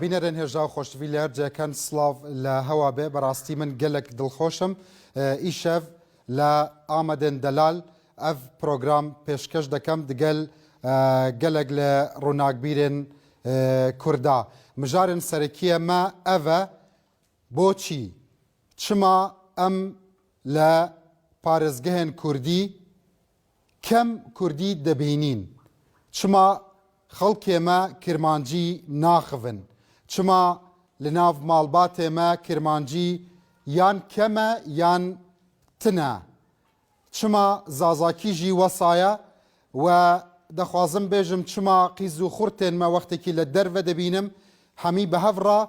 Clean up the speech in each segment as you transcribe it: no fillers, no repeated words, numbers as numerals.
بینەرن هێژا و خۆشتویلەر جەکەن سلااو لە هەوا بێ بەڕاستی من gelek دڵخۆشم ئیشەv لە ئامەدن دەلال ئەv پرۆگرام پێشکەش دەکەم دگەل gelek لە ڕووناکبیرن کووردا مژارن سەرەکیە مە ئەvە بۆچی چما ئەم لە پارێزگەهێن کوردی کەم کوردی دەبینین چما خەڵکێمە کرمانجی ناخڤن چما لە ناو ماڵباتێمە کرمانجی یان کەمە یان تنە چما زازاکیژی وەسایە و دەخوازم بێژم چما قیز و خوڕتێنمە وەختێکی لە دەرڤە دەبینم هەمی بە هەڤڕە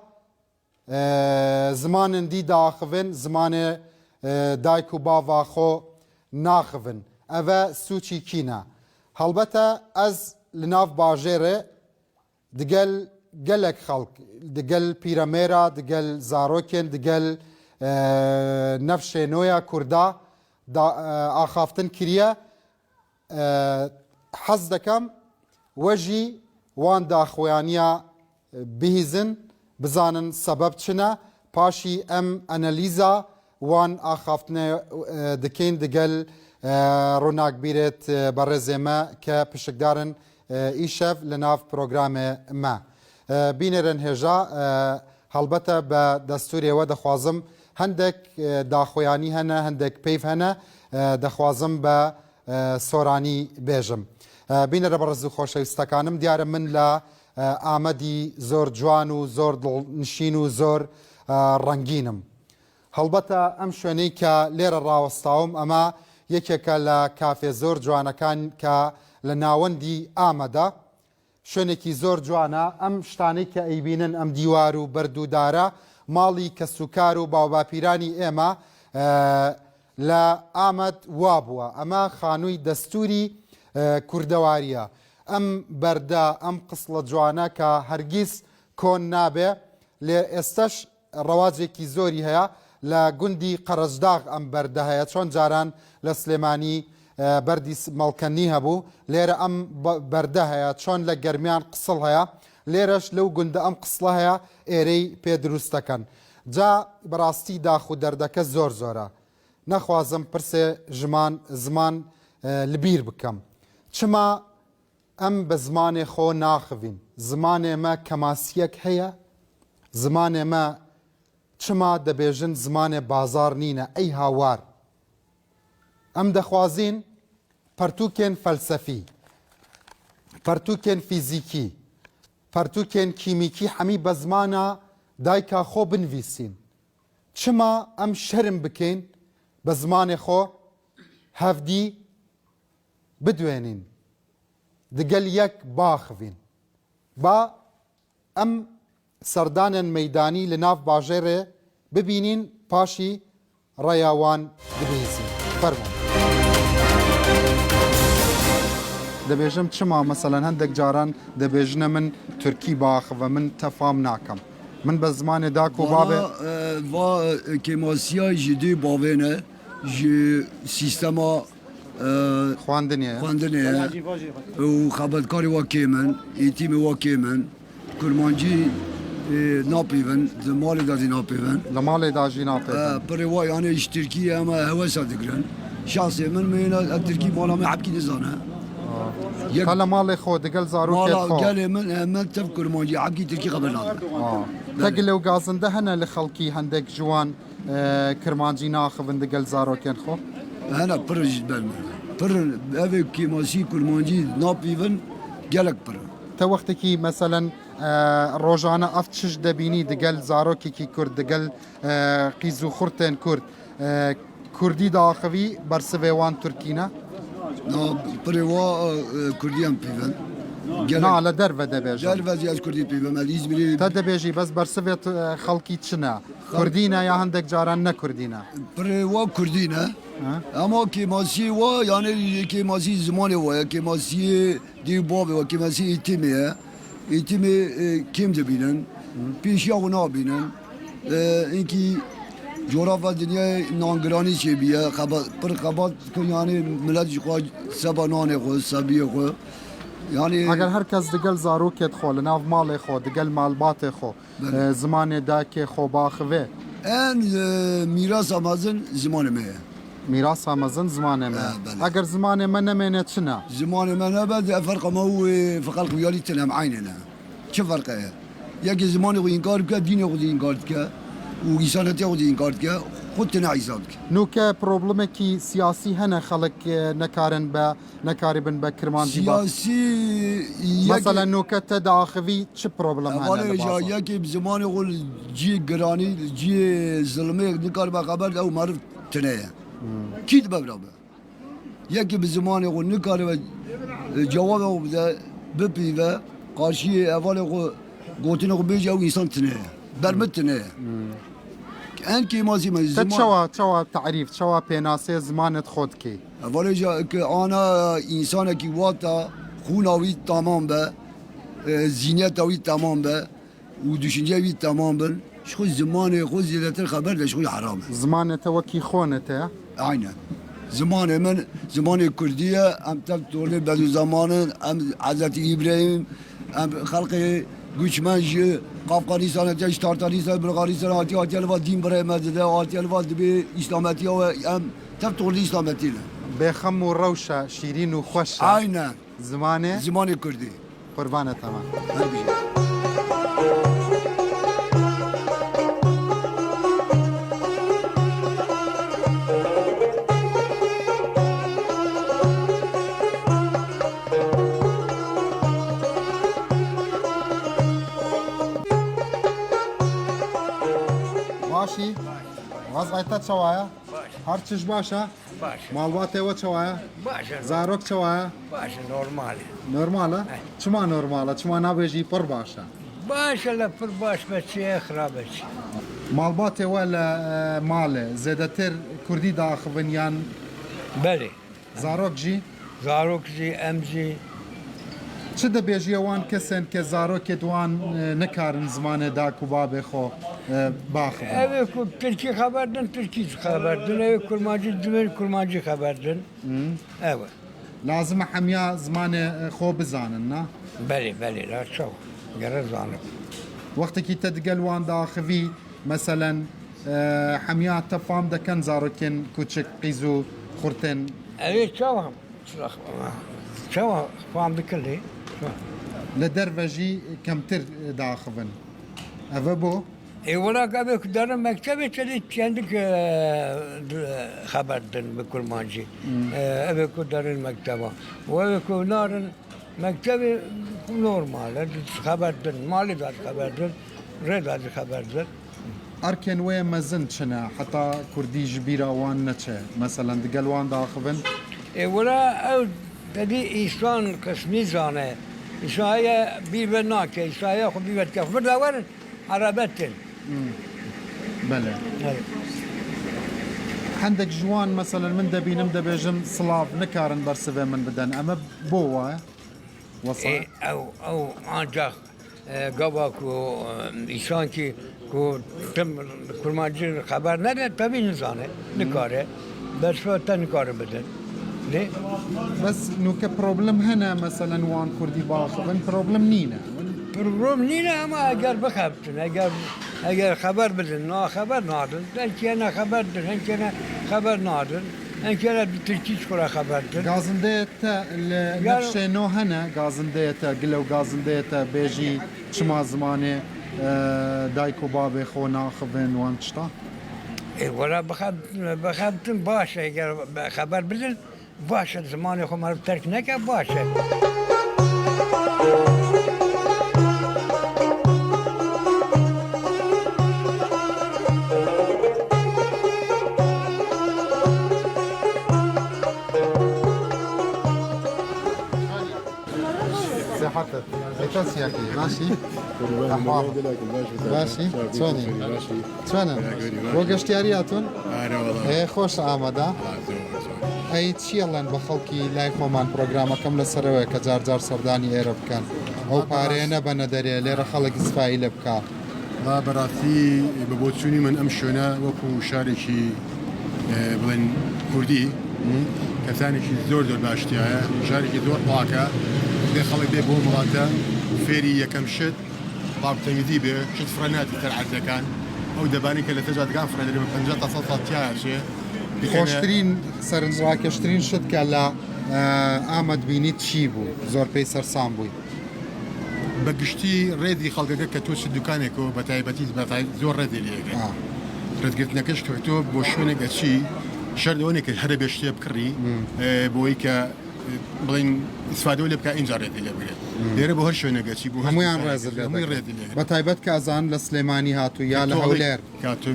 زمانن دی داخڤن زمانێ دایک و باڤا خۆ ناخڤن ئەvە سوچی کینە هەڵبەتە ئەز li nav bajêrê digel gelek xelk digel pîremêra digel zarokên digel nefşênoya Kurda axaftin kiriye hez dekem we jî wan daxuyaniya bihîzin bizanin sebeb çine paşî em analîza wan axaftinê dikên digel ڕووناکبیرێت بەڕێزێمە کە پشکدارن ئیشەv لە ناو پرۆگرامێ مە بینێرن هێژا هەڵبەتە بە دەستوریەوە دەخوازم هەندێک داخۆیانی هەنە هەندێک پێیف هەنە دەخوازم بە سۆرانی بێژم بینەرە بە ڕێز و خۆشەویستەکانم دیارە من لە ئامەدی زۆر جوان و زۆر دڵنشین و زۆر ڕەنگینم هەڵبەتە ئەم شوێنەی کە لێرە ڕاوەستاوم ئەمە یەکێکە لە کافێ زۆر جوانەکان کە لە ناوەندی ئامەدا شوێنێکی زۆر جوانە ئەم شتانەی کە ئەیبینن ئەم دیوار و بەردوودارە ماڵی کەسوکار و باوباپیرانی ئێمە لە ئامەد وا بووە ئەمە خانووی دەستوری کوردەواریە ئەم بەردە ئەم قسڵە جوانە کە هەرگیز کۆن نابێ لێ ئێستش ڕەواجێکی زۆری هەیە لە گوندی قەرەجداغ ئەم بەردە هەیە چۆن جاران لە سلێمانی بەردی مەڵکەنی هەبوو لێرە ئەم بەردە هەیە چۆن لە گەرمیان قسڵ هەیە لێرەش لەو گوندە ئەم قسڵە هەیە ئێرەی پێ دروستەکەن جا بەڕاستی داخ و دەردەکە زۆر زۆرە نەخوازم پرسێ زمان لبیر بکەم چما ئەم بە زمانێ خۆ ناخڤین زمانێمە کەماسیەک هەیە زمانێمە چما دەبێژن زمانێ بازار نینە ئەی هاوار ئەم دەخوازین پەرتووکێن فەلسەفی پەرتووکێن فیزیکی پەرتووکێن کیمیکی هەمی بە زمانە دایکا خۆ بنویسین چما ئەم شەرم بکەین بە زمانێ خۆ هەفدی بدوێنین دگەل یەک باخڤین با ئەم سەردانên مەیدانی لە ناو باژێرێ ببینین پاشی ڕێیاوان دبیزین فەرموو دەبێژم چما مەسەلەن هەندێک جاران دەبێژنە من تورکی باخڤە من تەفام ناکەم من بە زمانێ داک و بابێ va kêmasiya ji dê bavê ne ji sîstema xwandinê xwandinê û xebatkarê wa kêmin îtîmê wa kêmin kurmancî napîvin di malê da jî napîvin لە ماڵێ داژی ناپێ pirê wa yanê ji Tirkiyê em hewesa dikirin şahsê min mêne ev Tirkî mala me hebkî nizane تا لە ماڵێ خۆ دەگەل زارۆکێت mala خۆ gelê min min tev kurmancî hebkî Tirkî xeber nadin تەگە لەو گازندە هەنە لە خەڵکی هەندێک جوان کرمانجی ناخڤن دەگەل زارۆکێن خۆ hene pir ji ber min pir evê kêmasî kurmancî napîvin gelek pir تا وەختێکی مەسەلەن ڕۆژانە ئەف چش دەبینی دەگەل زارۆکێکی کورد دەگەل قیز و خوڕتێن کورد کوردی داخەوی بەرسڤێوان تورکینە pirê wa Kurdî em pîvin نا لە دەرڤە دەبێژ gelvezî ez Kurdî pîvim ez İzmirê تا دەبێژی بەس بەرسڤێت خەڵکی چنە کوردینە یا هەندێک جاران نەکوردینە pirê wa Kurdî ne ama kêmasiyê wa yani kêmasî zimanê wa ye kêmasiyê dî bavê wa kêmasî îtîmê ye îtîmê kêm dibînin pêşiya wan nabînin inkî coğrafya dünyayê nangiranî çêbiye pir xebat yani millet jî xwe seba nanê xwe sebiyê xwe يعني ئەگەر هەر کەس دگەل زارۆکێت خۆ لە ناو ماڵێ خۆ دگەل مالباتێ خۆ زمانێ داکێ خۆ باخوێ en miras amazın zamanı mı? میراسا مەزن زمانێ me بله. ئەگەر زمانێ me nemێنێت çina زمانı mı ne bed فرق ما هو في خلق ويالي تنام عيننا شو فرقه ya? Ya ki zamanı ko inkar bka, dini ko inkar bka, و insaniyeti ko inkar bka, خود تنا عيسى bka. نوکە پرۆبلمێکی سیاسی هەنە خەڵک نەکارن بە نەکاری بن بە کرمانجی با Siyasi مثلا نوکە te daxivî çi problem Evvela hene ya ya ki zamanı ko ci grani, ci zulme nikar be haber ev marif teneye. Kid be beraber. Ya ki zamanı ko nikar ve cevap ev de bepi ve karşıya evvela ko gotine ko beji ev insan teneye. Bermet teneye. En ki mazim te zaman. çawa تعریف çawa pênasê zimanet xwe dikê Evvela ya ki ana insana ki vata xunavi tamam be, zihniyet avi tamam be, و düşüncevi tamam be. Şu zamanı ko ziyadetir haber de şu haram. zimanê te wekî xwe te Aynen. Zamanı hemen zamanı Kürdiye hem tabi torlu bedu zamanın hem Hazreti İbrahim hem halkı göçmenci Afganistan'a teş Tartaristan Bulgaristan Atiyel var din buraya mezde Atiyel var dibi İslamiyeti ve hem tabi torlu İslamiyetiyle. bêxem û rewşa şîrîn û xweş e. Aynen. zimanê Zamanı Kürdi. qurbanê tema باشی وەزعیتە چاوایە هەر چش باشە باش ماڵباتێوە چاوایە باشه زارۆک چاوایە باشه نورماله نۆرمالە چما نۆرمالە چما نابێژی پڕ باشە باشه لپر باش بچه خرابه چی ماڵباتێوە لە ماڵێ زێدەتر کوردی داخبن یان بله زارۆک جی زاروکجی امجی چ دەبێژی ئەوان کەسێن کە زارۆکێت وان نەکارن زمانێ داک و بابێ خۆ باخبن evi Türkiye haberdin Türkiye haberdin evi kurmacı dümen kurmacı haberdin evet لازمە هەمیا زمانێ خۆ بزانن نا beli beli la çok gere zanım وەختێکی تە دگەل وان داخوی مەسەلەن هەمیا تەفام دەکەن زارۆکێن کوچک قیز و خورتێن evi çok çok fahamdı kıldı لە دەرڤەژی کەمتر داخبن ئەvە بۆ olarak evi darın mektebi çeli kendi haberdin bir kurmancı evi kudarın mekteba o evi kunarın mektebi normal haberdin mali dar haberdin redar haberdin ئەرکێن وەیە مەزن چنە حتا کوردی ji bîra wan neçe مەسەلەن دگەل wan daxibin ولا او dedi İslam kısmı zane İsa'ya bir ve nake İsa'ya خو bir ve kafir de var Arabettin بەێ evet هەندێک جوان مەسەلەن من دەبینم دەبێژم سلااف نکارن بەرسڤێ من بدەن ئەمە بۆ وایە او ancak gavak o insan ki ko tüm kurmancı haber ne tabii insane ne kare berşvata ne kare beden ne بەس نوکە پرۆبلم هەنە مەسەلەن وان کوردی باخبن پرۆبلم نینە program nine ama eğer bakabtın eğer haber bilin ne haber nadın belki ne haberdir belki ne haber nadın belki bir Türkiye skora haberdir گازندەیەتە لە نەفشێنۆ هەنە گازندەیەتە گلە و گازندەیەتە بێژی چما زمانێ دایک و بابێ خۆ ناخبن وان شتا ولا bakabtın baş eğer haber bilin baş zamanı kumarı terk ne ki baş صحتك ايتاسياكي ماشي أحوال. باشی چۆنی چۆنن بۆ گەشتیاریاتون هەیە خۆش ئامادە ئەی چیەڵێن بە خەڵکی لای خۆمان پرۆگرامەکەم لەسەرەوەی کە جار جار سەردانی ئێرە بکەن ئەو پارەیە نەبەنە دەرێ لێرە خەڵک زفایی لێ بکات بەڕاستی بەبۆچوونی من ئەم شوێنە وەکو شارێکی بڵێن کوردی کەسانێکی زۆر زۆر باشتیایە شارێکی زۆر پاکە دێ خەڵک بێ بۆ وڵاتە فێری یەکەم شت ڕابتەمیدی بێ شت فرەناتی تەرعەتەکان ئەو دەبانی کە لە تەجاتگان فرەنەری بە 50 تا 100 تیاچێ خۆشترین سەرنجڕاکێشترین شت کە لە ئامەد بینیت چی بوو زۆر پێی سەرسام بووی بەگشتی ڕێدی خەڵکەکە کە تۆ چ دوکانێکەوە بە تایبەتی زۆر ڕێدی لێگە ڕێتگرتنەکەش کە تۆ بۆ شوێنێکە چی شەردەوەنێک کە هەرە بێ شتێ بکڕی بۆی کە بڵین ئیسفادەوە لێ بکە ئینجا ڕێدی لێ بگرێت لێرە بۆ هەر شوێنەگە چی بوو هەمویان ڕێزر ڕێدی لێ بە تایبەت کازان لە سلێمانی هاتوو یا لە هەولێر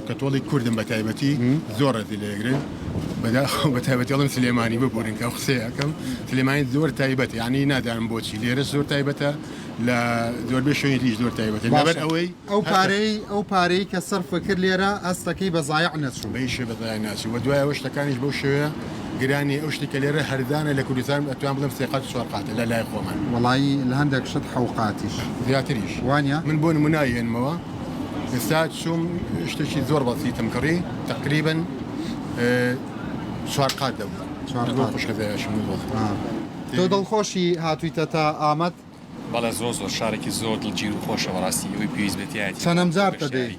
کە تۆڵی کوردم بە تایبەتی زۆر ڕێدی لێگرێت بە تایبەتیڵم سلێمانی ببوورن کە قسەیەکەم سلێمانی زۆر تایبەت یعنی نادانم بۆچی لێرە زۆر تایبەتە لە زۆربەی شوێنی دیش زۆر تایبەت لەبەر ئەوەی ئەو پارەی کە سەرف کرد لێرە ئەستەکەی بە زایع نەچوو بەیشە بەزای ناچی و دوای ئەوە شتەکانیش بەو شێوەیە گرانی ئەو شتێکە لێرە هەردانە لە کوردستان ئەتوان بڵم سێقات سوارقاتە لە لای خۆمان وڵایی لە هەندێک شت حوقاتیش زیاتریش وانە من بۆ نمونایێنمەوە ئێستا چوم شتێکی زۆر بەسیتم کڕی تقریبا چوارقات دەبوو خوشخەزایشم تۆ دڵخۆشی هاتوویتە تا ئامەد بەڵێ زۆر شارێکی زۆر دڵگیر و خۆشە وەڕاستی ئەوەی پێویستێتی چەندەم جارتە دەی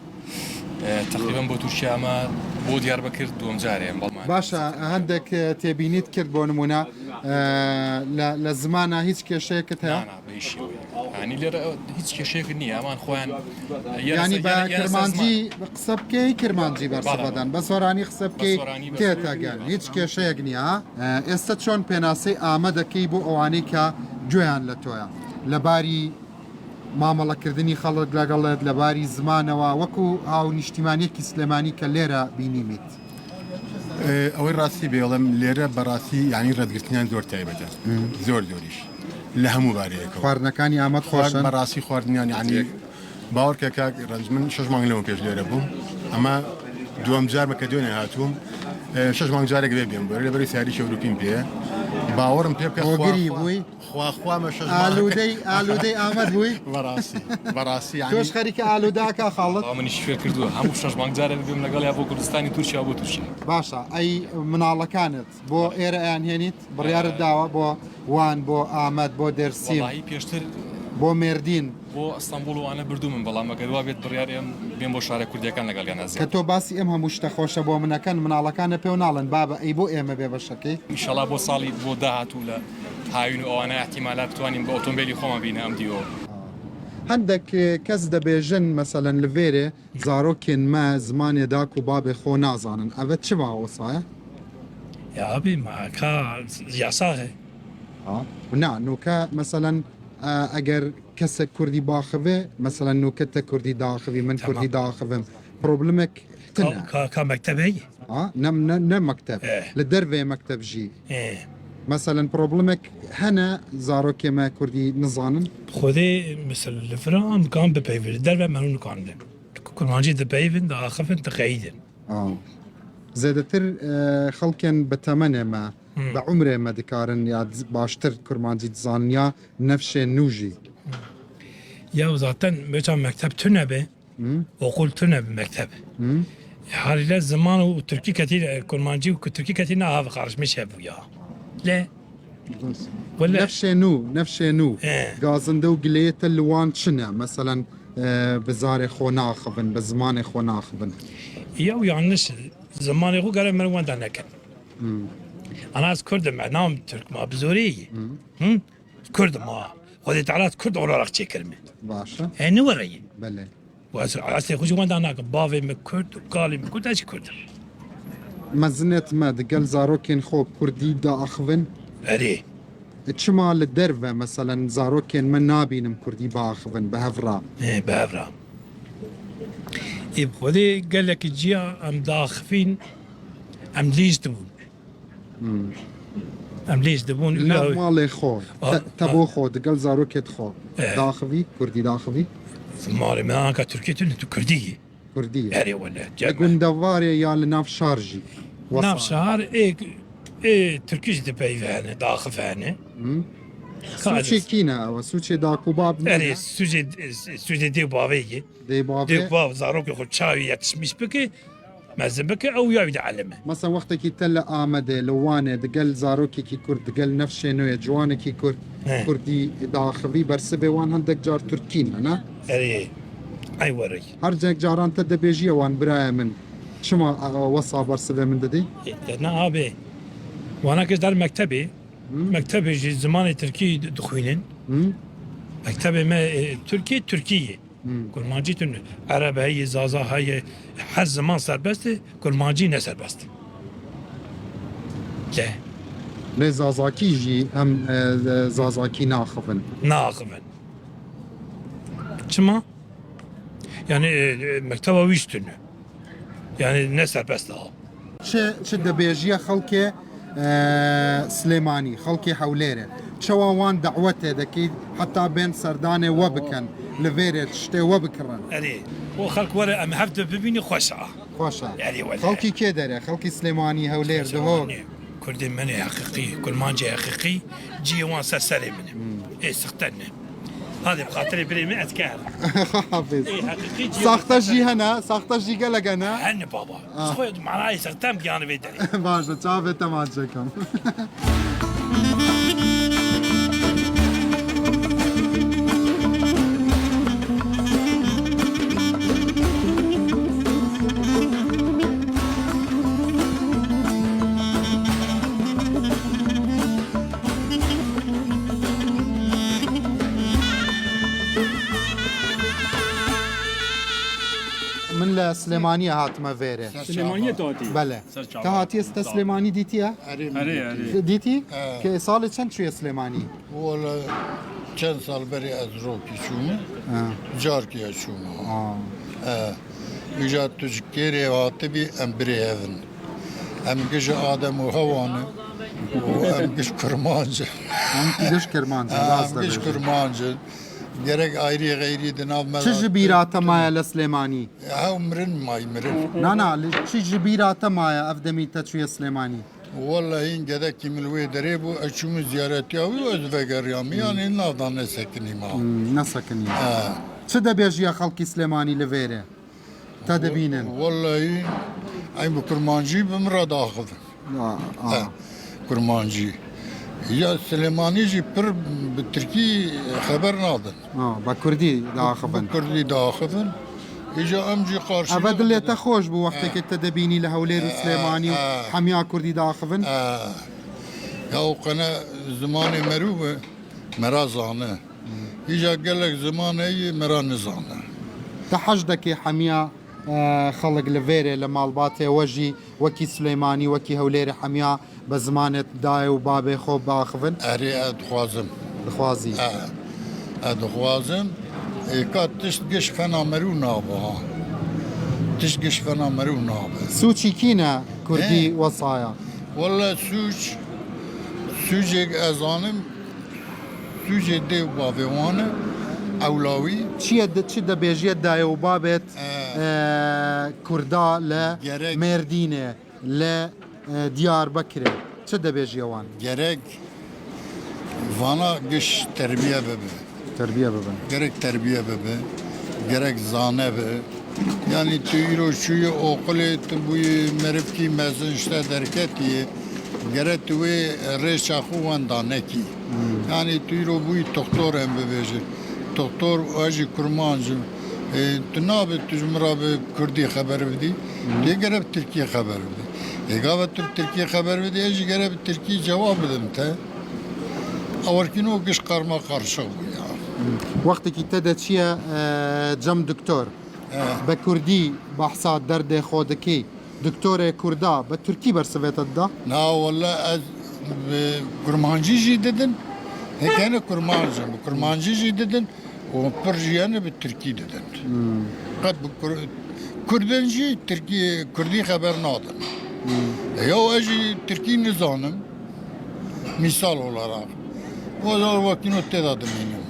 تقریبان بۆ تووشیامە بۆ دیار بکرد دوم جارێن بەڵمان باشە هەندێک تێبینیت کرد بۆ نمونە لە زمانە هیچ کێشەیەکت هەیە ینی لێرە هیچ کێشەیەک نییە ئەمان خۆیان ینی بە کرمانجی قسە بکەی کرمانجی بەرسەبەدان بە سۆرانی قسە بکەی تێتەگەن هیچ کێشەیەک نییە ئێستا چۆن پێناسەی ئامە دەکەی بۆ ئەوانەی کە گوێیان لە تۆیە لەباری مامەڵەکردنی خەڵک لەگەڵێت لەباری زمانەوە وەکو ئاو نیشتیمانیەکی سلێمانی کە لێرە بینیمیت ئەوەی ڕاستی بێڵم لێرە بەڕاستی ینی ڕێدگرتنیان زۆر تایبەتە زۆر زۆریش لە هەموو بارەیەکە خواردنەکانی ئامەد خۆشن بەڕاستی خواردنیان ینی باوەڕکە کاک ڕنج من 6 مانگ لەوە پێش لێرە بووم ئەمە دووەم جار بە کە دوێنێ هاتووم 6 مانگ جارێک بێ بێم بەر لەبەری سیاری شەوروپیم پێ باوەڕم پێ بکە خۆگری بووی خواخوامە ئالودەی ئامەد بووی بەڕاستی تۆش خەریکە ئالوداکە خاڵت منیش فێر کردووە هەموو 6 مانگ جارێک بێم لەگەڵ یا بۆ کوردستانی تورکیا بۆ تورکیا باشە ئەی مناڵەکانت بۆ ئێرە ئەیان هێنیت بڕیارت داوە بۆ وان بۆ ئامەد بۆ دەرسیم پێشتر بۆ مێردین بۆ ئەستانبول وانە بردو من بەڵام مەگەروا بێت بڕیارم بێن بۆ شارە کوردیەکان لەگەڵیان کە نازیێت تۆ باسی ئەم هەموو شتە خۆشە بۆ منەکەن مناڵەکانە پێ و ناڵن بابە ئەی بۆ ئێمە بێ بەشەکەی ئینشەڵا بۆ ساڵی بۆ داهاتوو لە هاوین و ئەوانە احتیمالات بتوانین بە ئۆتۆمبیلی خۆمان بینە ئەم دیوە هەندێک کەس دەبێژن مەسەلەن لەوێرێ زارۆکێن مە زمانێ داک و بابێ خۆ نازانن ئەvە چ ماوەسایە؟ يا أبي معك يا صاغي نا نوکە مەسەلەن ئەگەر کەسێک کوردی باخەوێ مەسەلەن نوکەتە کوردی داخەوی من کوردی داخەوم پرۆبلمێک كمكتبي نە مەکتەب لە دەروێ مەکتەب ژی مثلا بروبلمك هنا زاروكي ما كردي نظانن خذي مثل الفرام كان ببيفن دربه منو كان كل ما جيت ببيفن دا خفن تقعيدا زادتر خلقن بتمنى ما بعمره ما دكارن يا باشتر كرمانجي زانيا نفس نوجي يا وزاتن مثلا مكتب تنبه وقلت تنبه مكتب حالي لا زمان وتركي كثير كرمانجي وتركي كثير هذا خارج مش هبو يا لا ولا نفس نو غازنده وقليت اللوان شنا مثلا بزاري خو ناخبن بزمان خو ناخبن يا يعني زمان يقول قال مروان دانا كان انا كرد معناهم ترك ما بزوري كرد ما خذي تعالات كرد ولا راح كلمه باشا يعني وري بله واسع خوش وين دانا بافي مكرد وقالي مكرد ايش كرد مزنت ما دقل زاروكين خوب كردي دا اخفن اري تشما للدربة مثلا زاروكين من نابينم كردي باخفن بهفرا ايه بهفرا يبغى قال لك جيا ام داخفين ام ليش دبون ام ليش دبون لا مالي خو تبو خو دقل زاروكيت خو داخفي كردي داخفي مالي ما كا تركيا انتو كرديه كردية اري ولا يقول دواري يا لناف شارجي ناف شهر ايه تركيش دبي فانا داخل فانا سوچي كينا او سوچي داكو باب اري سوجي دي بابي دي باب دي باب زاروك خو تشاوي يتشمش بكي مزبك او يا علمه مثلا وقتك يتلا آمده لوانه دقل زاروكي كي كرد دقل نفس نوية جوانه كي كرد إيه. كردي داخلي برسبه وان هندك جار تركين انا اي وري هرجك جاران تد بيجي وان براي من شما وصى برسبه من ددي انا ابي وانا كنت دار مكتبي زمان تركي دخوينين مكتبي ما تركية كل ما جيت عرب هي زازا هي حز زمان سربسته كل ما جينا سربسته لا لي زازاكي جي هم زازاكي ناخفن ناقبا شما يعني مكتبه ويشتنه يعني نسر بس ده چه دبيجيه خلكي سليماني خلكي حوليره شوا وان دعوته دكي حتى بين سردانه وبكن لفيرت شتي وبكرن يعني وخلق ورا ام هفته ببيني خوشعه خوشا يعني ولا خلكي كدره خلكي سليماني هولير دهو كل مني حقيقي كل ما جاي حقيقي جي وان سري منه ايه سختنا هذه بخاطري بري 100 كار حافظ ايه حقيقي ساخته جي هنا ساخته جي قلق انا هن بابا خويا معناها سختم كان بيدري باشه چاوه تماشه کم من لسليمانية هاتما فيري سليمانية توتي بله تهاتي است سليماني ديتيها هري ديتي كي صار چند شويه سليماني ولا چند سال بری از روکی چومه جار کیا چومه ایجاد تجکیری واتی بی ام بری هفن ام گش آدم و هوانه و ام گش کرمانجه هم كيدش كرمان ام گش کرمانجه gerek ayrı gayri dinav mezat. چه جبيرات مايا لسليماني Ha umrin may mirin. نانا چه جبيرات مايا افدمي تشويه سليماني Vallahi in gedek kimilwe dere bu açımı ziyaret yavi özve geriyami yani navdan ne sekinim ha. نسكني چه دبيجيا خلقي سليماني لفيري تدبينن Vallahi ay bu kurmancı bimra dağıdı. Kurmancı. Ya Süleymanici pir bi Türkiye haber nadın. بكردي داخبن Kurdi dağıdın. İca amcı karşı. ابد اللي تخوش بو وقتك التدبيني لهولير سليماني وحميا كردي داخبن Ya o kana zamanı merube merazanı. İca gelek zamanı meranizanı. تحجدك حميا خلق لفيري لمالباتي وجي وكي سليماني وكي هوليري حميا بزمانة داي وبابي خوب باخفن Eri edxwazım. دخوازي Edxwazım. Ka tişt geş fena meru nabe ha. Tişt geş fena meru nabe. سوتشي كينا كردي وصايا Valla sucek ezanım sucek dev bavevanı evlavi چی دەبێژێت دایە و بابێت کووردا لە گەرەک. مێردینێ لە دیار بکرێ چ دەبێژیەوان gerek vana geş terbiye bebe. تربیە ببن Gerek terbiye bebe. Gerek zane be. Yani tüyro şuyu okulu bu merifki mezun işte derketiye. Gerek tüve reşahu vandaneki. Yani tüyro bu doktor hem bebeji. Doktor acı kurmancı. Tünabe tücmurabe Kürdi haber verdi. Diye gerek Türkiye haber verdi. Gavet Türkiye haber verdi. Acı gerek Türkiye cevap edim te. Avarkin o kış karma karşı bu ya. وەختێکی تەدە چییە جەم دکتۆر بە کوردی بەحسا دەردێ خۆ دەکەی دکتۆرێ کووردا بە تورکی بەرسەوێتەدا Na valla az kurmancı dedin. Hekane kurmancı. Bu kurmancı dedin. O Perjiyane bir Türkiye dedin. Kat bu Kürdenci Türkiye Kürdi haber nadın. Ya acı Türkiye nizanım. Misal olarak. O zaman vaktin o tedadım benim.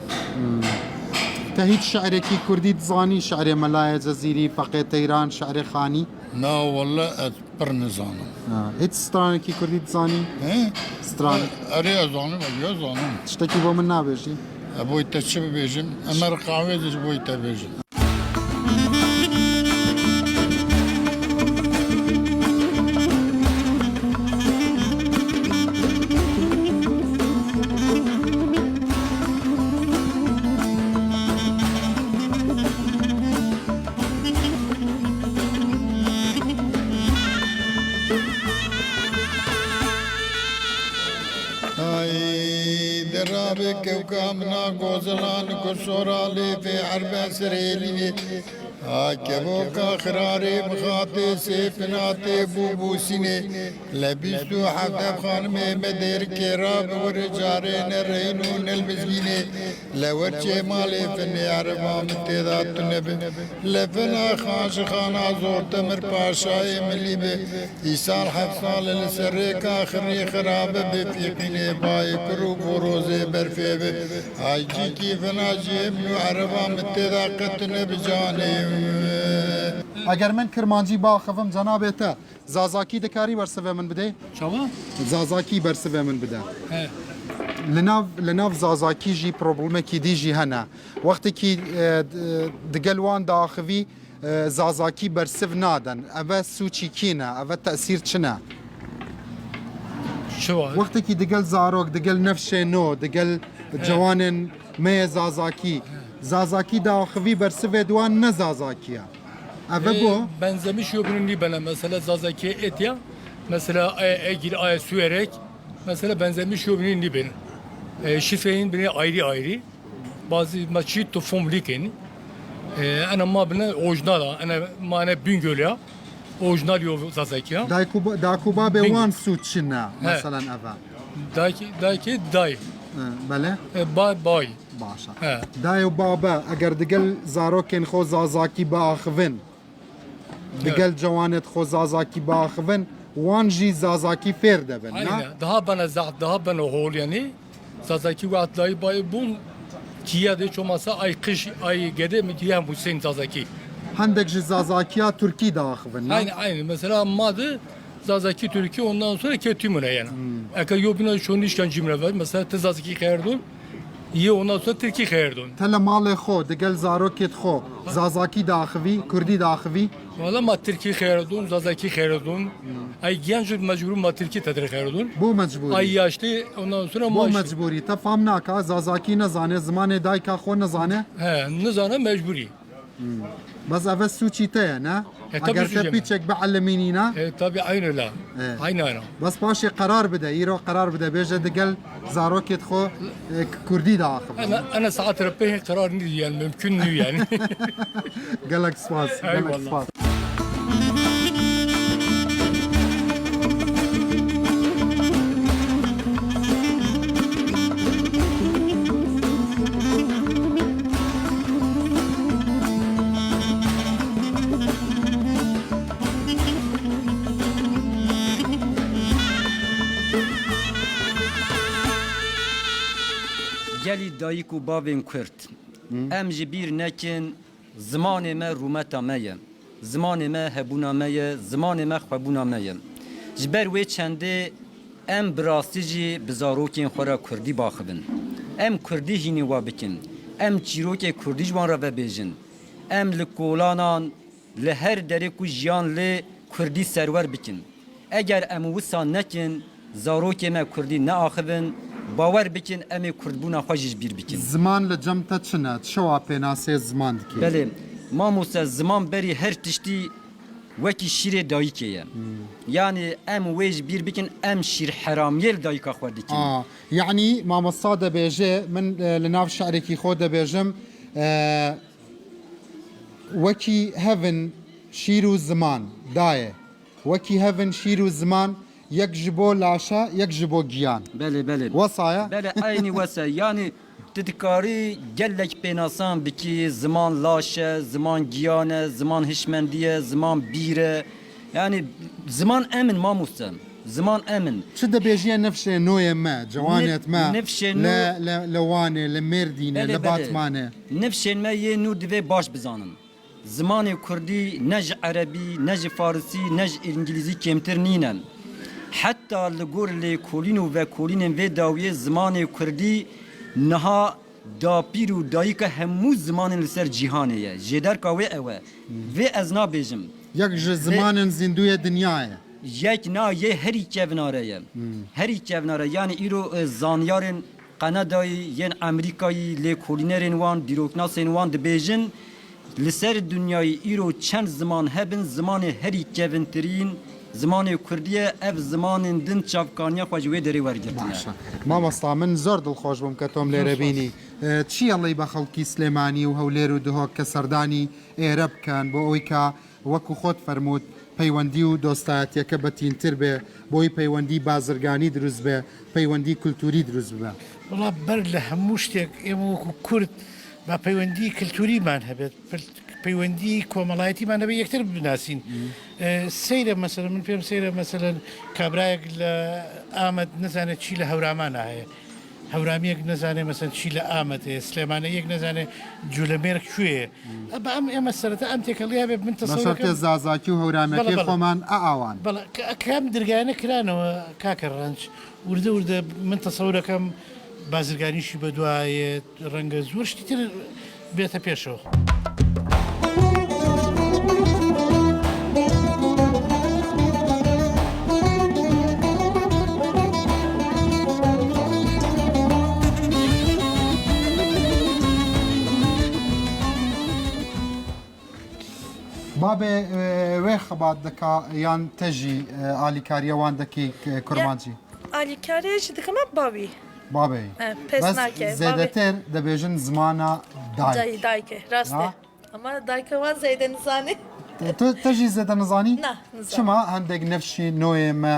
تە هیچ شعرێکی کوردی دزانی شعرێ مەلایە جەزیری فەقێ تەیران شعرێ خانی Na valla az per nizanım. هیچ سترانێکی کوردی دزانی He? ستران Araya zanım, ya zanım. شتێکی بۆ من نابێژی Boy teçi bejim. Ömer kahve de boy te bejim. خرابي كوكا منا غوزلان كسورالي في عرب سريلي كبوكا خراري بخاطي سيفناتي بوبوسيني لبستو حتى خانمي بدير كراب ورجارين رينون المسكيني لورشي مالي فني عربا متدا تنبي لفنا خاش خانا زور تمر باشاي مليبي إيسال حفصال السريكا خري خراب بفيقيني باي كرو بروزي برفيبي هاي جي كيفنا جيب عربا متدا قتن بجاني اگر من کرمانجی با خفم جناب تا زازاکی دکاری برسوه من بده شما؟ زازاکی برسوه من بده اه. لناف زازاکی جی پروبلمه کی دی جی هنه وقتی کی دگلوان داخوی زازاکی برسو نادن اوه سوچی کینه اوه تأثیر چنه شو؟ وقتی کی دگل زاروک دگل نفش نو دگل جوانن می زازاکی داخوی برسوه دوان نه زازاکیه اوه بو benzemiş öbürünü bana mesela Zazaki Etya mesela Egil Aya Süerek mesela benzemiş öbürünü ben şifreyin beni ayrı bazı maçı tufum liken ana ma bana orijinal ana mane Bingöl'e orijinal yo Zazaki ya داکوبا به وان سوت چنه مثلا اوه daki day بله bay باشا ها دایو بابا اگر دگل زاروکن خو زازاکی باخون دگل جوانت خو زازاکی باخون وان جی زازاکی فیر دبن نه aynen daha bana hol yani Zazaki ve Atlay bay bun kiya de çomasa ay kış ay gede mi diyen Hüseyin Zazaki هندك جي زازاكيا تركي داخون aynı mesela madı Zazaki Türkiye ondan sonra Ketümüne yani. Eka yobina şunu işken cimre var. Mesela te Zazaki khayrdun. İyi ondan sonra Türkiye khayrdun. تلا مال خو دگل زاروکت خو زازاکی داخوی کردی داخوی Valla ma Türkiye khayrdun, Zazaki khayrdun. Ay genç mecbur ma Türkiye tedri khayrdun. بو مجبوری Ay yaşlı ondan sonra بو maaş. مجبوری تا فهم ناکا زازاکی نزانه زمان دایکا خو نزانه He, nizana mecburi. بس اوه سوچی تایه نه tabii اگر سوچی تپیچک بعلمینی نه Tabi aynı öyle. Aynı aynı. بس باشی قرار بده ایرو قرار بده بیجه دگل زاروکت خو کردی داخل Ana saat rabbe karar değil yani mümkün değil yani. قالك سواس قالك والله. سواس گلی دایک و باوین کرد ام جبیر نکن زمان ما رومتا مایه زمان ما هبونا مایه زمان ما خوابونا مایه جبر وی چنده ام براستی جی بزاروکین خورا کردی باخبن ام کردی هینی وابکن ام چیروک کردی جوان را ببیجن ام لکولانان لهر دره کو جیان ل کردی سرور بکن اگر ام وسان نکن زاروک ما کردی نه آخبن باور بکن امی کردبونا خواجش بیر بکن زمان لجمتا چنه شوا پیناسه زمان دکی بله ما موسى زمان بری هر تشتی وکی شیر دایکه یعنی ام ویج بیر بکن ام شیر حرامیل دایکا خوردکن يعني ما مصادة بيجي من لناف شعركي خودة بيجم وكي هفن شيرو زمان داية وكي هفن شيرو زمان يكجبو لاشا يكجبو جيان بله وصايا بله aynı vasa yani تذكاري جلك بيناسان بكي زمان لاشه زمان جيانه زمان هشمنديه زمان بيره يعني زمان امن ما موسى زمان امن شده بيجي نفشه نوية ما جوانت ما نفشه نو لا لوانه لمردينه لباتمانه نفشه ما يه نو دوي باش بزانن زمان كردي نج عربي نج فارسي نج انجليزي كمتر نينن حتى لغور لي كولينو و كولينن و داويه زمان كردي نها دا پیرو دایک همو زمان لسر جهانه یه جدر کاوه اوه و از نا بیجم يكج زمان زندوية دنياي یک نا یه هری کوناره یه هری کوناره یعنی ایرو زانیارن قنادایی ین امریکایی لیکولینرین وان بیروکناسین وان د بیجن لسر دنیای ایرو چند زمان هبن زمان هری کونترین زمانی کردیه اف زمان دن چاپکانیا خواهی وی دری ورگرتنه باشە مامۆستا من زۆر دڵخۆش بووم کە تۆم لێرە بینی چی ئەڵی بە خەڵکی سلێمانی و هەولێر و دهۆک کە سەردانی ئێرە بکەن بۆ ئەوی کە وەکو خۆت فەرمووت پەیوەندی و دۆستایەتیەکە بەتینتر بێ بۆی پەیوەندی بازرگانی دروست بێ پەیوەندی کولتوری دروست بێ وڵا بەر لە هەموو شتێک ئێمە وەکو کورد بە پەیوەندی کللتوریمان هەبێت پەیوەندی کۆمەڵایەتیمان هەبێت یەکتر بناسین سەیرە مەسەلەن من پێم سەیرە مەسەلەن کابرایەک لە ئامەد نەزانێت چی لە هەورامان هەیە هەورامیەک نەزانێت مەسەن چی لە ئامەت هەیە سلێمانە یەک نەزانێت جوولەمێر کوێ بە ئەم ئێمە سەرەتا ئەم تێکەڵی هەبێت من بەشەرتێ زازاکی و هەورامەکەی خۆمان ئاوان بەڵێ کام درگایانە کرانەوە کاکە ڕەنج وردە وردە من تەسەورەکەم بازرگانیشی بە دوایە ڕەنگە زۆر شتی تر بێتە پێشەوە. بابێ وێ خەبات دەکا یان تەژی ئالیکاریەوان دەکەی کورمانجی ئالیکارێکی دەکەمە باوی بابێ پێس ناکێ زێدەتر دەبێژن زمانە دایکێ ڕاستە ئەمە دایکەوان زەیدە نزانێ تۆ تەژی زێدە نزانی نا چما هەندێک نەفشی نۆێمە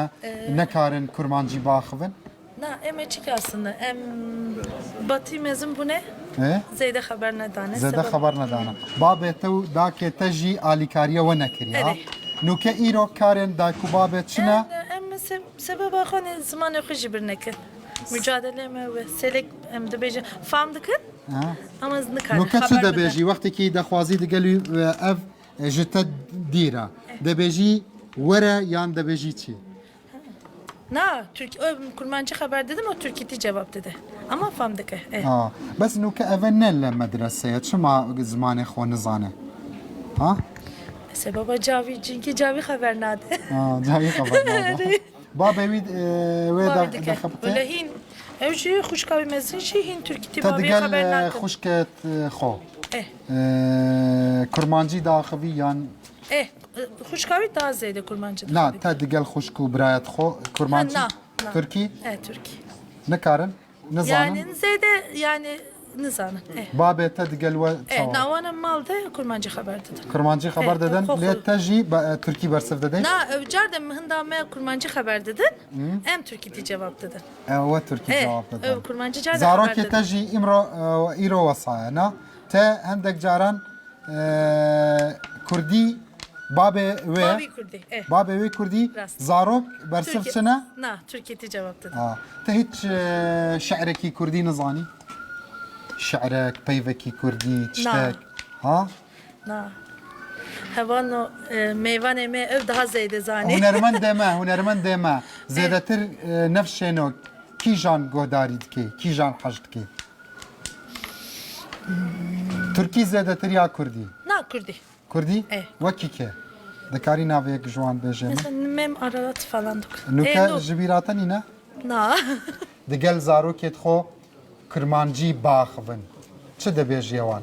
نەکارن کورمانجی باخبن نا ئێمە چی کاسنە ئەم بەتی مێزم بوونێ زەیدە خەبەر نەدانێ زێدە خەبەر نەدانە بابێتە و داکێ تەژی ئالیکاریەوە نەکریا نوکە ئیرۆ کارێن دایک و بابێت چنە ئەم سەبەبا خۆنێ زمانی خۆشی برنەکە مجادلێ مە سێلێک ئەم دەبێژە فام دکن ئەمە نکار نوکە چ دەبێژی وەختێکی دەخوازی دەگەلی ئەف ژتە دیرە دەبێژی وەرە یان دەبێژی چی نا کورمانچی خەبەر دەدەم و تورکیتی جواب دەدە ئەمە فام دەکە بەس نوکە ئەvە نە لە مەدرسەیە چما زمانی خۆ نزانێ سبب جاوی جنکی جاوی خبر ناده جاوی خبر ناده بابەوید وێ دەخەبتێ لە هین ئەوژی خوشکاوی مەزنشی هین تورکیتی بابی خبر ناده خوشکت خۆ کورمانجی داخەوی یان خوشکاوی تا زێدە کورمانجی نا تا دگەل خوشک و برایەت خۆ کورمانجی تورکی تورکی نەکارن نزانن yani زێدە yani نزانن بابێتە دگەلوە ناوانە ماڵدە کورمانجی خەبەر دەدەن کورمانجی خەبەر دەدەن لێ تەژی تورکی بەرسەف دەدەین نا ئەوجار هەندامە کورمانجی خەبەر دەدەن ئەم تورکیتی جواب دەدەن ئەوە تورکی جواب دەدەن کورمانجی زارۆکی تەژی ئیمڕۆ ئیرۆ وەسایە نا تە هەندێک جاران کوردی بابێ وێ بابێ وێ کوردی زارۆک بەرسەف چنە نا تورکیتی جواب دەدەن تە هیچ شعرێکی کوردی نزانی شعرك بيفكي كردي تشتاك ها نا هوان ميوان ما اف daha زياده زاني هنرمند ما زيادتر نفس شنو كي جان گوداري دكي كي جان حج دكي تركي زيادتر يا كردي نا كردي وكي كي دكاري نافيك جوان بيجي مثلا ميم ارات falan dok نوكا جبيراتني نا دقل زاروكيت خو کرمانجی باخبن چه دەبێژیەوان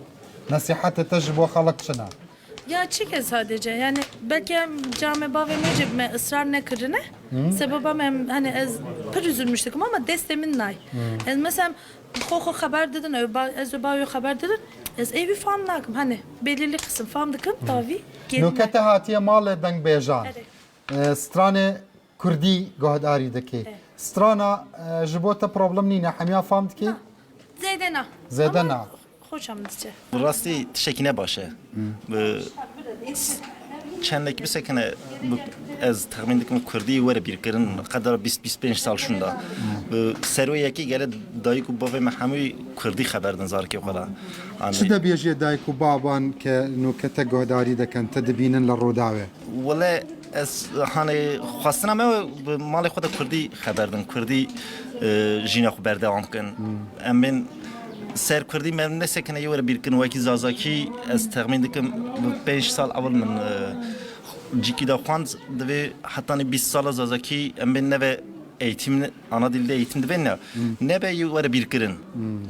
نەسیحەتە تەژ بۆ خەڵک چنە ya çike sadece yani belki cami bav ve mecibme ısrar ne kırına sebebim hem hani ez pır üzülmüştük ama destemin nay ez mesela xo haber dedin ez bayo haber dedin ez evi fam nakim hani belirli kısım fam dıkım tavi nokete hatiye malı deng bejan strane kurdi gohdari deki strana jibota problem nina hamiya fam deki زێدەنا خۆشم دچێ ڕاستی تشتێکی نەباشە چەندێکی بسەکەنە ئەس تەخمین دەکەم کوردی وەرە بیرکردن قەدەر 25 ساڵ شوندا سەرۆیەکی گەرە دایک و بابێمە هەمووی کوردی خەبەردن زارکی خۆدا چ دەبێژێ دایک و بابان کە نوکەتە گۆداری دەکەن تە دەبینن لە ڕووداوێ وەڵێ ئەس هەانێ خواستنامەوە ماڵی خۆدا کوردی خەبەردن کوردی ژینە خو بەردەوام بکەن ئەمێن سەر کوردی من نەسەکەنە وەرە بیرکردن وەکی زازاکی ئەس تەخمین دەکەم 5 ساڵ ئەوڵ من جیکیدا خوند دەبێ حتانی 20 ساڵە زازاکی ئەمێن نەبێ eğitim ana dilde eğitim de ne ne be yuvarı bir kırın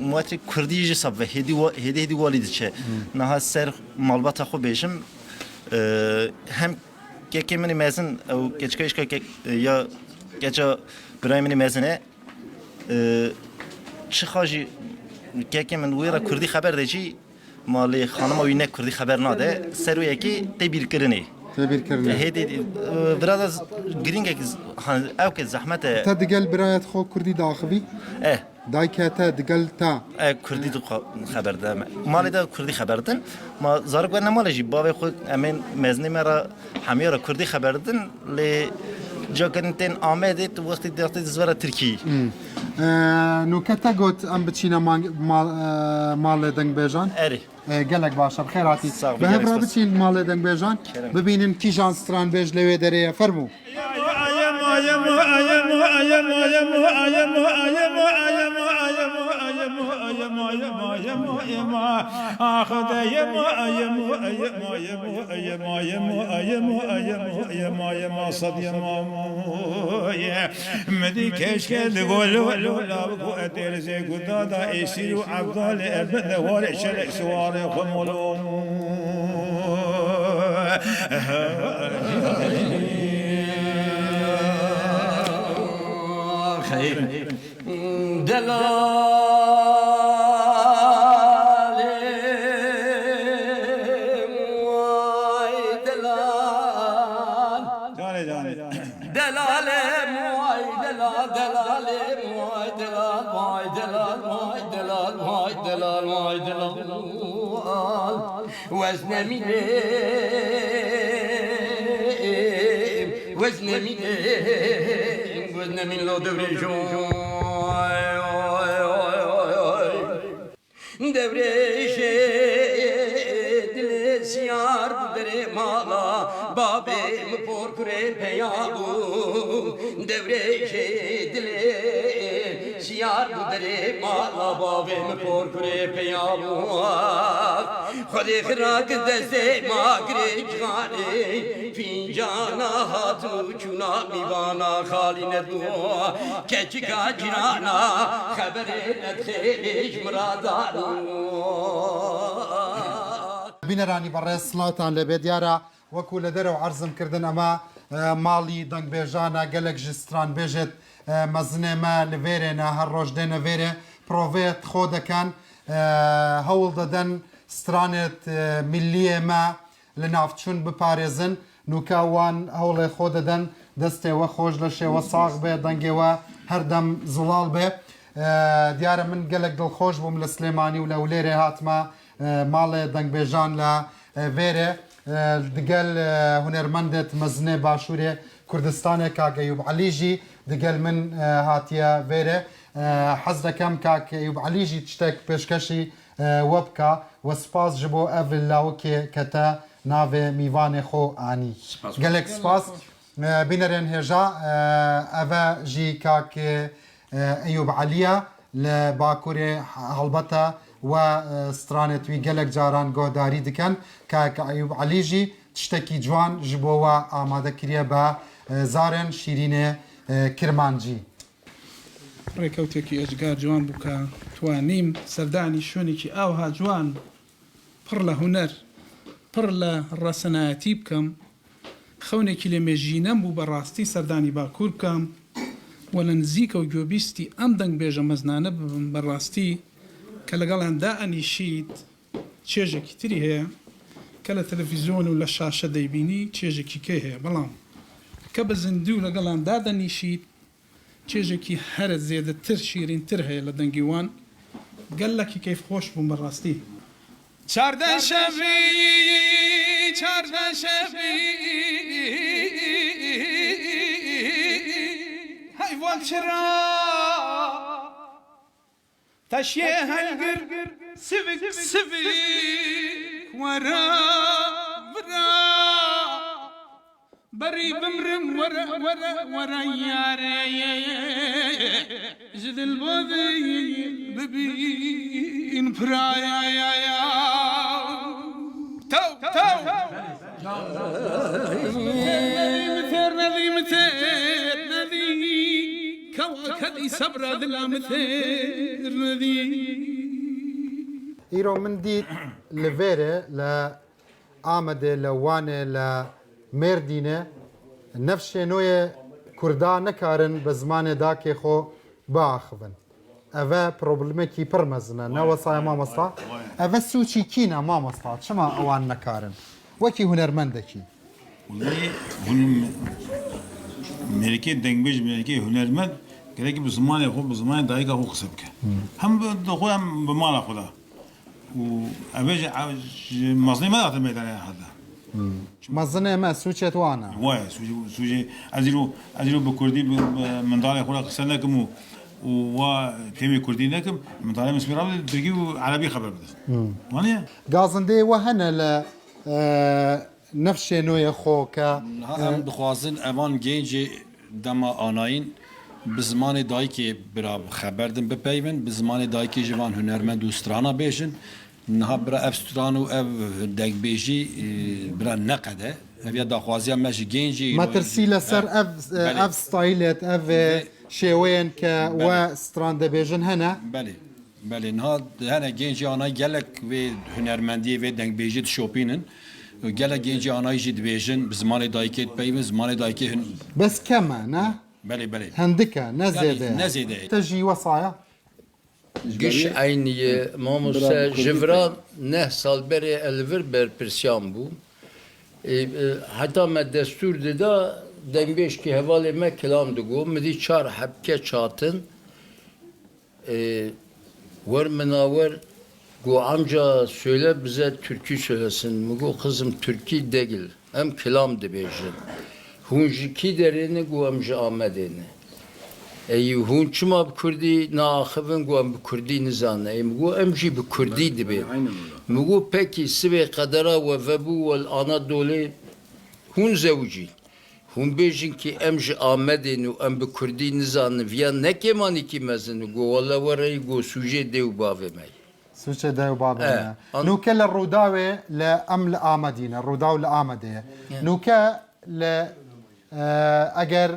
muhatri Kurdice sabve hedi validiçe naha ser malbata xo beşim hem که منی مزن او کچکش که یا کچا برای منی مزنه چه خواهی که من ویرا کردی خبر دیجی مالی خانم وینه کردی خبر ناده سروی کی تبیر کرنی تبیر کرنه هدی برادر گرینگ او که زحمت تا دقل برایت خو کردی داخبی دای که تا دقل تا کردی تو خبر دادم مالی دا کردی خبر دادن ما زارگ ورنه مالی جی بابی خود امین مزنی مرا همیشه را کردی خبر دادن لی جا کنتین آمده تو وقتی داشتی زوار ترکی نو کتا گوت ام بچینا مال دنگ بیجان اری گلک باشه بخیراتی به هفرا بچین مال دنگ بیجان ببینن کی جان ستران بیج لوی دره فرمو مدي كشكل تقول لا بكو اتير زي قدادا يصيروا عبدال ابن ولا شلك سواري خمولون وزن من لو دبريشون دبريش دل سيار بدري مالا بابي مفور كري بيابو دبريش دل سيار بدري مالا بابي مفور كري بيابو خدي خراك دسته ما گریج خانه فینجانا هاتو چونا میوانا خالی ندو کچکا جرانا خبر ندخیش مرادانو بینرانی برای سلاتان لبه دیارا وکو لدر و عرضم کردن اما مالی دنگ بیجانا گلک جستران بیجت مزنه ما لویره نه هر روش ده نویره پروویت خودکن هول دادن سترانت ملیه ما لنافتشون بپارێزن نوکاوان هەوڵێ خۆ دەدەن دەستێوە خۆش لە شێوە ساغ بێ دەنگێوە هەردەم زوڵاڵ بێ دیارە من گەلێک دڵخۆش بووم لە سلێمانی و لە ولێرێ هاتمە ماڵێ دەنگبێژان لە وێرێ دگەل هونەرمەندت مەزنێ باشوورێ کوردستانێ کاک ئەیوب عەلیژی دگەل من هاتیە وێرێ حەز دەکەم کاک ئەیوب عەلیژی تشتێک پێشکەشی وەبکە وسپاس ji bo ev lawikê kete navê mîvanê xwe anî. Gelek spas bînerên hêja ev e jî kakê Eyûb Eliya li Bakurê helbeta we stranê wî gelek caran guhdarî dikin. Kak Eyûb Elî jî tiştekî ciwan ji bo we amade kiriye be zarên şîrînê Kirmancî. ڕێکەوتێکی ئەجگار جوان بوو کە توانیم سەردانی شوێنێکی ئاوها جوان پڕ لە هوەر پڕ لە ڕەسەنایەتی بکەم خەونێکی لە مێژینەم بوو بەڕاستی سەردانی باکوور بکەم و لە نزیکە و گوێبیستی ئەم دەنگ بێژە مەزنانە ببم بەڕاستی کە لەگەڵیاندا ئەنیشیت چێژێکی تری هەیە کە لە تەلەڤیزیۆن و لە شاشە دەیبینی چێژێکی کێ هەیە بەڵام کە بە زیندوو لەگەڵیاندا دەنیشیت چێژێکی هەرە زێدەتر شیرینتر هەیە لە دەنگیوان گەلێکی کەیف خۆش بووم بەڕاستی چاردە شەوی هەیڤۆن چرا تەشیێ هەلگر سڤک وەرە برا بەری بمرم وەرە یارێ ji dil bo bibîn piraya taw têr nedî kewa kedî sebra dila min têr nedî îro min dît li vêrê li Amedê li Wanê li مردینه نفشێنۆیە کووردا نەکارن بە زمانێدا کێخۆ باخبن ئەvە پرۆبلمێکی پڕ مەزنە نەوەسایە مامۆستا ئەvە سوچی کینە مامۆستا چما ئەوان نەکارن وەکی هونەرمەندێکی ملکی دنگبیج ملکی هنرمند گرکی به زمان خود به زمان دایگه خود قسم که هم به خود هم به مال خدا و اوج مظلوم ما دارم میدانه هذا مەزنێ مە سوچێت وانە وای سوژه ازیرو به کردی من داره خود قسم نکم و فیلم کردی نکم من داره مسمی رابط ترکی و عربی خبر بده وانه گازندەی وە هەنە لە نەفشێنۆیە خۆ کە هم دخوازن اوان گنج دما آناین به زمان دایکی برا خبردن بپیون به زمان دایکی جوان هنرمند و سترانا بیشن نها برا اف ستران و اف دگ بیجی برا نقده اف یا دخوازی هم مش گنجی مەترسی لەسەر ئەف ستایلێت ئەv شێوەیەن کە وە ستران دەبێژن هەنە بله نها هنه گنجی آنای گلک و هنرمندی و دنگ بیجی شوپینن گلک گنجی آنای جید بیجن به زمان دایکی پیون زمان دایکی بەس کەمە نه بله هەندکە نەزێدە تەژی وەسایە Giş aynıye mamusa jivran ne salbere elver ber persyan bu. Hatta me destur da dengeş ki hevale me kelam dugo medi çar hepke çatın. Var menaver go amca söyle bize türkü söylesin. Mugo kızım türkü değil. Hem kelam de bejin. Hunjiki derini go amca Ahmed'ini. ای هون چما بکردی ناخبن گوام بکردی نزانه ای مگو امجی بکردی دبی مگو پکی سوی قدرا و وبو و الانادولی هون زوجی هون بیجین که امج آمدین و ام بکردی نزانه ویا نکمانی کی مزن گو والا وری گو سوژه دیو باوه می سوچه دیو باوه می نوکه لروداوه لأم لآمدین الروداو لآمده نوکه اگر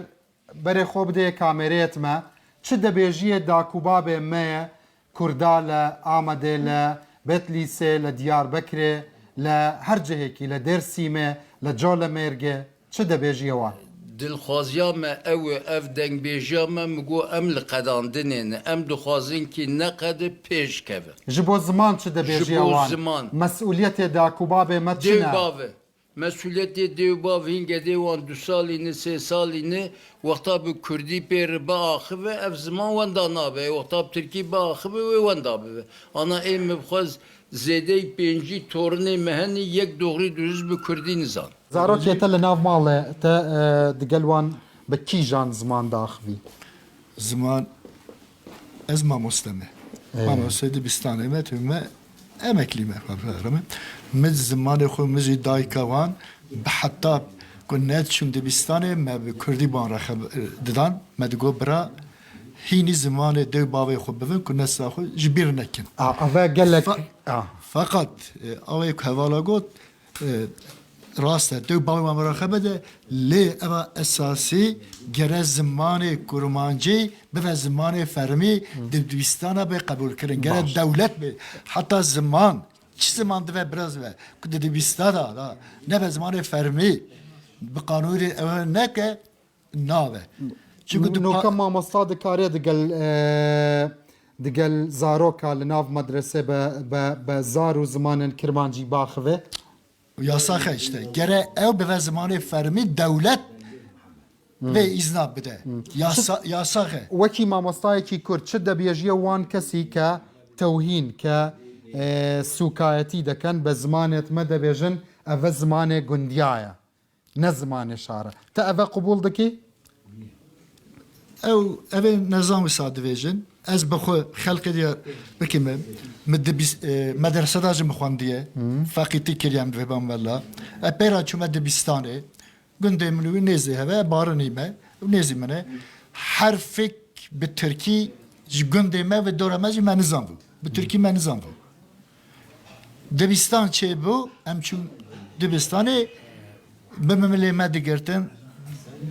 برێ خۆ بدێ کامێرێتمە چ دەبێژیە داکوبابێ مەیە کووردا لە ئامەدێ لە بێتلیسێ لە دیاربەکرێ لە هەر جهێکی لە دێرسیمێ لە جۆ لە مێرگێ چ دەبێژیەوە دلخوازیا me ev dengbêjiya me migo em li qedandinê em dixwazin ki neqede pêş keve ji bo ziman çi dەbێژiە wan mesuliyetê dakubabê me çi ne mesuliyetê dêwbav hingedê wan du salîne sê salîne wexta bi Kurdî pêr biaxive ev ziman wenda nabe wexta bi Tirkî biaxive wê wenda bibe ana ê me bixwaz zêdeyî pêncî torinê me henî yek doğrî durist bi Kurdî nizan zarokê te li nav malê te digel wan bi kîjan ziman daxivî Ziman ez mamoste me mamoste dibistanê me tüme emeklî me من زمان خو مزی دایکوان به حتی کنت چون دبستانه ما به کردی بان را دادن ما دگو برا هینی زمان دو باوی خو بفن کنت ساخو جبیر نکن اوه گلک فقط اوه حوالا گوت راسته دو باوی ما را خبده لی اما اساسی گره زمان کرمانجی به زمان فرمی دبستانه به قبول کردن گره دولت به حتی زمان چی زمان دوه براز و که دبیستا دا نه به زمان فرمی به قانون نه که ناوه نوکه مامستا دکاره دگل زاروکا لناف مدرسه به زارو زمان کرمانجی باخوه یاساخه işte gere ev به زمان فرمی دولت به ایزنا بده یاساخه وکی مامستای کی کرد چه دبیجیه وان کسی که توهین که سوکایەتی دەکەن بە زمانێت مە دەبێژن ئەvە زمانێ گوندیایە نە زمانێ شارە تا ئەvە قوبول دەکەی ئەو ئەvێ نەزانوی سا دەبێژن ئەس بەخۆ خەڵکە دیە بکەمە مەدرسەداژم خوێندیە فەقیتی کریان دوێ بەمەلا ئە پێرا چوومە دەبیستانێ گوندێ منوی نێزی هەوە بارنیمە نێزی منە حرفێک bi Tirkî ji gundê me ve dora me jî me nizanbû bi Tirkî me nizanbû dibistan çêbû em çûn dibistanê bi milê me digirtin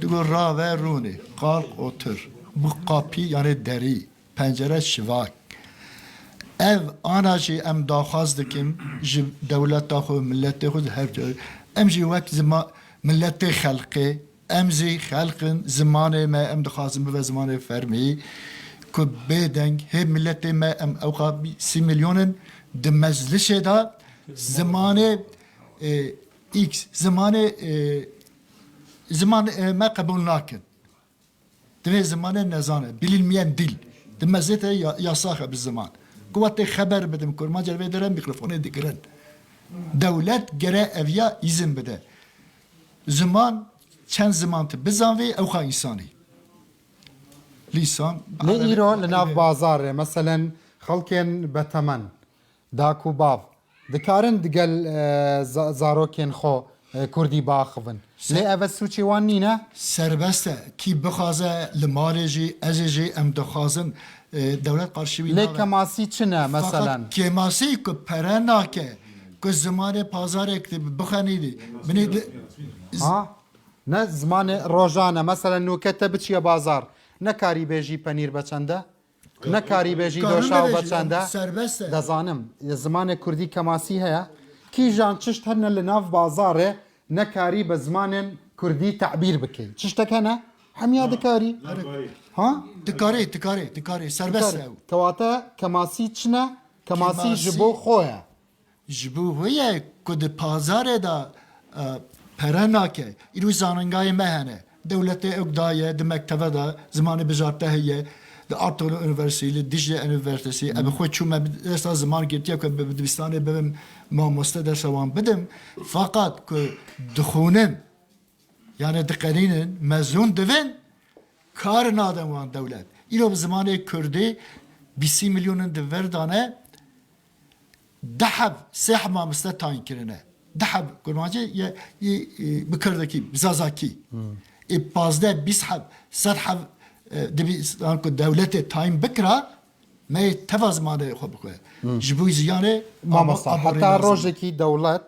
digo rave rûnê qalq otur bu qapî yani derî pencere şivak ev ana jî em daxwaz dikim ji dewleta xwe milletê xwe her em jî wek ملت خلقه امزی خلق زمان ما ام دخوازم به زمان فرمی که بدنگ هی ملت ما ام اوقا 30 میلیون د مجلس دا زمان ایکس زمان ما قبول ناکن دوی زمان نزانه bilinmeyen dil د مزیت یاساخه بالزمان قوت خبر بدم کرما جلوه دارم میکروفون دیگرن دولت گره اویا izin بده زمان چند زمان بزنوی او خواه انسانی لیسان لإيرو لناف بازار مثلا خلقين بتمن داكو باف دكارن دقل زاروكين خو كردي باخفن لي أفا سوچي وان نينا سربسته کی بخوازه لمالجی ازجی ام دخوازن دولت قارشوی لي كماسي چنا مثلا فقط کماسی که پرنا که که زمان پازار اکتب بخانیدی بنید ها نه زمان روزانه مثلا نو كتب چي بازار نكاري بيجي پنير بچنده نكاري بيجي دوشاو بچنده سربسته دزانم زمان كردي كماسي هيا كي جان چشت هن لناف بازاره نكاري بزمان كردي تعبير بكي چشتك هنا هميا دكاري ها دکاری سربسته كواتا كماسي چنا كماسي جبو خويا جبو هویه که ده پازار دا پرنا که ایرو زاننگای مهنه دولت اقدایه ده مکتبه دا زمان بجارته هیه ده آرتون انورسی دیجل انورسی ابی خود چون من دستا زمان گرتیا که بدبستانه ببیم ما مسته درسوان بدم فقط که دخونن yani dikkarinin mezun devin kar nademwan devlet. İlo zamanı Kürdi 20 milyonun de verdane dahab sehma misle tayin kirine. Dahab kurmancı ya bikırdaki zazaki. Bazda bishab sadhab debi anko devlete tayin bikra me teva zamanı xo bikoye. Jibu ziyane مامۆستا حتا ڕۆژێکی دەوڵەت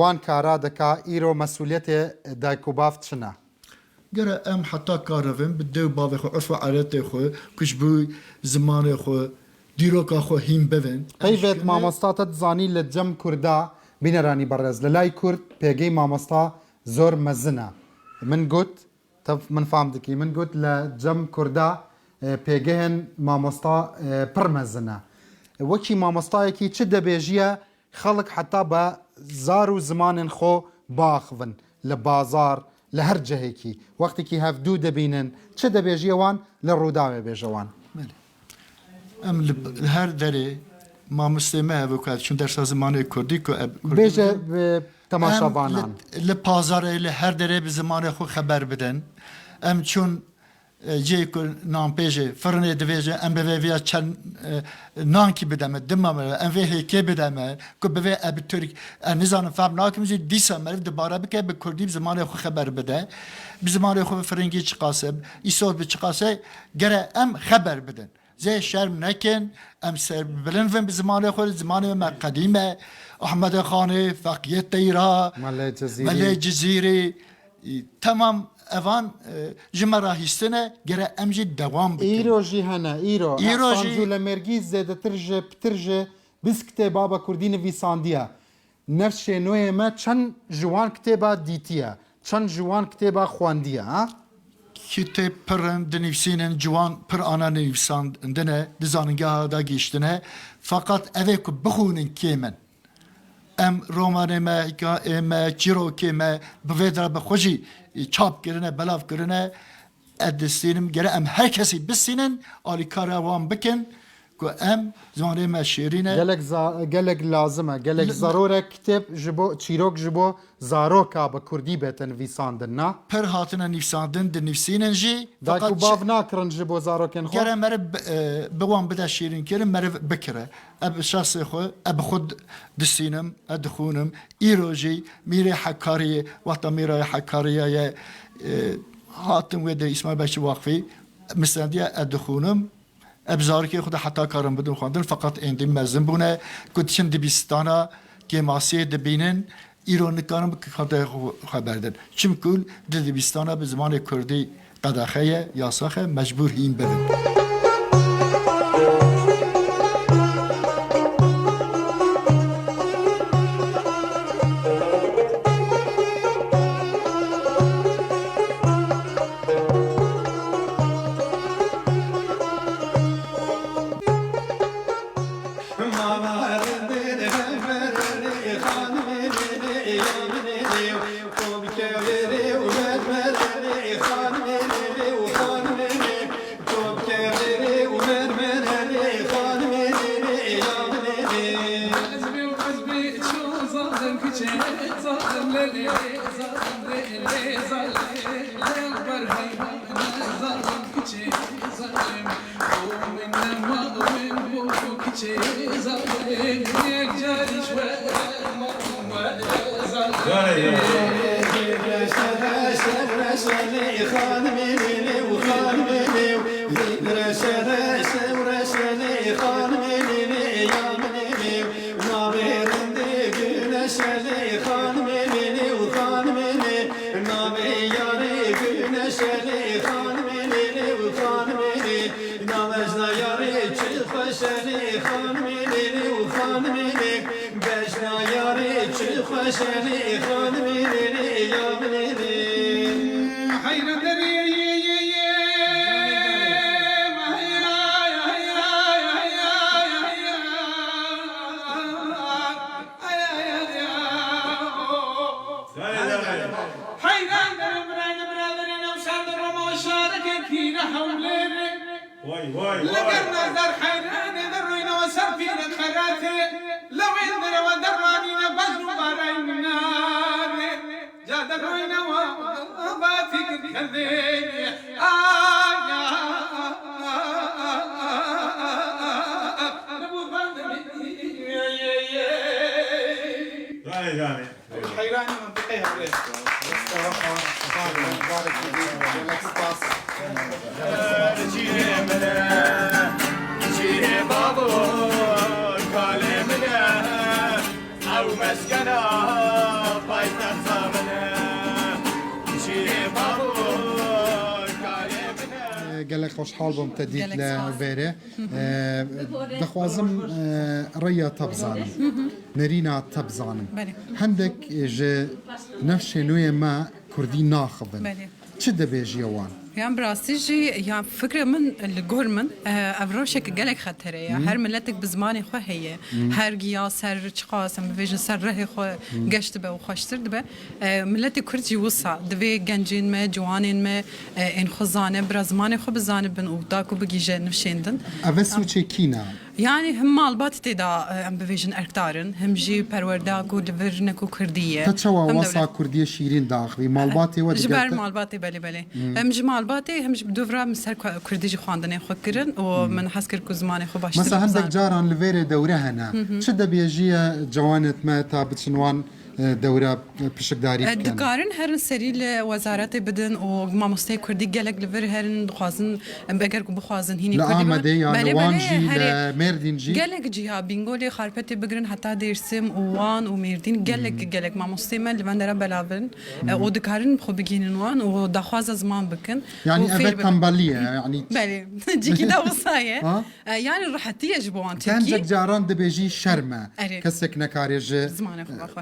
وان کارا دەکا ئیرۆ مەسئولیەتێ دایک و باف چنە گەرە ئەم حتا کارەvin bi dew bavê xwe urf û adetê xwe ku ji bo zimanê xwe dîroka xwe hîn bivin قەیبێت مامۆستاتە دزانی لە جەم کووردا بینەرانی بەڕێز لە لای کورد پێگەی مامۆستا زۆر مەزنە من گوت من فام دکی من گوت لە جەم کووردا پێگەهێن مامۆستا پڕ مەزنە وەکی مامۆستایەکی چ دەبێژیە خەڵک حتا بە زار و زمانن خۆ باخڤن لە بازار لە هەر جەهێکی وەختێکی هەفتوو دەبینن چ دەبێژیەوان لە ڕووداوێ بێژەوان ئەم هەر دەرێ مامۆستێمە هەبکات چون دەرسا زمانی کوردی کو بێژە تەماشاوانان لە پازارێ لە هەر دەرێ bi zimanê xwe xeber bidin ئەم چون جێ نانپێژێ فرنێ دەبێژە ئەم بەvê vêya çend nankî bideme dimame em vê hêkê bideme ku bivê ev bi Türk nizanim fehm nakim jî dîsa meriv dibare bike bi Kurdî bi zimanê xwe xeber bide bi zimanê xwe bi Firengî çiqase îsor bi çiqase gere em xeber bidin zê şerm nekin em serbilin bi zimanê xwe zimanê me qedîme Ahmedê Xanê Feqiyet Teyra Melê Cizîrê tamam evan jimara histine gere emji devam bikin. İro jî hene îro Sancu li Mêrgî zêdetir ji pitir ji biz kitêba Kurdî nivîsandiye nefs şênoyê me çend ji wan kitêba dîtiye çend ji wan kitêba xwendiye ha Kitêb pirin dinivîsînin ciwan pir ana nivîsandine di zanîngeha da gîştine fakat evê ku bixûnin kêmin em romanê me hikayê me çîrokê me bi vê dere bi xwe jî çap kirine belav kirine ez distînim gere em her kesî bistînin alîkara wan bikin ku em zimanê me şêrîne gelek lazim e gelek zarorek kitêb ji bo çîrok ji bo zaroka bi Kurdî bête nivîsandin na pir hatine nivîsandin di nivîsînin jî dayk û bav nakirin ji bo zarokên xwe gere meriv bi wan bide şêrîn kirin meriv bikire ev şahsê xwe ev bi xwe distînim ev dixûnim îro jî mîrê hekariyê wexta mîraya hekariyê ye hatin wê de İsmail Beşî Waqfî mistendiye ev dixûnim ev zarokê xwe de heta karin bidin xwendin fakat endî mezin bûne ku çin dibîstana kêmasiyê dibînin îro nikarin bi xwedê xeber din çimkû di dibîstana bi zimanê Kurdî qedaxeye yasaxe mecbûr hîn bibin كچه ظالم للی ظالم للی ظالم بر حیوان ظالم کچه ظالم او من ما من بو کچه ظالم یک جاریش و لقرنا در حيران ذرينا وسرفينا خراته لو عندنا ودرانينا بزر بارينا جاد الروينا وباتك الكذين حيران gelek خوشحال بوم تدید لبره دخوازم ریا تبزانم نرینا تبزانم هندك ج نفس نوع ما كردي ناخبن چه دبيجي وان يعني براستيجي يعني فكرة من الجورمن أفروشك جالك خطرة هر ملتك بزماني خو هي هر جياس هر شقاسم بفيجن سر ره خو جشت به وخشتر دبه ملتك كرتي وصع دبي جنجين ما جوانين ما إن خزانة برزماني خو بزانة بن وداكو بجيجة نفشيندن أبسو چه كينا يعني هم مالبات تدا ام بفيجن اركتارن هم جي پرورداكو دفرنكو كردية تشوا وصا كردية شيرين داخلي مالباتي ودي جبر مالباتي بلي هم جي مالباتي هم بدوفرا مسر كرديجي خواندني خو كرن ومن حسكر كو زماني خو باشتر مثلا عندك جاران لفيري دوره هنا شد بيجي جوانت ما تابتشنوان دورة بشكداري بكن دكارن هرن سري لوزارات بدن وما مستي كردي جالك لفر هرن خازن بقر بخازن هني كردي لا آمده يعني وانجي لمردين جي جالك جيها بينغولي خاربتي بقرن حتى ديرسم ووان ومردين جالك ما مستي من لفندرا بلافن ودكارن خو بيجين وان ودخواز زمان بكن يعني أبد تنبلية يعني بلي جي كده وصاية يعني راحتي جبوان كان جاران دبيجي شرمة كسك نكاريج زمان اخو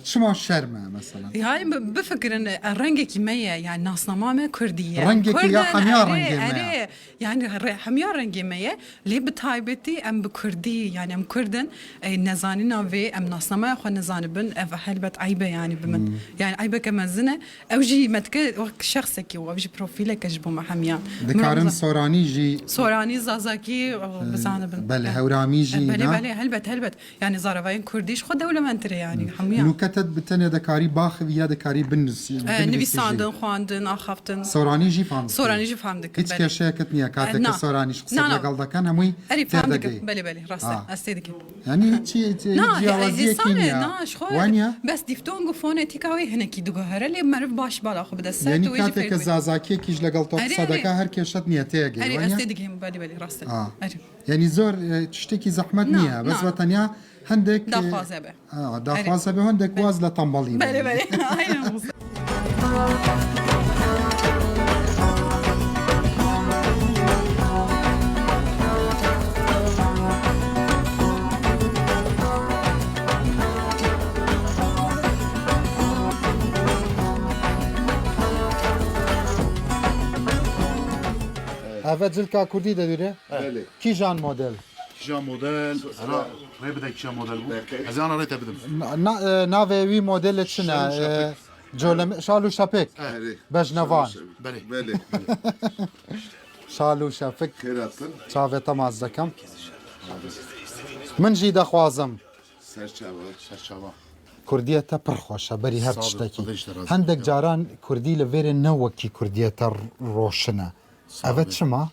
شما شرمة مثلا يعني بفكر ان الرنجة كيمية يعني ناس نمامة كردية رنجة يا حميار رنجة يعني حميار رنجة مية ليه بتايبتي ام بكردي يعني ام كردن نزانينا في ام ناس نما خو نزانبن هلبت عيبة يعني بمن يعني عيبة كمزنة او جي متك شخصك او جي بروفيلك اجبو مع حميان دكارن سوراني جي سوراني زازاكي بزانبن بله هورامي جي بله هلبت يعني زارفاين كرديش خو دولة منتري يعني حميان نكتت بتنيا دكاري باخ ويا دكاري بنس نبي ساندن خواندن اخافتن سوراني جي فهمت سوراني جي فهمتك هيك كشاكت نيا كاتك سوراني شخص قال ده كان همي فهمتك بلي راسته استيدك يعني تي جوازيه كينيا وانيا بس ديفتون فونيتيكاوي هنا كي دوغهر اللي معرف باش بالا خو بدا يعني كاتك زازاكي كيج لقال تو صدقه هر كشت نيا تيجي وانيا استيدك بلي راسته يعني زور تشتكي زحمت نيا بس وطنيا هندك داخوازه به داخوازه به هندك واز لطنبالي بله ايوه هذا جلكا كردي دايره كي جان موديل كيشان موديل انا ما بدك كيشان موديل بو از انا ريت ابدم نافي وي موديل شنا جولم شالو شابك بجنوان بله شالو شافك شافه تماز دكم من جي دخوازم سرچاوا کوردیەتە پڕخۆشە بەری هەر ساڵ شتێکی خودش دەڕاست هەندێک جاران کوردی لە وێرە نەوەکی کوردیەتە ڕۆشنە ئەvە چما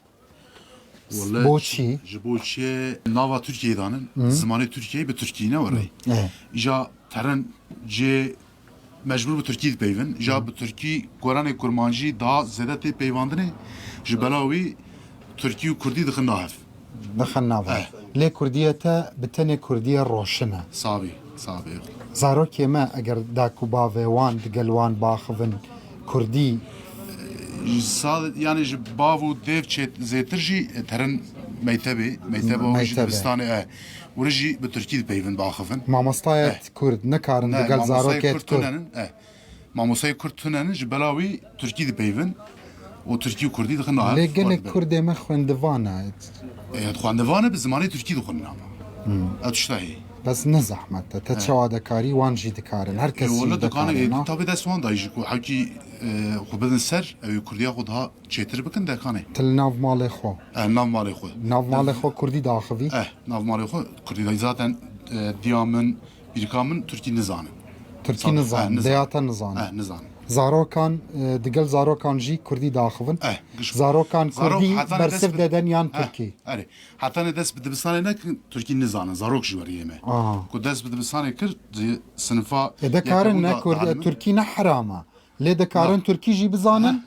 بۆچی ji bo çiye nava Türkiye'ye danın zamanı Türkiye'yi bir Türkiye ne var ay ja teren c mecbur bu Türkiye peyvin ja bu Türkiye Kur'an-ı Kurmancı daha zedete peyvandını ji belawi Türkiye Kurdi dixin nahef دەخەنناوە لێ کوردیەتە بتەنێ کوردیە ڕۆشنە sabi زارۆکێمە ئەگەر داک و باڤێوان دگەلوان باخڤن کوردی yani ji bav û dev çê zêtir jî terin meytebê jî dibistanê û jî bi Tirkî dipeyvin baxivin مامۆستایەت کورد نەکارن دەگەل زارۆکێت کورد مامۆسای کورد tunenin ji bela wî Tirkî dipeyvin û Tirkî û Kurdî dixin لێ gelek Kurdê me xwendivane xwendivane bi zimanê Tirkî dixwin ew tişta heye بەس نەزەحمەتە تە چاوادەکاری وان jî dikarin her kes tabi dest wan dayî ji ku hewkî xwe bidin ser ew Kurdiya xwe daha çêtir bikin dekanê til nav malê xwe nav malê xwe nav malê xwe Kurdî daxivî nav malê xwe Kurdî dayî zaten diya min bîrka min Tirkî nizanin Tirkî nizanin deyata nizanin zarokan digel zarokan jî Kurdî daxivin zarokan Kurdî bersiv deden yan Tirkî heta ne dest bi dibistanê nekin Tirkî nizanin zarok ji weriyê me ku dest bi dibistanê kir sinifa dekarin ne Tirkî ne herama lê dekarin Tirkî jî bizanin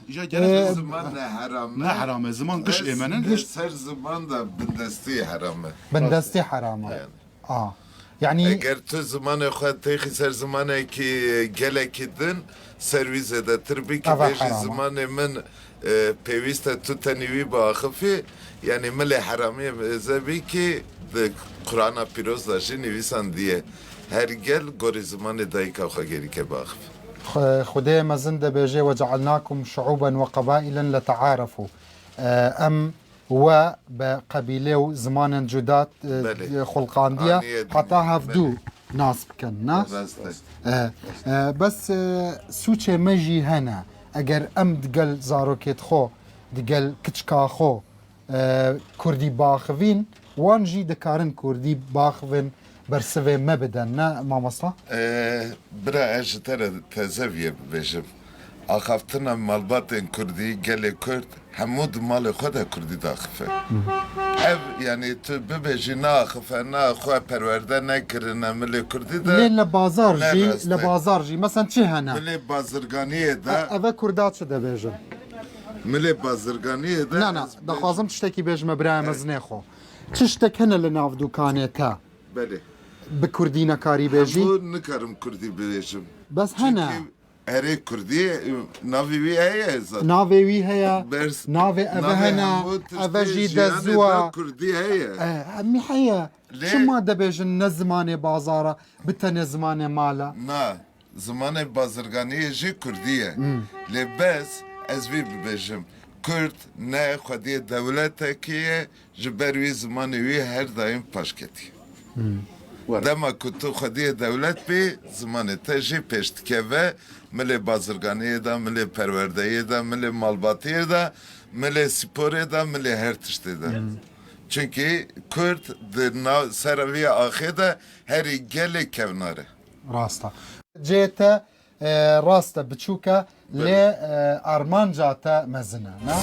ne herame ziman giş êmenin ser ziman da bindestî herame bindestî herama yani eger tu zimanê xwe têxî ser zimanekî gelekî din serwî zêdetir bîkî bêjî zimanê min pêwîst e tu tenî wî biaxivî yani milê heramiyê zebîkî di Qur'ana pîroz da jî nivîsan diye her gel gorî zimanê dayîka xwe gerîke biaxivî خدای مزن دبیجه و جعلناكم شعوبا و قبائلا لتعارفوا ام و بقبيله و زمان جدات خلقاندية حتى هفدو ناس بكن ناس بس سوچه مجي هنا اگر ام دقل زاروكيت خو دقل كتشكا خو كردي باخوين وانجي دكارن كردي باخوين برسوه ما بدن نه ماماستا؟ برا اجتر تزویه ببیشم آخافتنا مالباتن کردی گل کرد همود مال خود کردی داخفه ev yani tu bibêjî naxife naxwe perwerde nekirine milê Kurdî de lê li bazar jî mesela çi hene milê bazirganiyê de ev Kurda çi dibêjin milê bazirganiyê de ne dixwazim tiştekî bêjime biraya me zinê xwe çi ştek hene li nav dûkanê te belê bi Kurdî nekarî bêjî nikarim Kurdî bibêjim bes hene herê Kurdî navê wî heye navê wî heye navê ev hene ev jî dezuwa Kurdî heye hemî heye çima dibêjin ne zimanê bazara bi tenê zimanê mala na zimanê bazirganiyê jî Kurdî ye lê bez ez vî bibêjim Kurd ne xwediyê dewletekî ye ji ber wî zimanê wî her daim paş ketiye dema ku tu xwediyê dewlet bê zimanê te jî pêş dikeve milê bazirganiyê de milê perwerdeyê de milê malbatiyê de milê sporê de milê her tiştê de çünkü Kurd di sera vê axê de herî gelê kevnar e rasta cê te rast e biçûk e lê armanca te mezin e ne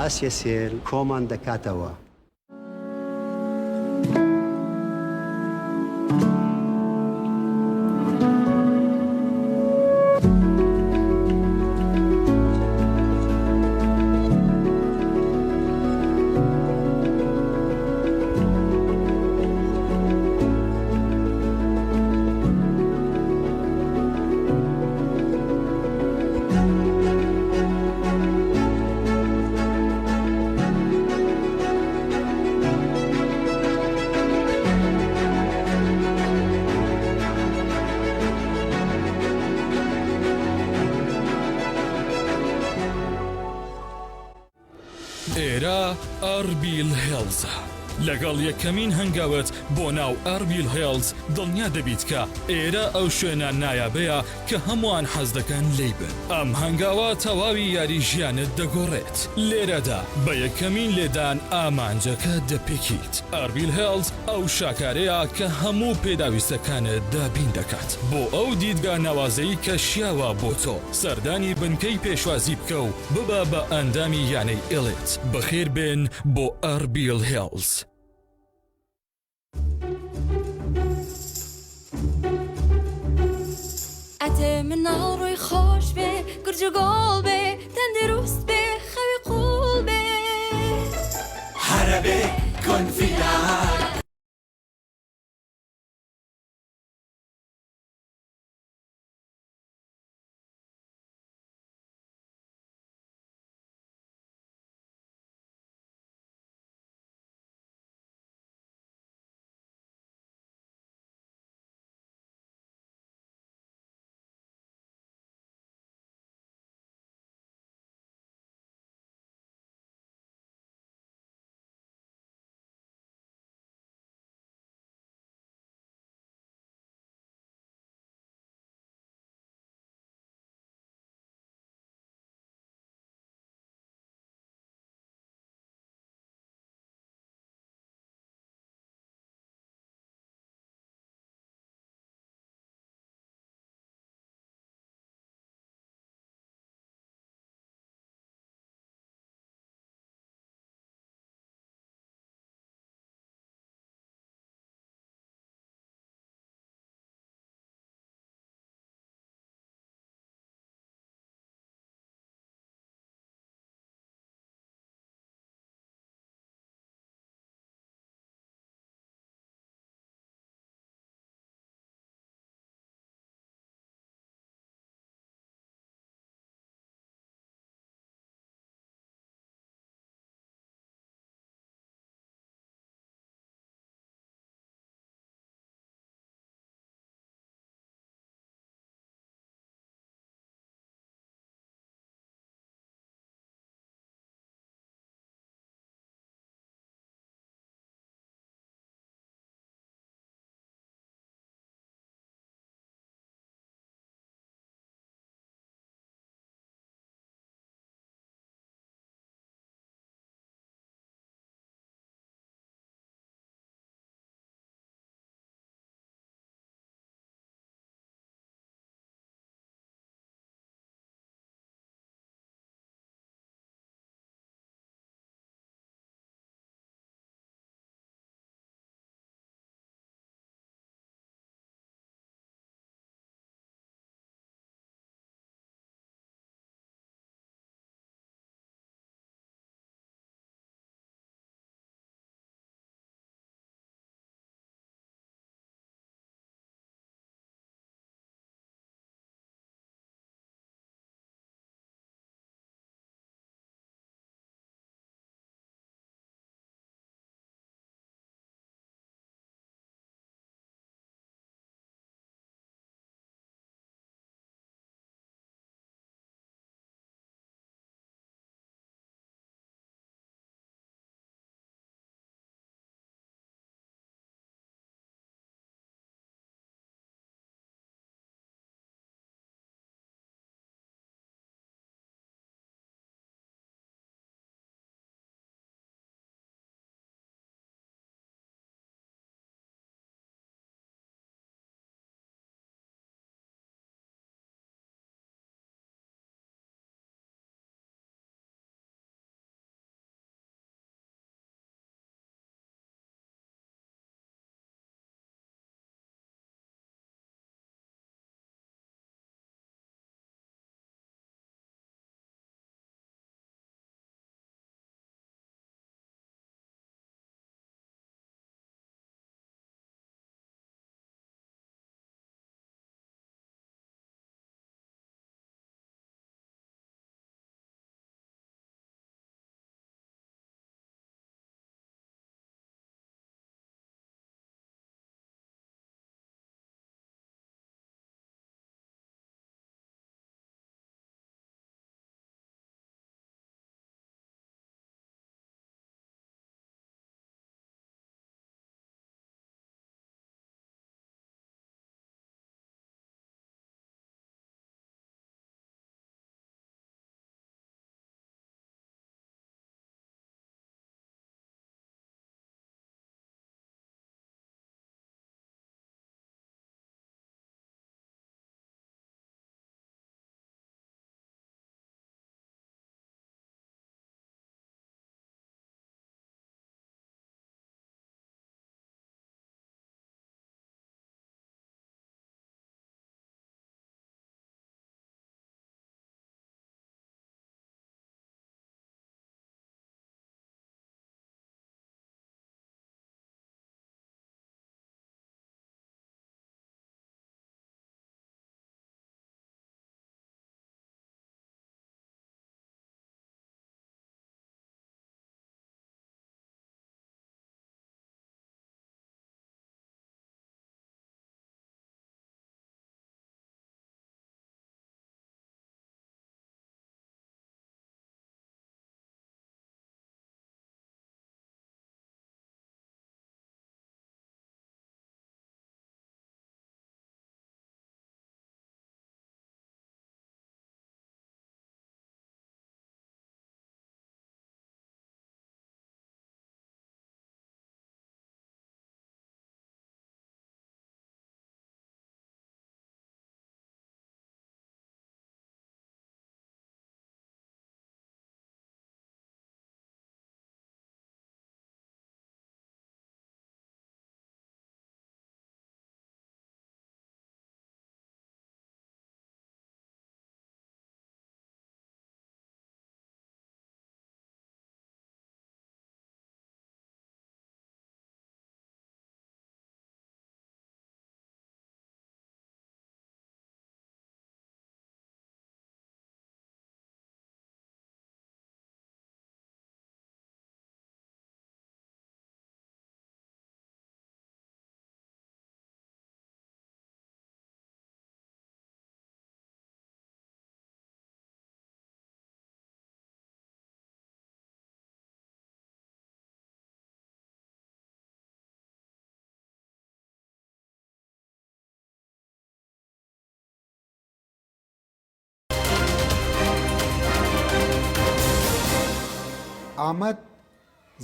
ئاسیە سێر کۆمان دەکاتەوە. ئەربیل هێڵز لەگەڵ یەکەمین هەنگاوت بۆ ناو ئەربیل هێڵز دڵنیا دەبیت کە ئێرە ئەو شوێنە نایابەیە کە هەمووان حەز دەکەن لێی بن. ئەم هەنگاوە تەواوی یاری ژیانت دەگۆڕێت. لێرەدا بە یەکەمین لێدان ئامانجەکە دەپێکیت. ئەربیل هێڵز ئەو شاکارەیە کە هەموو پێداویستەکانت دابین دەکات بۆ ئەو دیدگا ناوازەیی کە شیاوە بۆ تۆ. سەردانی بنکەی پێشوازی بکە و ببە بە ئەندامی یانەی ئێڵێت. بەخێر بێن بۆ ئەربیل هێڵز. ئەتێ مناڵ ڕووی خۆش بێ گرج و گۆڵ بێ تەندروست بێ خەوی قوڵ بێ هەرە بێ کۆنفیلار ئامەد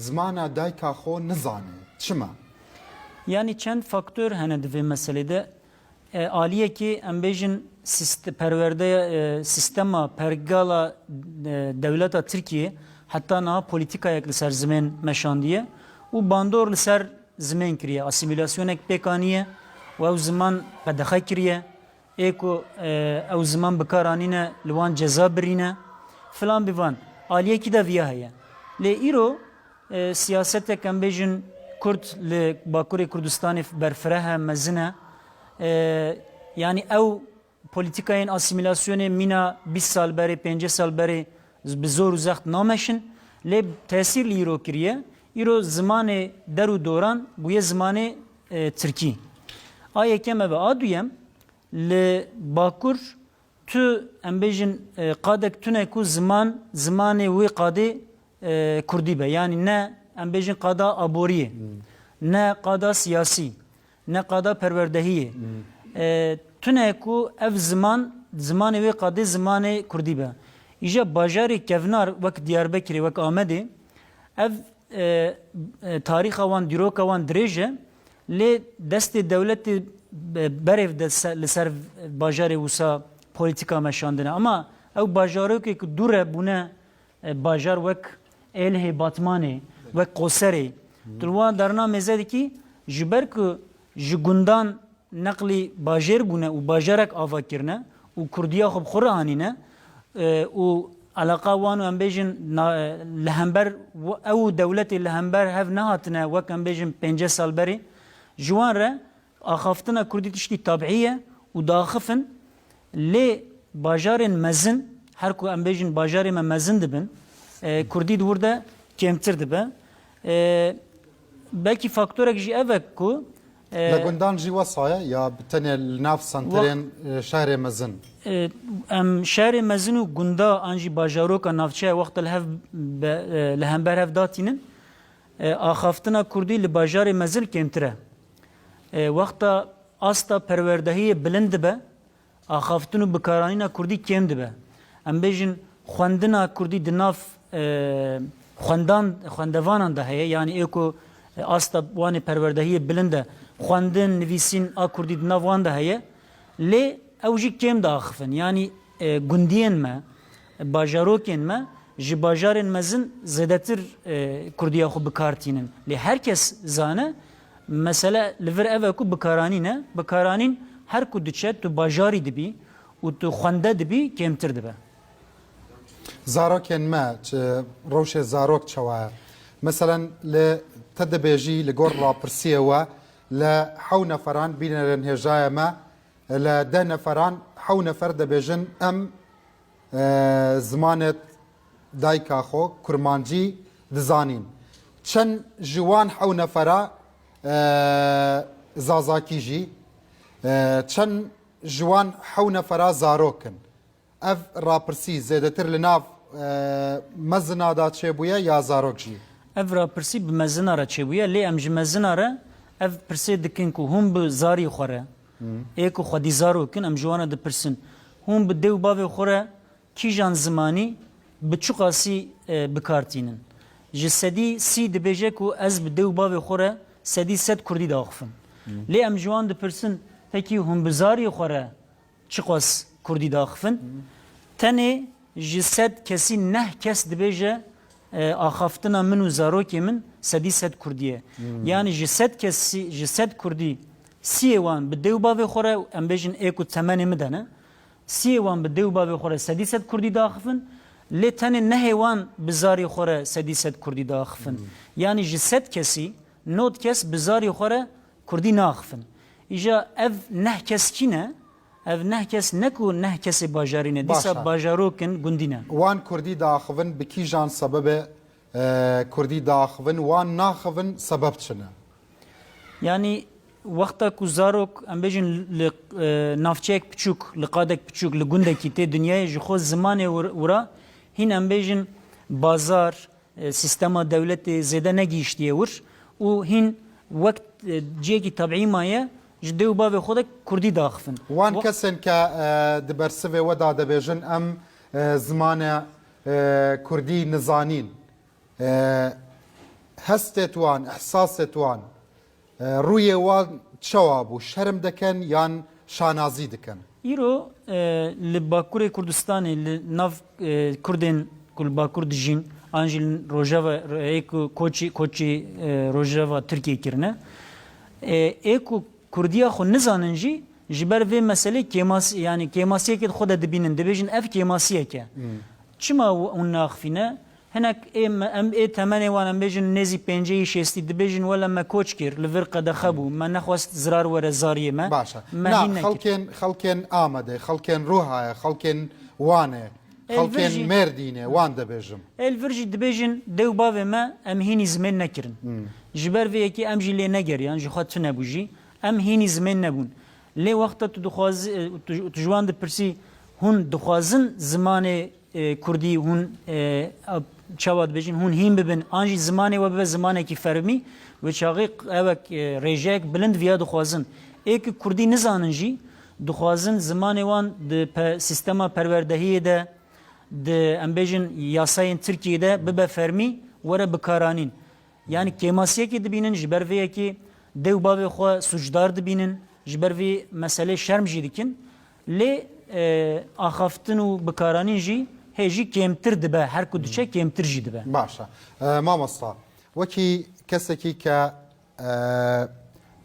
زمانە دایکا خۆ نزانێ چما؟ Yani çend faktör hene divê meselê de aliyekî em bêjin perwerde sistema pergala dewleta Tirkiye heta niha polîtikayek li ser zimên meşandiye û bandor li ser zimên kiriye asimilasyonek pêkaniye û ew ziman qedexe kiriye ê ku ew ziman bikaranîne li wan ceza birîne filan bivan aliyekî de viya heye lê îro siyasetek em bêjin Kurd li Bakurê Kurdistanê berfireh mezin e yani ew polîtikayên asimilasyonê mîna 20 sal berê 5 sal berê bi zor û zext nameşin lê tesîr li îro kiriye îro zimanê der û doran bûye zimanê Tirkî a yekem ev a duyem li Bakur tu em bêjin qadek tune ku zimanê wê qadê Kurdî be yani ne em bêjin qada aboriyê ne qada siyasî ne qada perwerdehiyê tune ku ev zimanê wê qadê zimanê Kurdî be îja bajarê kevnar wek Diyarbekirê wek Amedê ev tarîxa wan dîroka wan dirêj e lê destê dewletê berêv de li ser bajarê wisa polîtika meşandine ama ew bajarokê ku dûr e bûne bajar wek Êlihê Batmanê wek Qoserê tulwan derna mêze dikî ji ber ku ji gundan neqlî bajêr bûne û bajarek ava kirine û Kurdiya xwe bi xwe re anîne û alaqa wan û em bêjin li hember ew dewletê li hember hev nehatine wek em bêjin 5 sal berê ji wan re axaftina Kurdî tiştî tabî ye û daxifin lê bajarên mezin her ku em bêjin bajarê me mezin dibin Kurdî di wir de kêmtir dibe belkî faktorek jî ev e ku Li gundan jî wesaya ya bi tenê li nav senterên şerê mezin em şerê mezin û gunda an jî bajaroka navçeya wexta li hember hev datînin axaftina Kurdî li bajarê mezin kêmtir e wexta asta perwerdehiyê bilind dibe axaftin û bikaranîna Kurdî kêm dibe em bêjin xwendina Kurdî di nav xwendevanan de heye yani ê ku asta wanê perwerdehiyê bilind e xwendin nivîsîn a Kurdî di nav wan de heye lê ew jî kêm diaxivin yani gundiyên me bajarokên me ji bajarên mezin zêdetir Kurdiya xwe bikartînin lê herkes zane mesele li vir ev e ku bikaranîne bikaranîn her ku diçe tu bajarî dibî û tu xwende dibî kêmtir dibe zarokên me rewşê zarok çawa ye meselen li te dibêjî li gor rapirsiyê we li hew neferan bînerin hêjaya me li 10 neferan hew nefer dibêjin em zimanê dayka xwe kurmancî dizanîn çend ji wan hew nefera zazakî jî çend ji wan hew nefera zarokin ev rapirsî zêdetir li nav mezina da çêbûye ya zarok jî ev rapirsî bi mezina re çêbûye lê em ji mezina re ev pirsê dikin ku hûn bi zarî xwe re ê ku xwedî zarokin em ji wan re dipirsin hûn bi dê û bavê xwe re kîjan zimanî bi çi qasî bikartînin ji sedî sî dibêje ku ez bi dê û bavê xwe re sedî sed Kurdî daxifim lê em ji wan dipirsin pekî hûn bi zarî xwe re çi qas Kurdî daxifin tenê ji sed kesî neh kes dibêje axaftina min û zarokê min sedî sed Kurdî ye yani ji sed kesî ji sed Kurdî siyê wan bi dê û bavê xwe re em bêjin ê ku temenê min de ne siyê wan bi dê û bavê xwe re sedî sed Kurdî daxifin lê tenê nehê wan bi zarî xwe re sedî sed Kurdî daxifin yani ji sed kesî nod kes bi zarî xwe re Kurdî naxifin îja ev neh kes kî ne ev neh kes ne ku neh kesê bajarî ne dîsa bajarokin gundî ne wan Kurdî daxivin bi kîjan sebebê Kurdî daxivin wan naxivin sebeb çi ne yani wexta ku zarok em bêjin li navçeyek piçûk li qadek piçûk li gundekî tê dunyayê ji xwe zimanê wira hîn em bêjin bazar sistema dewletê zêde negîştiye wir û hîn wek ciyekî tabî maye ji dê û bavê xwe de Kurdî daxifin wan kesên ke di bersivê we da dibêjin em zimanê Kurdî nizanîn هەستێت وان ئەحساسێت وان ڕوویێ وان چەوا بوو شەرم دەکەن یان شانازی دەکەن ایرو لباکور کردستان لناف کردین کل باکور دژین آنجل روجاوا ایک کوچی روجاوا ترکیه کرنه ایکو کردیا خو نزاننجی جبر و مسئله کیماس یعنی کیماسیه که خود دبینن دبیجن اف کیماسیه که چما اون ناخفینه هناك ام تمني وانا بيجن نزي بنجي شيستي دبيجن ولا ما كوتش كير لفر قد خبو ما نخواست زرار ورا زاريه ما باشا نا خلكن آمده خلكن روحه خلكن وانه خلكن مردينه وان دبيجم الفرجي دبيجن دو باوي ما ام هيني زمن نكرن جبر في كي ام جي لي نجر يعني خاطر نبوجي ام هيني زمن نبون لي وقت تدخواز تجوان دبرسي هون دخوازن زمان کردی هون چواد بجین هون هیم ببن آنجی زمانی و به زمانی که فرمی و چاقی اوک ریجک بلند ویا دخوازن ایک کردی نزاننجی دخوازن زمانی وان د سیستم پروردهی ده د ام بجین یاسای ترکیه ده به فرمی وره بکارانین یعنی کیماسیه که دبینن جبر وی که دو باب خو سجدار دبینن جبر وی مسئله شرم جی دکن لی آخافتن و بکارانین جی هیچی کمتر دبه هر کدوچه کمتر جی دبه باشه مامۆستا وەکی کەسێکی کە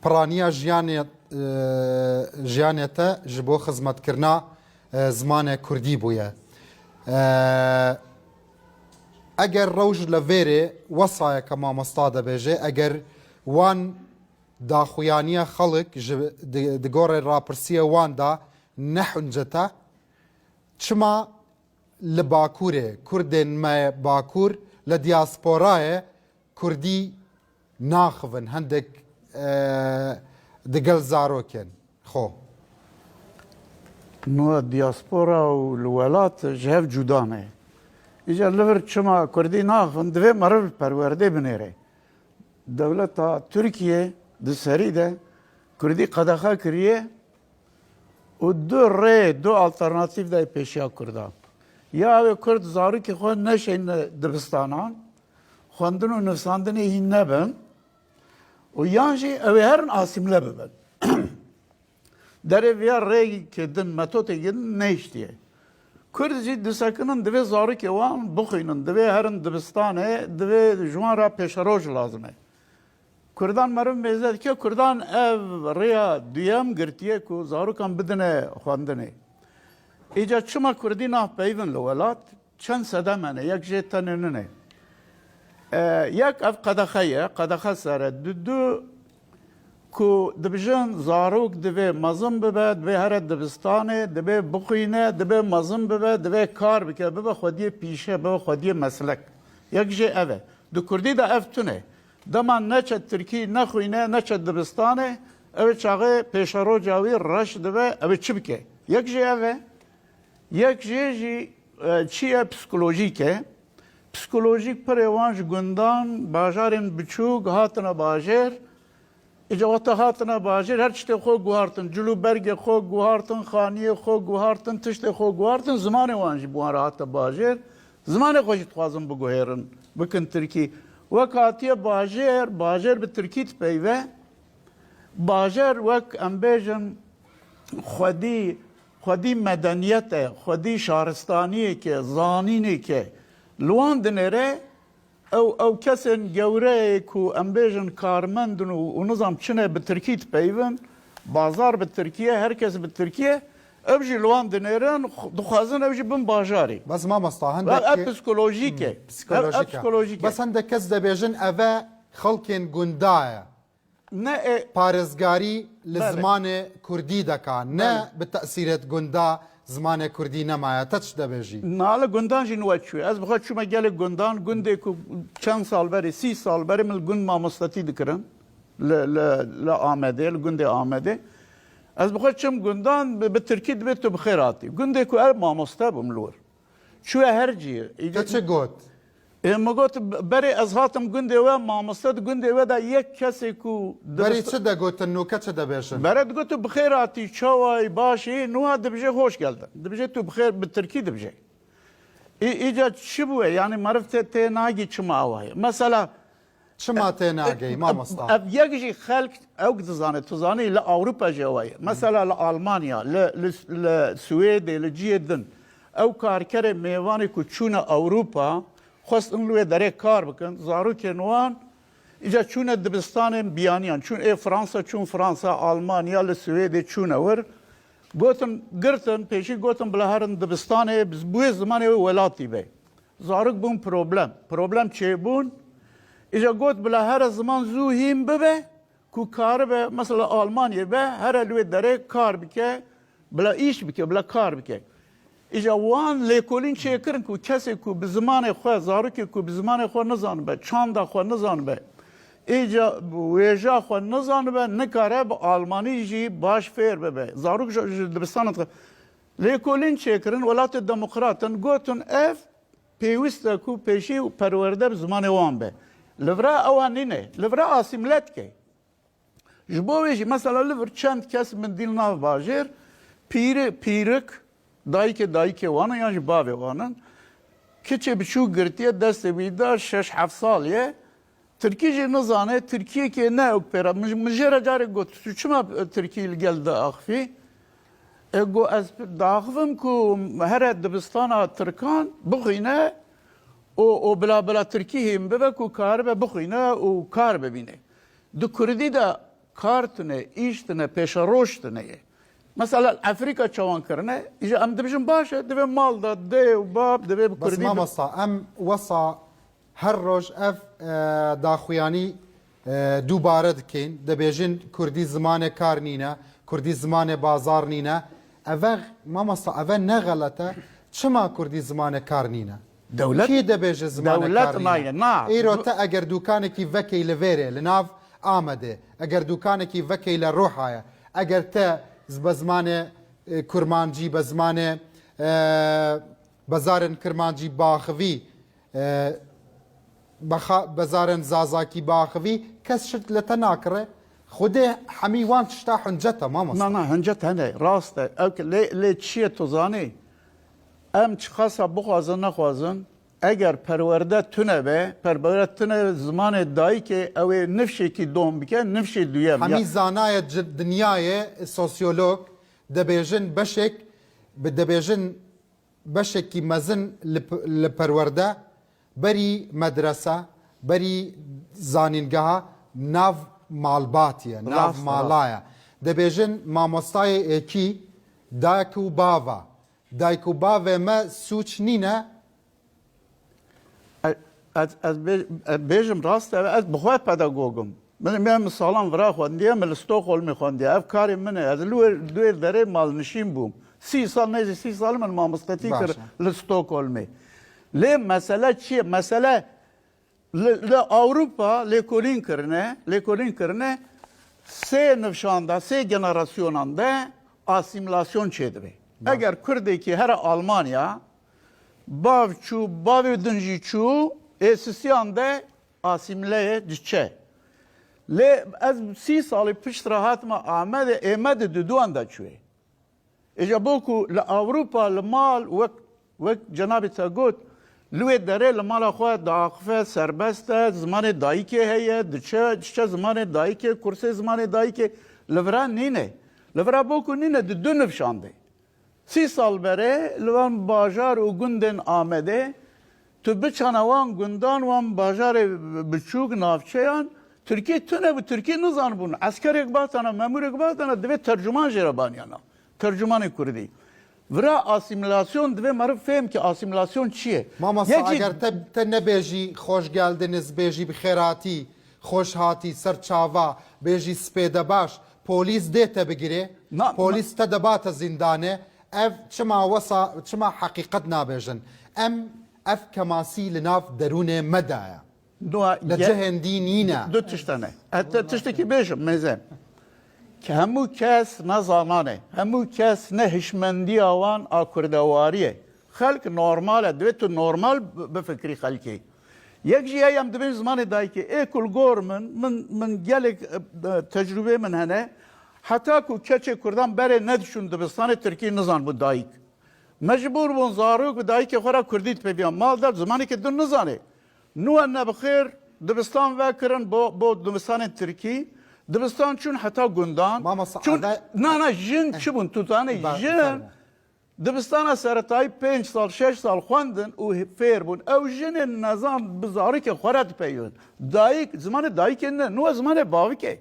پڕانیە ژیانێتە ji بۆ خزمەتکردنا زمانێ کوردی بووە ئەگەر ڕەوژ لە vêrê وەسایە کە مامۆستا دەبێژێ ئەگەر وان داخویانیە خەڵک دگۆڕێ ڕاپرسیە واندا نەحونجەتە چما li Bakurê Kurdên me Bakur li diasporayê Kurdî naxivin hindek digel zarokên xo. نو دیاسپورا و الولات جهف جودانه ایجا لور چما کردی ناخن دوی مرل پرورده بنیره دولتا ترکیه دسری ده کردی قدخه کریه و دو alternatیف ده پیشیا کرده یا اوی کرد زاری که خود نشین دبستانان خوندن و نفساندن هین نبن و یانجی اوی هرن آسیمله ببن دره ویا رegi که دن متوت گن نیشتیه کردی دسکنن دوی زاری که وان بخینن دوی هرن دبستانه دوی جوان را پیشروج لازمه کردان مرم میزد که کردان اف ریا دویم گرتیه که زارو کم بدنه خواندنه ایجا چما کردی نه پیون لولات چند صده منه یک جه تنینه یک اف قدخه سره دو کو دبجن زاروک دبی مزم ببه دبی هر دبستانه دبی بخوینه دبی مزم ببه دبی کار بکه ببه خودی پیشه ببه خودی مسلک یک جه اوه دو کردی دا افتونه دمان نچه ترکی نخوینه نچه دبستانه اوه چاقه پیشارو جاوی رش دبه اوه چی بکه یک جه اوه یک جه چیه پسیکولوژیکه پسیکولوژیک پر وانج گندان باجارین بچوک هاتنا باجر اجازه هاتنا باجر هر چیت خو گوهارتن جلو برگ خو گوهارتن خانی خو گوهارتن تشت خو گوهارتن زمان وانجی بوان راحت باجر زمان خوشت خوازم بگوهرن بکن ترکی وقتی باجر به ترکی تپیوه باجر وک امبیجن خودی مدنیت خودی شهرستانی که زانینی که لوان دنره او کسین گوره کو امبیجن کارمندن و نظام چنه به ترکیه پیون بازار به ترکیه هر کس به ترکیه ابجی لوان دنیرن دخوازن ابجی بن بازاری بس ما مستاهن پسیکولوژیکه بس هندك كز دبيجن أفا خلقين قندايا نه پارزگاری لزمان کردی دکا نه به تأثیرت گندا زمان کردی نمایا تچ دبیجی نال گندان جی نوات شوی از بخواد شما گل گندان گنده که چند سال بری 30 سال بری مل گند ماموستاتی دکرن ل آمده لگند آمده از بخواد شم گندان به ترکی دبیت تو بخیراتی گنده که ال ماموستا بملور شو هر جیه چه گوت ما گفت بری از هاتم گنده و ماموستاد گنده و دا یک کسی کو بری چه دا گوت نوکه چه دا بیشن برد گفت بخیراتی چوای باشی نوها دبجه خوش گلده دبجه تو بخیر به ترکی دبجه ایجا چی بوه یعنی مرفت ته ناگی چما وای مثلا چما ته ناگی ما مستا اب یکجی خلق او دزانه تزانه ل اوروبا جوای مثلا ل المانیا ل سويد ل جیدن او کارکر میوانی کو چون اوروبا خواست انلوه داره کار بکن زارو کنوان ایجا چون دبستان بیانیان چون فرانسا چون فرانسا آلمانیا ل سويد چون ور گوتن گرتن پیشی گوتن بله هرن دبستانه بوی زمانه ولاتی به زارک بون پروبلم چه بون ایجا گوت بله هر زمان زوهیم ببه کو کار به مثلا آلمانیا به هر لوی داره کار بکه بله ایش بکه بله کار بکه ایجا وان لیکولین چه کرن کو کسی کو به زمان خواه زارکی کو به زمان خواه نزان به چاندا خواه نزان به ایجا ویجا خو نزانه به نکاره به آلمانی جی باش فیر به زاروک دبستان لیکولین چکرن ولات دموکراتن گوتن اف پیوست کو پیشی و پرورده زمان وان به لورا اوانینه لورا آسیملت که جبویجی مثلا لور چند کس من دیل ناو باجر پیرک دایک وانا یا جباوی وانن کچه بچو گرتیه دست بیده 6-7 سالیه Türkiye nizane Türkiye ki ne opera mjera cari got çuma Türkiye geldi axfi ego az dağvım ku her dibistana Türkan bugüne o bla Türkiye'm bebe ku kar be bugüne o kar bebine du Kürdi de kartne iştne peşaroştne mesela Afrika çavan karne iyice am dibijin başa debe malda de bab debe Kürdi بس ما مصا ام وصا هر روز اف داخویانی دوباره دکین دبیجن کردی زمان کار نینه کردی زمان بازار نینه اوه ما مصا اوه نه غلطه چما کردی زمان کار نینه دولت کی دبیجه زمان دولت کار نینه نه ایرو تا اگر دوکانه کی وکی لویره لناف آمده اگر دوکانه کی وکی لروحایه اگر تا بزمان کرمانجی بزمان بازارن کرمانجی باخوی بزارن زازاکی باخوی کس شد لتناکره خوده حمیوان تشتا حنجتا ما مصر نه حنجت هنه راسته او که لی چیه توزانی ام چخصا بخوازن نخوازن اگر پرورده تونه به پرورده تونه زمان دایی که او نفشه کی دوم بکن نفشه دویم همی زانای دنیای سوسیولوگ دبیجن بشک کی مزن لپرورده بری مدرسه بری زانینگاه ناو مالباتیه ناو مالایه دبیجن مامۆستای کی دایک و باوه ما سوچ نینه از بیجم راسته از بخواه پداگوگم من مثالان ورا خوندیه من استوکهلم خوندیه اف کاری منه از دوی دره مالنشین بوم 30 سال نیزی 30 سال من مامۆستاتی کرد لستوکهلمی لی مسئله چیه؟ مسئله اروپا لیکولین کرنه سه نفشانده سه جنراسیونانده asimilasyon çedebe. Eğer Kürdi ki her Almanya bav dünci çu esisiyande asimileye düşe. Le az 30 salı piş rahatma Ahmet emedi düduanda çuye. Ejaboku le Avrupa le mal ve Cenab-ı Tagut لوی داره لمال خو داخفه سربست زمان دایی که هیه دچه زمان دایی که کرسه زمان دایی که لورا نینه لورا بوکو نینه دو نفشانده 30 سال بره لوان باجار و گندن آمده تو بچانوان گندان وان باجار بچوک نافچهان Türkiye tüne bu Türkiye nizan bunu asker ekbatana memur ekbatana deve tercüman jerabanyana tercümanı Kürdi Vra asimilasyon dve marif fehm ki asimilasyon çiye? Mama eğer te nebêjî hoş geldiniz bêjî bi xêratî hoş hatî ser çava bêjî spêde baş polis dê te bigire polis te debate zindane ev çima wesa çima haqiqet nabêjin em ev kemasî li nav derûnê me de ye li cihên dînî ne du tiştane tiştekî bêjim mezem که همو کس نه زانانه همو کس نه هشمندی آوان آکردواریه خلق نورماله دوی تو نورمال بفکری خلقی یک جیه هم دبین زمان دایی که ای کل گور من گلک تجربه من هنه حتی که کچه کردن بره ندشون دبستان ترکی نزان بود دایک مجبور بون زاروک دایک خورا کردیت پیوان مال در زمانی که دون نزانه نو ان بخیر دبستان وکرن با دبستان ترکی دبستان چون حتی گندان چون نه جن چی بون توتانه جن دبستان سرطای 5 سال 6 سال خواندن و فیر بون او جن نظام بزاری که خورد پیون دایک زمان دایک نه نو زمان باوی که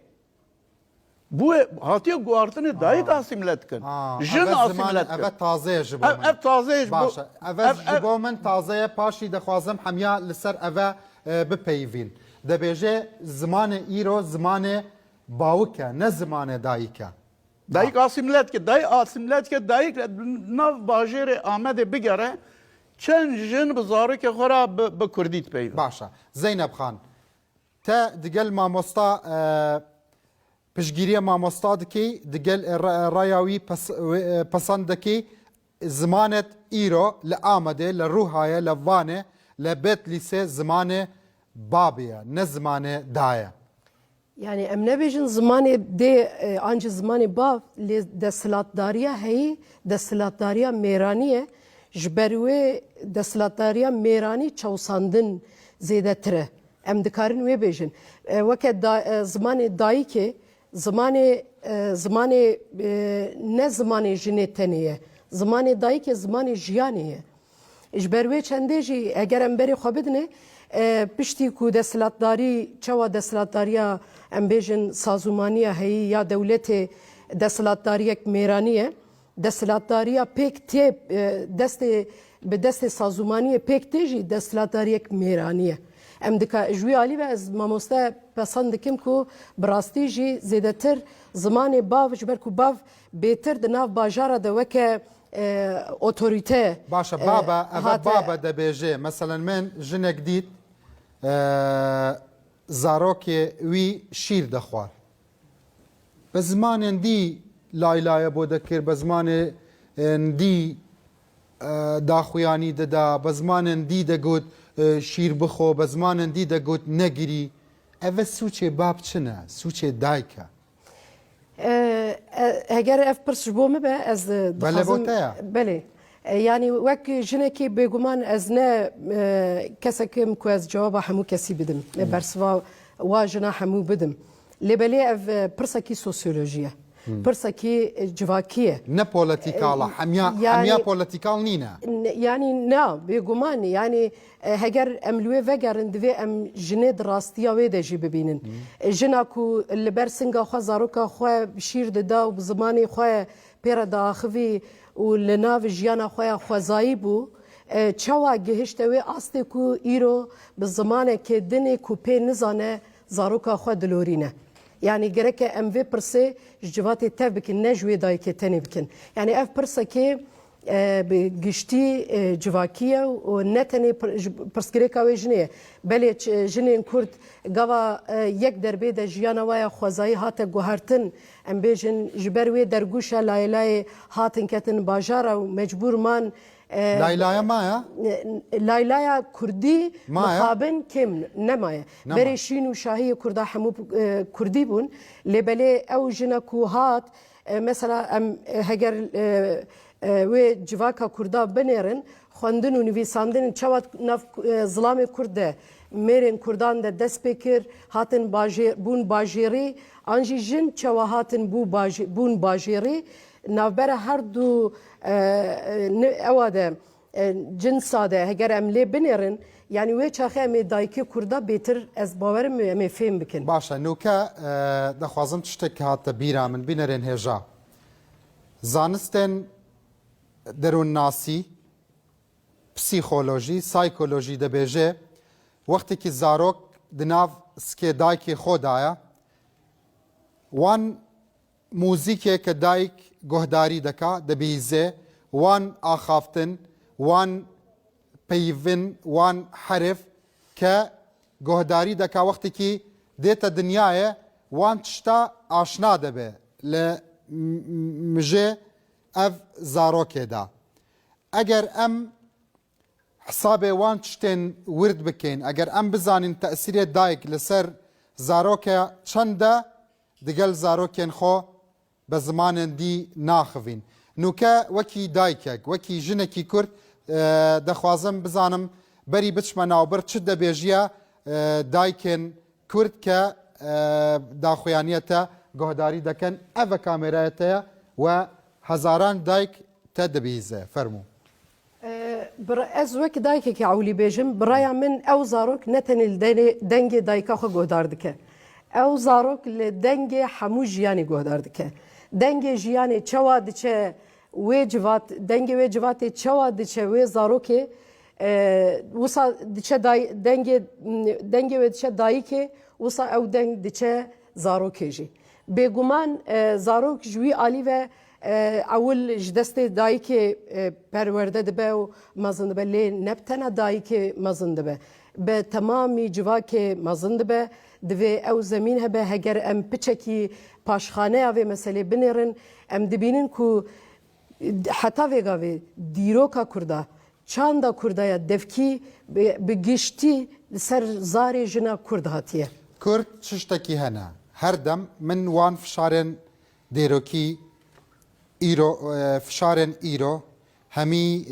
بو هاتیو گوارتن دایک آسیملت کن جن آسیملت کن اوه تازه جبو من اف تازه باشه اوه جبو من تازه پاشی دخوازم حمیا لسر اوه بپیوین دبیجه زمان ایرو زمان باوکه نه زمان دایکه دایک آسیملت که دایک ناف باجر آمده بگره چند جن بزاره که خورا به کردیت پیون باشه زینب خان تا دگل ماموستا پشگیری ماموستا دکی دگل رایاوی پسند دکی زمانت ایرو لآمده لروحایه لوانه لبیت لیسه زمان بابیه نه زمان دایه يعني ام نبيجن زماني دي انج زماني باف دستلاتداريا هي دستلاتداريا ميرانيه جبروي دستلاتداريا ميراني چوساندن زيده تره ام دكارن وي بيجن وقت زماني دايكي زماني نه زماني جنتنيه زماني دايكي زماني جيانيه جبروي چنده جي اگر ام بري خوبدنه پشتی کو دستلاتداری چوا دستلاتداریا ام بیژن سازمانیه هی یا دولت دستلاتداریک میرانیه دستلاتداریا پیک تی دست به دست سازمانیه پیک تیجی دستلاتداریک میرانیه ام دکا جوی علی و از ماموستا پسند کم کو براستی جی زیدتر زمان باو جبر کو باو بهتر دناف باجارا دوکه اوتوریته باشه بابا دبیجه مثلا من جنک دید زاروکی وی شیر دخوار به زمان دی لایلای بوده کر به زمان دی داخویانی ددا به زمان دی دگوت شیر بخو به زمان دی دگوت نگیری اوه سوچه باب چنه سوچه دایکه اگر اف پرس بو مبه از بله يعني وك جنكي بيغمان ازنا كسكم كواز جواب حمو كسي بدم برسوا واجنا حمو بدم لبلي اف برسكي سوسيولوجيا برسكي جواكيه نه بوليتيكالا حميا بوليتيكال نينا يعني نا بيغمان يعني هجر املوي فجر اندوي ام جنيد راستيا ويدا جي ببينن جناكو اللي برسنغا خو زاروكا خو بشير ددا وبزماني خو بيرا داخوي ولناف جيانا خويا خوزاي بو چوا گهشتوي استه کو ايرو بالزمانه که دني کو پي نزانه زاروكا خو دلورينه يعني جرك ام في برسي جواتي تبك نجوي دايك تاني بكن يعني اف برسكي بگشتی جواکیه و نتنی پرسکریکا و جنیه بله جنین کرد گوا یک دربه د جیانا وای خوازایی هات گوهرتن ام بیجن جبروی درگوشا لایلای هاتن کتن باجارا و مجبور من لایلایا مایا لایلایا کردی مخابن کم نمایه بری شین و شاهی کردا حمو کردی بون لبله او جنکو هات مثلا ام هگر و جواکا کردا بنیرن خواندن و نویساندن چوات نف ظلام کرده میرن کردان ده دست بکر هاتن بون باجیری آنجی جن چوا هاتن بون باجیری نوبر هر دو اواده جنسا ده هگر املی بنیرن yani ve çaxı me dayki kurda betir ez bawerim me fêm bikin. Başa nuka daxwazim tiştek hatta bîra min bînerin hêja. Zanistên derûnnasî, psîxolojî, saykolojî dibêje wextekî zarok di nav skê dayikê xwe daye wan mûzîkeke dayik guhdarî dika dibîze wan axaftin wan peyvin wan herif ke guhdarî dika wextekî dête dinyayê wan tişta aşina dibe li mijê ev zarokê da. Eger em hesabê wan tiştên wird bikin, eger em bizanin tesîrê dayik li ser zarokê çend e digel zarokên xwe bi zimanên dî naxivîn. نوکە وەکی دایکێک وەکی ژنێکی کورد دەخوازم بزانم بەری بچمە ناوبەر چ دەبێژیە دایکێن کورد کە داخۆیانیەتە گۆهداری دەکەن ئەڤە کامێرایەتەیە و هەزاران دایک تە دەبیزە فەرموو. Ez wek dayekekî ewlî bêjim biraya min ew zarok ne tenê li dengê dayika xwe guhdar dike. Ew zarok li dengê hemû jiyanê guhdar dike. Dengê jiyanê çawa diçe wê civat dengê wê civatê çawa diçe wê zarokê wisa diçe dengê wê diçe dayîkê wisa ew deng diçe zarokê jî. Bêguman zarok ji wî alî ve اول ji destê dayîkê perwerde dibe û mezin dibe lê ne tena dayîkê mezin dibe bi temamî civakê mezin dibe divê ew zemîn hebe heger em piçekî paşxaneya vê meselê binêrin em dibînin ku heta vêgavê dîroka Kurda çanda Kurdaya devkî bi giştî li ser zarê jina Kurd hatiye. Kurd çi ştekî hene her dem min wan fişarên dêrokî îro fişarên îro hemî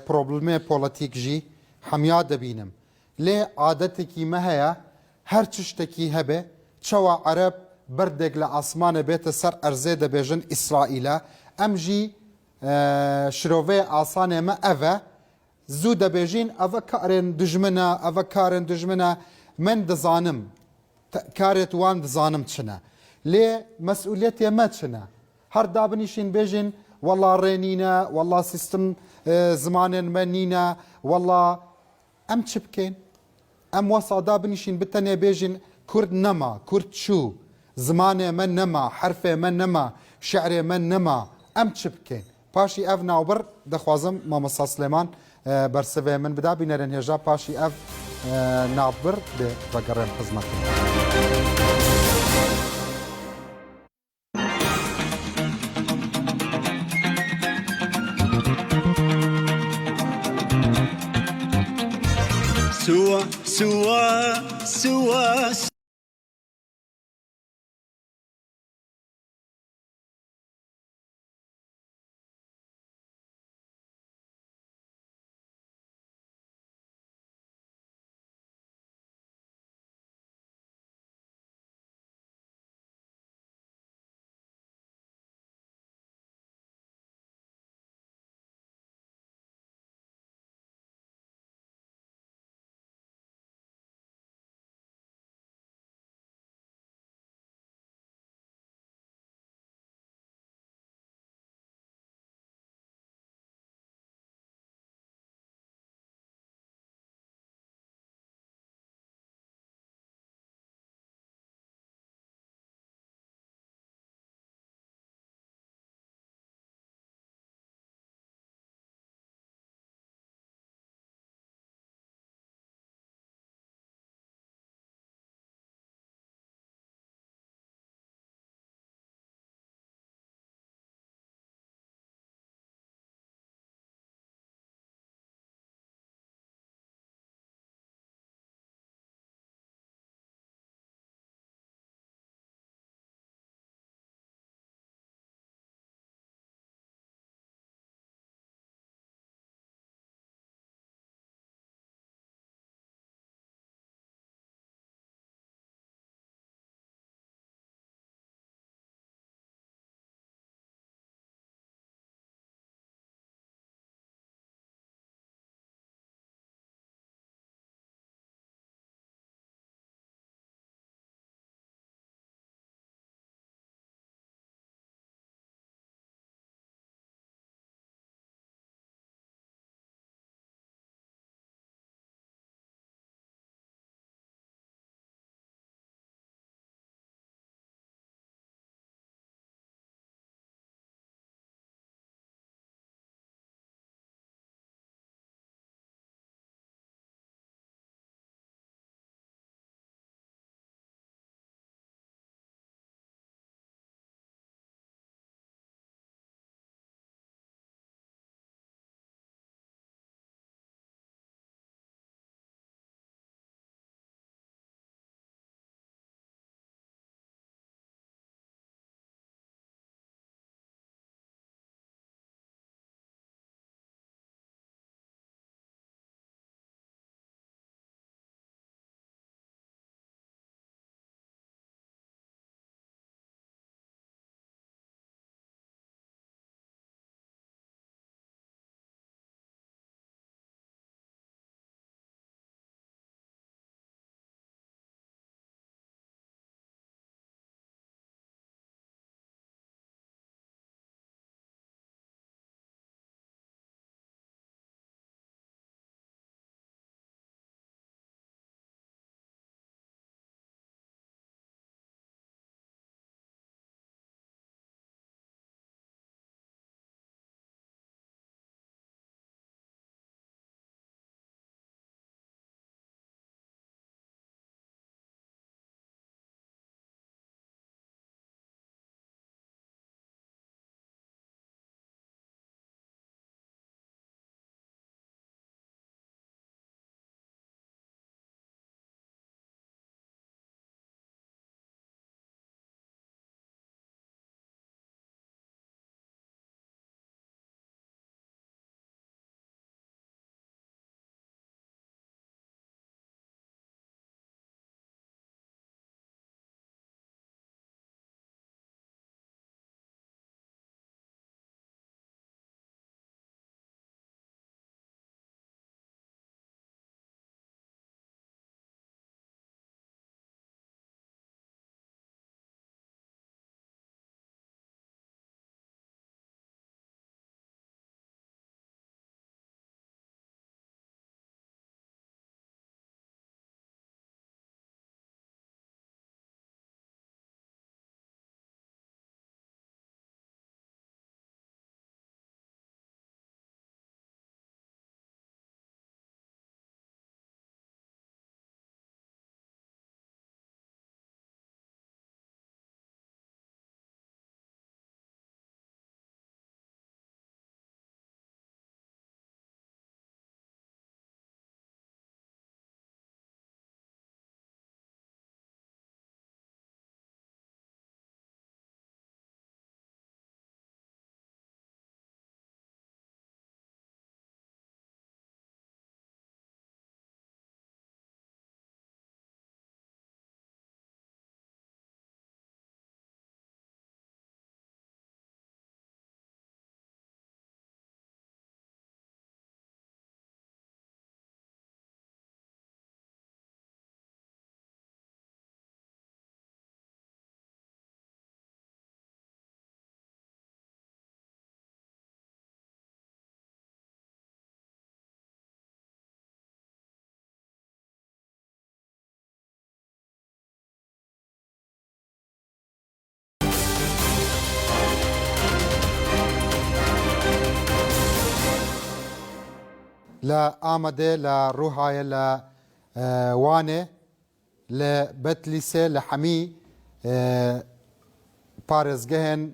problemê politik jî hemiya dibînim. Lê adetekî me heye her çi ştekî hebe çawa Ereb berdek li asmanê bête ser erzê dibêjin İsraîl'e em jî şirovê asanê me ev e zû dibêjîn ev karên dijmin e ev karên dijmin e min dizanim karê wan dizanim çi ne lê mesuliyetê me çi ne her dabinîşîn bêjin walla rê nîne walla sîstem zimanên me nîne walla em çi bikên em wesa dabinîşîn bi tenê bêjin Kurd nema Kurd çû zimanê me nema herfê me nema şeعرê me nema em çi bikên paşî ev navber dixwazim Mamosta Silêman bersivê min bida bînerin hêja paşî ev navber dê vegerên xizmetê. سوا لا آمده لا روحايا لا وانه لا بتليسه لحمي بارزگهن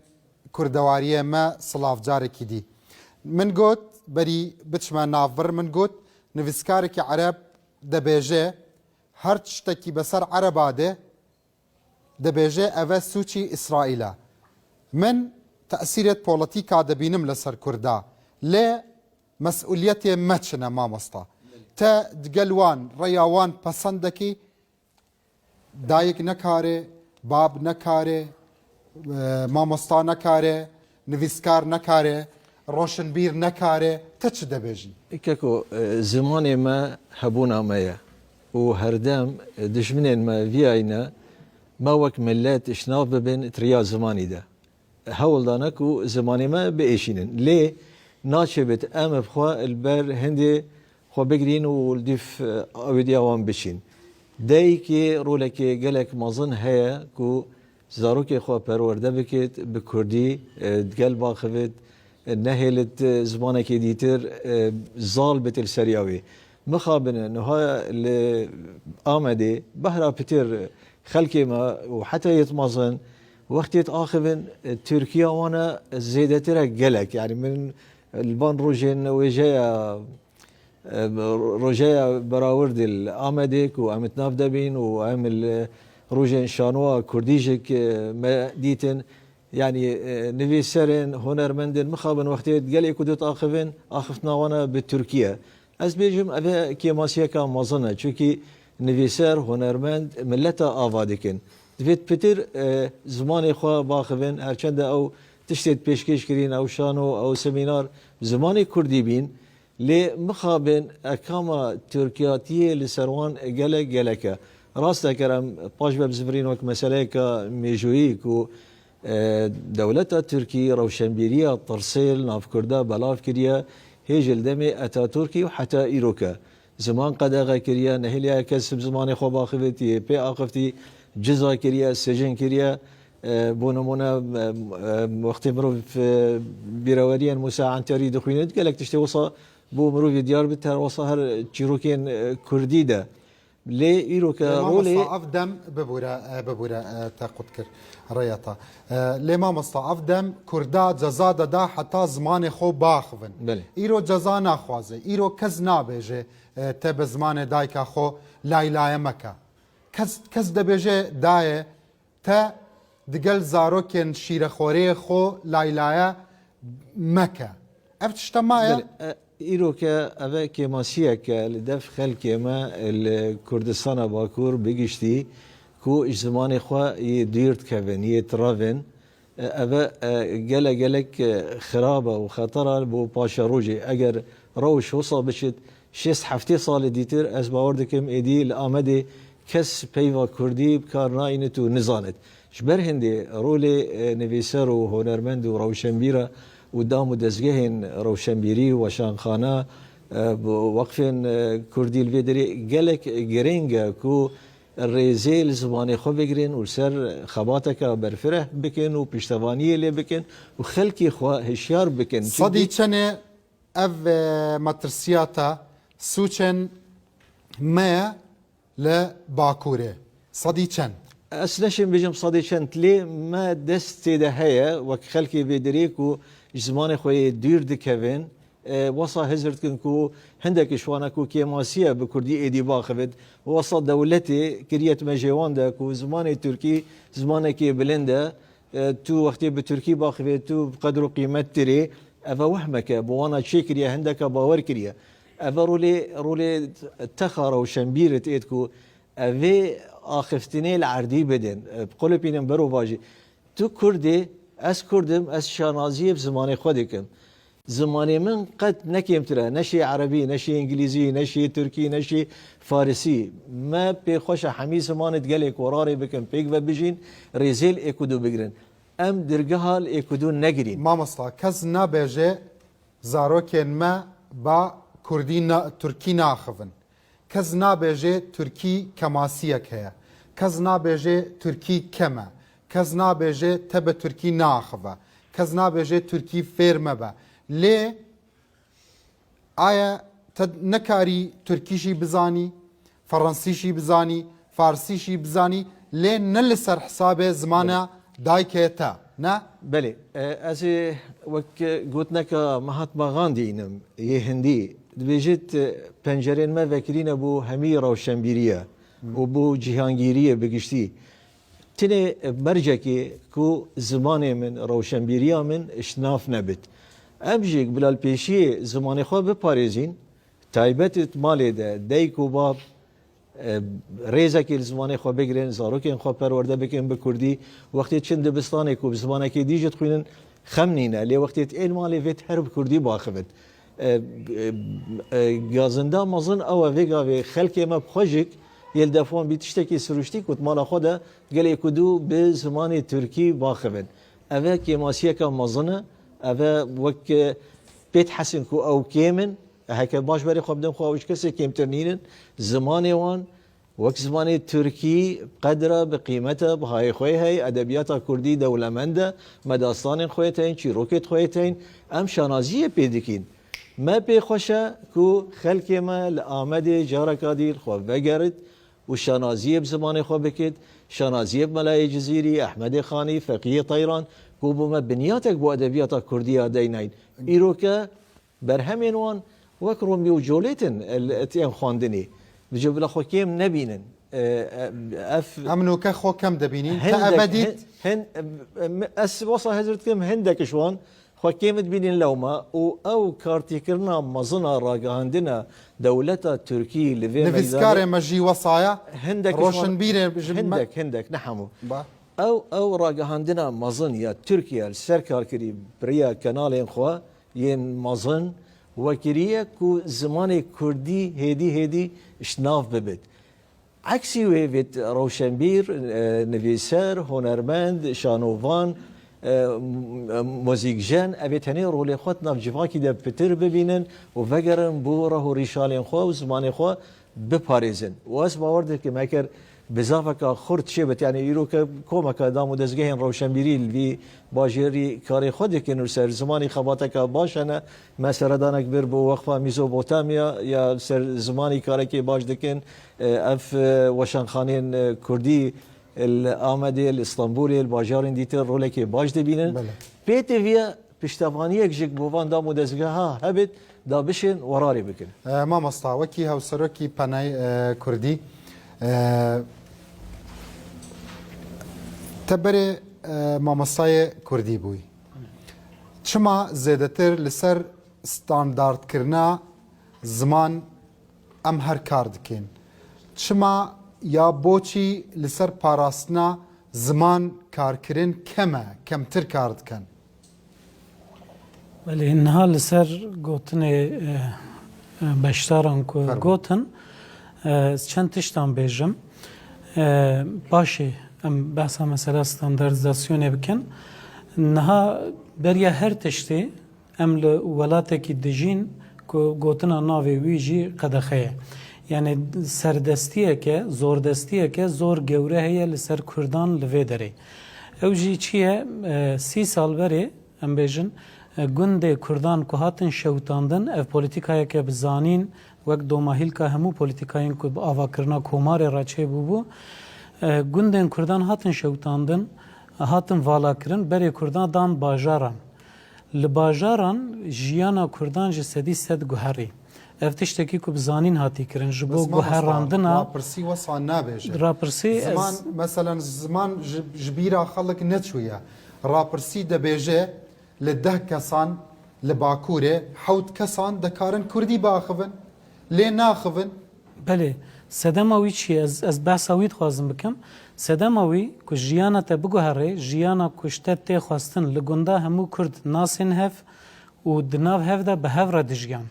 كردواريه ما صلاف جارك دي من قوت بري بتشما نافر من قوت نفسكارك عرب دبيجه هر تشتكي بسر عرباده دبيجه اوه سوچي اسرائيل من تأثيرت بوليتيكا دبينم لسر كردا لي مسؤوليتي مچنا ما مستا تا دقلوان رياوان پسندكي دايك نكاره باب نكاره مامۆستا نەکارێ نویسکار نەکارێ ڕۆشنبیر نەکارێ تە چ دەبێژی کەکۆ زمانێ مە هەبوونامەیە و هەردەم دژمنێن مە ڤایە ما وەک ملت شناو ببن تریا زمانیدا هەوڵدانەک و زمانێ مە بئێشینن لێ ناچێبێت ئەمە بخوا البەر هەندێ خۆ بگرین و دیف ئەوێدیاوان بچین دایکی ڕۆلێکی گەلێک مەزن هەیە و زاروکی خو پرورده بکید به کردی دگل باخوید نهیلت زبانه که دیتر زال بتل سریاوی مخابنه نها آمده بهرا پتر خلقی ما و حتی یتمازن وقتی آخوین ترکیه وانا زیده تر گلک يعني من البان روجين وجایا براورد الآمده و امت ناف دبین و عمل روجين شانوا كرديجك ما ديتن يعني نفيسرن هنرمندن مخابن وقتيت قال يكودت اخفنا وانا بالتركيا از بيجم ابي كيماسيا كان مازنا چونكي نفيسر هنرمند ملتا افادكن دفيت بتر زمان خو باخفن هرچند او تشتت پیشکش کرین او شانو او سمینار زمان كردي بين لي مخابن اكاما تركياتيه لسروان جلكه راسته كرم باش بزفرين وك مسألة كميجوي كو دولة تركي روشنبيرية ترسيل ناف كردا بلاف كريا هيج الدمي أتا تركي وحتى إيروكا زمان قداغا كريا نهيليا كسب زمان خو باخفتي بي آخفتي جزا كريا سجن كريا بونمونا وقت مرو في بيرواريا موسى عنتري دخوينت قالك تشتي وصا بو مرو في ديار بتر وصا هر تشيروكين كردي ده لي إيروكا رولي أفدم ببورا تاقود كر رياطة لي ما مستعف دم كردا جزا دا حتى زمان خو باخفن إيرو جزا ناخوازي إيرو كز نابيجي تب زمان دايكا خو لايلايا مكا كز دبيجي داي تا دقل زاروكين شيرخوري خو لايلايا مكا افتشتمايا إيروكا أبا كيماسيك لدف خلق ما الكردستان باكور بيجشتي كو زمان خوا يديرت كفن يترافن أبا جلك خرابة وخطرة بو باشا روجي أجر روش وصل بشت شيست حفتي صال ديتر أز باوردكم إدي الآمدي كس بيوا كردي بكارناينت ونزانت شبر هندي رولي نفيسر وهنرمند وروشنبيرة ودامو دزگهن روشنبیری و شانخانه وقفن کردی الویدری گلک گرینگه کو ریزیل زمانی خو بگرین و سر خباتک برفره بکن و پشتوانی لی بکن و خلکی خو هشیار بکن صدی چنه او مترسیاتا سوچن ما لباکوره صدی چن اسنشم بجم صدی چن لی ما دستی ده هيا وك خلکی ویدری کو زمان خوی دیر دکوین وصا هزرت کن کو هندك شوانا کو كيماسيا بكردي ايدي باخفت وصا دولتي كريت مجيوان دا کو زمان تركي زمان كي بلندا تو وقتي بتركي باخفت تو بقدر قيمت تري افا وهمك بوانا شيكريا هندك باور كريا افا رولي تخر وشنبيرت ايدكو افي اخفتني العردي بدن بقول بينم برو باجي تو كردي از كردم از شانازيه بزماني خودكم زماني من قد نكيم ترى نشي عربي نشي انجليزي نشي تركي نشي فارسي ما بخوش حمي زمان تقلك وراري بكم بيك بجين ريزيل ايكودو بجرين ام درجهال ايكودو نجرين ما مصلا كز نابجه زاروكن ما با كردي تركي ناخفن كز نابجه تركي كماسيك هي كز نابجه تركي كما كز نابجه تب تركي ناخفه كز نابجه تركي فيرمه با ليه آیا نەکاری تورکیشی بزانی فەڕەنسیشی بزانی فارسیشی بزانی لێ نە لەسەر حسابێ زمانە دایکێتە نه؟ بله از وەک گوتنەکە مەهاتما غاندینم یە هەندی دەبێژێت پەنجەرێن مە vekirîne بۆ هەمی ڕەوشەنبیریە و بۆ جیهانگیریە بگشتی تنێ مەرجێکی ku zimanê min ڕەوشەنبیریya min şnaf nebit em jî bilal pêşiyê zimanê xwe biparêzîn taybet malê de deyk û bab rêzekê li zimanê xwe bigirin zarokên xwe perwerde bikin bi Kurdî wextê çin dibistanê ku bi zimanekê dî jî dixwînin xemnîne lê wextê ên malê vê her bi Kurdî baxivin gazinda mezin ew e vê gavê xelkê me bixwejik yê defan bî tiştekî siruştî ku mala xwe de gelê ku dû bi zimanê Tirkî baxivin ev e kêmasiyeka mezin e ev e wek pêt hesin ku ew kêm in heke baş berê xwe bidin xwe ew ji kesê kêmtir nînin zimanê wan wek zimanê Tirkî qedra bi qîmete bi hayê xwe heye edebiyata Kurdî dewlemend e me dastanên xwe heye çîrokê xwe heye em şanaziyê pê dikîn me pê xweş e ku xelkê me li Amedê careka dîr xwe vegerit û şanaziyê bi zimanê xwe bikit şanaziyê bi Melayê Cizîrî Ehmedê Xanî Feqîyê Tayran ku bû me binyatek bo edebiyata Kurdî ya deyneyn îroke berhemên wan wek Romî û Colêtin têm xwandinê dice bila xwe kêm nebînin em nûke xwe kem debînin te ebedît ez wasa hezir dikim hindekî wan xwe kêm dibînin lewma û ew kartîkirina mezina ragihandina dewleta Tirkî li vê nivîskarê me jî wesaya roşnbîrê hindek ne hemû ew ragihandina mezin ya Tirkiye li ser karkirî biriya kenalên xwe yên mezin wekiriye ku zimanê Kurdî hêdî hêdî şnav bibit eksî wê vê rewşenbîr nivîser hunermend şanovan mozîkjen ev ê tenê rolê xwe nav civakî de pitir bibînin û vegerin bû reh û rîşalên xwe û zimanê xwe biparêzin û ez bawer dikim eger bizaveka xurt çêbit yani îroke komeka dam û dezgehên rewşenbîrî li vî bajêrî karê xwe dikin û ser zimanî xebateka baş hene me seredanek bir bo wexfa Mîzopotamiya ya ser zimanî karekê baş dikin ev weşanxanên Kurdî Amedê li İstanbulê li bajarên dîtir rolekê baş dibînin pê têviye piştevaniyek ji bo van dam û dezgeha hebit da bişên werarê bikin mamosta wekî hewserokî penay Kurdî te berê mamostayê Kurdî bûyî çima zêdetir li ser standardkirina ziman em her kar dikin çima ya boçî li ser parastina ziman karkirin keme kemtir kar dikin Belê niha li ser gotinê beşdaran ku gotin çend tiştan bêjim başê em behsa mesela standardizasyonê bikin niha beriya her tiştê em li welatekî dijîn ku gotina navê wî jî qedexe ye yani serdestiyeke zordestiyeke zor gewre heye li ser Kurdan li vê derê ew jî çi ye 30 sal berê em bêjin gundê Kurdan ku hatin şewtandin ev polîtikayeke bi zanîn wek domahîlka hemû polîtikayên ku bi avakirina komarê re çêbûbû gundên Kurdan hatin şewtandin hatin valakirin berê Kurdan dan bajaran li bajaran jiyana Kurdan ji sedî sed guherî ev tiştekî ku bi zanîn hatî kirin ji bo guherandina rapirsî wesa nabêje rapirsî ziman meselen ziman ji bîra xelik neçûye rapirsî dibêje li 10 kesan li Bakurê hewt kesan dikarin Kurdî biaxivin lê naxivin belê sedema wî çi ye ez behsa wî dixwazim bikim sedema wî ku jiyana te biguherê jiyana ku ji te tê xwestin li gunda hemû Kurd nasên hev û di nav hev de bi hev re dijiyan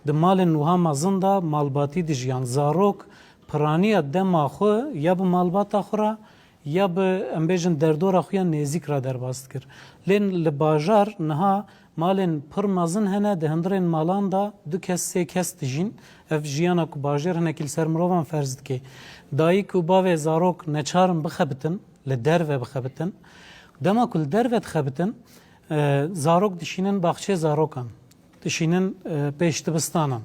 di malên wiha mezin da malbatî dijiyan zarok piraniya dema xwe ya bi malbata xwe re ya bi em bêjin derdora xwe ya nêzik re derbas dikir lê li bajar niha malên pir mezin hene di hindirên malan da du kes sê kes dijîn ev jiyana ku bajêr hinekî li ser mirovan ferz dike dayîk û bavê zarok neçarin bixebitin li derve bixebitin dema ku li derve dixebitin zarok dişînin baxçê zarokan dişînin pêş dibistanan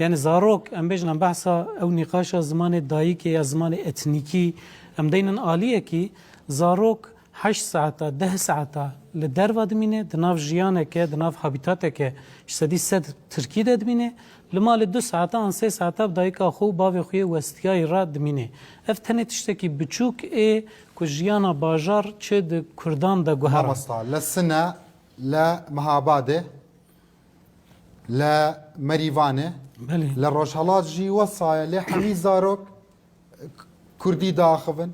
يعني زاروك ام بيجن بحثا او نقاشا زمان دايكي يا زمان اتنيكي ام دينن آلية كي زاروك 8 ساعتا 10 ساعتا لدروا دمينه دناف جيانك دناف حابيتاتك شدي سد تركي دمينه لما ل 2 ساعتا عن 3 ساعتا بدايكا خو باوي خوي وستياي را دمينه افتني تشتكي بچوك اي كجيانا باجار تشد كردان دا ما مصطفى للسنة لا مهاباده لا مريفانه للروشالات جي وصايا لحمي زاروك كردي داخفن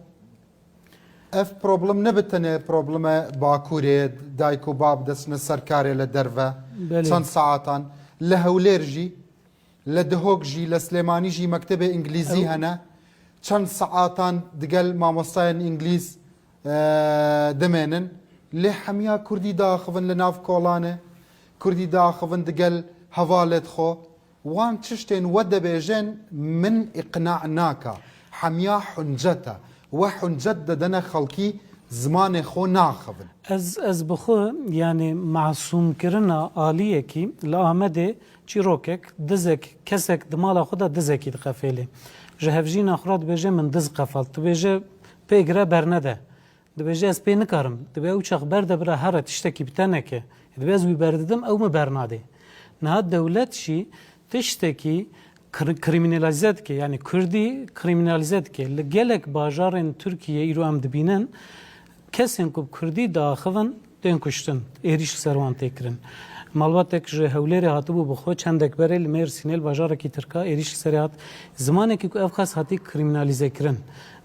اف بروبلم نبتنه بروبلم باكوري دايكو باب دسن السركاري لدرفه چند ساعتان لهوليرجي لدهوكجي لسليمانيجي مكتبه انجليزي هنا چند ساعتان دقل ماموستاين انجليز دمينن لحميا كردي داخفن لناف كولانه كردي داخفن دقل هوالت خو وان تشتين ود بيجن من اقناعناك حميا حنجته وحنجت دنا خلقي زمان خو ناخفن از بخو يعني معصوم كرنا آلية كي لآمده چیروکک دزک کسک دمالا خدا دزکی دقفله جهفجین آخرات بجه من دز قفل تو بجه پیگره برنده دو بجه از پی نکارم دو به او چاق برده برا هر تشتکی بتنه که دو به از وی برددم او مبرناده نه دولت شی تشتکی kriminalized ki yani Kürdi kriminalized ki gelek bajarın Türkiye İro am dibinen kesin ku Kürdi daxıvan den kuştun eriş servan tekrin malbatek je hevleri hatubu bu çendek berel mersinel bajara ki Türka eriş serihat zamanı ki ev khas hati kriminalize kirin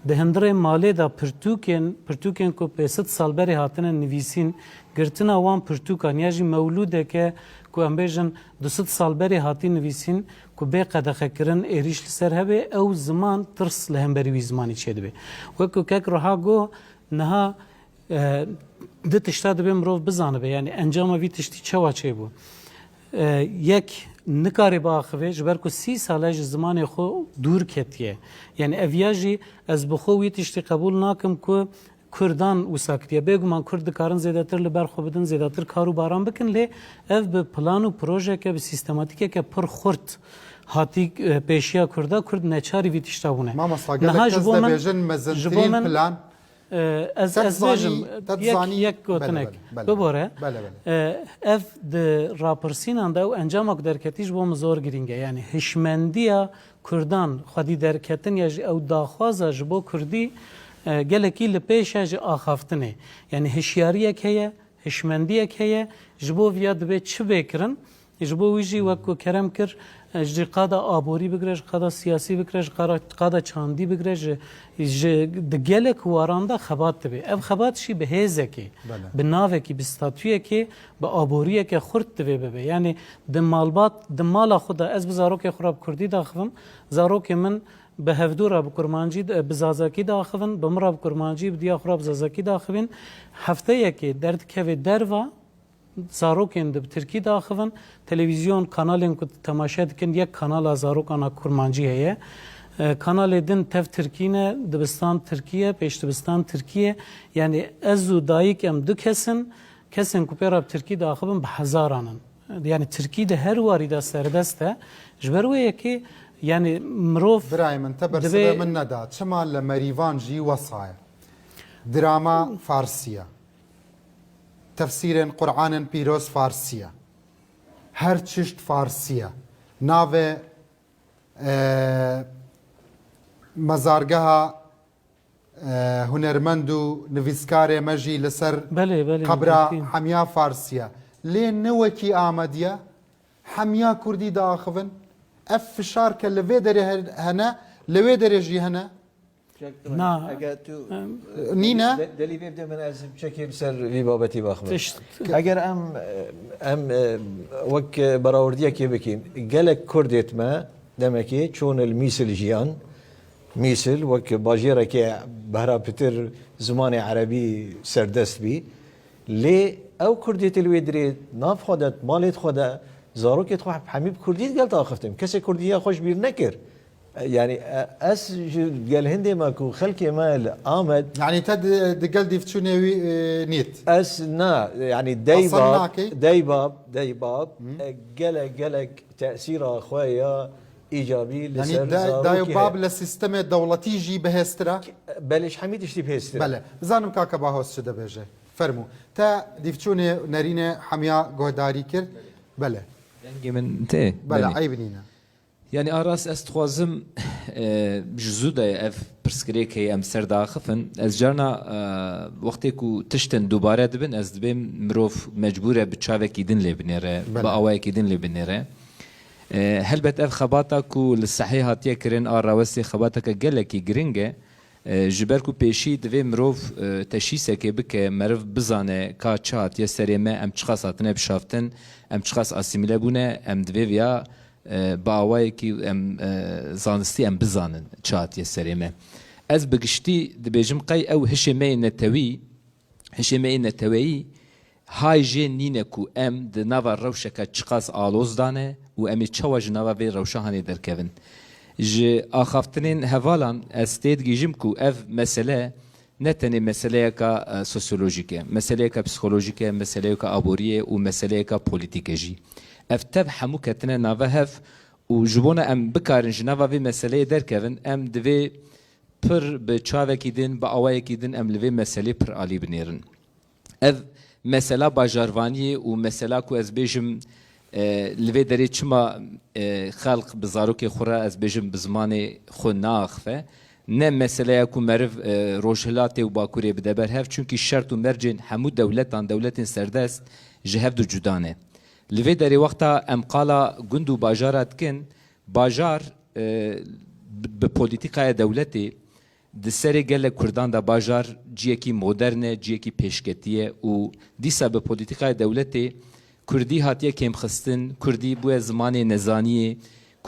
dehendre male da Pirtuken ku 50 sal beri hatine nivisin girtina wan Pirtukan yaji mevlude ke ku ambejin 200 sal beri hati nivisin ku bê qedexekirin êrîş li ser hebe ew ziman tirs li hemberî wî zimanî çêdibe. Wekû kek riha got niha di tişta dibe mirov bizanibe yani encama vî tiştî çawa çêbû. Yek nikarê biaxive ji ber ku 30 sale ji zimanê xwe dûr ketiye. Yani ev ya jî ez bi xwe wî tiştî qebûl nakim ku Kurdan wisa kiriye bêguman Kurd dikarin zêdetir li ber xwe bidin zêdetir kar û baran bikin lê ev bi plan û projeke bi sîstematîkeke pir xurt hatî pêşiya Kurda Kurd neçarî vî tişta bûne. Mama gelek kes dibêjin mezintirîn plan ez bêjim yek gotinek bibore ev di rapirsînan de ew encama ku derketî ji bo min zor giring e yani hişmendiya Kurdan xwedî derketin ya ji ew daxwaza ji bo Kurdî gelekî li pêşe ji axaftinê yani hişyariyek heye hişmendiyek heye ji bo viya dibe çi bêkirin ji bo wî jî wekû kerem kir ji qada aborî bigire ji qada siyasî bigire ji qada çandî bigire ji di gelek waran da xebat dibe ev xebat jî bi hêzekê bi navekî bi statûyekê bi aboriyekê xurt dibe bibe yani di malbat di mala xwe da ez bi zarokê xwe bi Kurdî daxivim zarokê min به هفدورا بکرمانجی بزازکی داخلن بمرا بکرمانجی بدیا خراب زازکی داخلن هفته یکی درد که دروا زاروکن دب ترکی داخلن تلویزیون کانالن که تماشا دکن یک کانال زاروک آنا کرمانجی هیه کانال دن تف ترکینه دبستان ترکیه پیش دبستان ترکیه یعنی ازو دایک ام دو کسن کوپیرا ترکی داخلن به هزارانن yani Türkiye'de her varida serbestte jberuye ki يعني مروف براي من تبرسل من ندى شمال لمريفان جي وصايا دراما فارسية تفسير قرآن بيروس فارسية هر تشت فارسية ناوي مزارگها هنرمندو نویسکار مجي لسر قبرا حميا فارسية لين نوكي آمدية حميا كردي داخفن اف فشار که لوی داره هنه لوی داره جی هنه نه نینا دلی بیبده من از بشکل سر وی بابتی باخم اگر ام وک براوردیه که بکیم گلک کردیت ما دمکی چون المیسل جیان میسل وک باجیره که بهرا پتر زمان عربی سردست بی لی او کردیت الوی داری ناف خودت مالت خودت زاروکت خو حميد كرديت قال تاخفتم كسي كرديه خوش بير نكر يعني اس قال هندي ماكو خلكي مال آمد يعني تد قال ديفتشوني نيت اس نا يعني دايباب قالك تاثير اخويا ايجابي يعني دايو باب لسيستم دولتي جي بهسترا بلش حميد اشتي بهسترا بله بزانم كاكا باهوس شده بيجي فرمو تا ديفتشوني نارينه حميا جهداري كرد بله دنگی من ته بله عيب نينا يعني اراس استخوازم جزوده اف برسكريك هي ام سرداخفن از جارنا وقتی کو تشتن دوباره دبن از دبم مروف مجبوره بچاوه کیدن لبنره با اوای کیدن لبنره هلبت اف خباتا کو للصحيح هاتيه كرين اراوسي خباتا كجلكي جرينجه جبركو بيشي دبي مروف تشيسه بك مرف بزانه كا چات يا سريمه ام چخاصاتنه بشافتن ام چخاص اسيميله بونه ام دبي ويا باوای کی ام زانستی ام بزانن چات یه سریمه از بگشتی دبیجم قی او هشمه نتوی های جنینه کو ام د نوا روشکا چقاس آلوز دانه و امی چواج نوا وی روشهانی درکوین ج آخافتنین هوالان استید گیجم کو اف مسئله نتنی مسئله کا سوسیولوژیکه مسئله کا پسیکولوژیکه مسئله کا ابوریه و مسئله کا پولیتیکه جی افتب حمو کتنه ناوه هف و جبونه ام بکارن جناوه وی مسئله درکوین ام دوی پر به چاوه کیدن با آوه کیدن ام لوی مسئله پر آلی بنیرن اف مسئله باجاروانی و مسئله کو از بیجم لوی داری چما خلق بزاروک خورا از بیجم بزمان خو ناخفه نه مسئله کو مرف روشهلاتی و باکوری بدبر هف چونکی شرط و مرجن همو دولتان سردست جهف دو جدانه لوی داری وقتا ام قالا گندو باجارات کن باجار به پولیتیکای دولتی دسری گله کردان دا باجار جیکی مدرنه جیکی پیشکتیه و دیسا به پولیتیکای دولتی کردی هاتیه کم خستن کردی بوی زمان نزانیه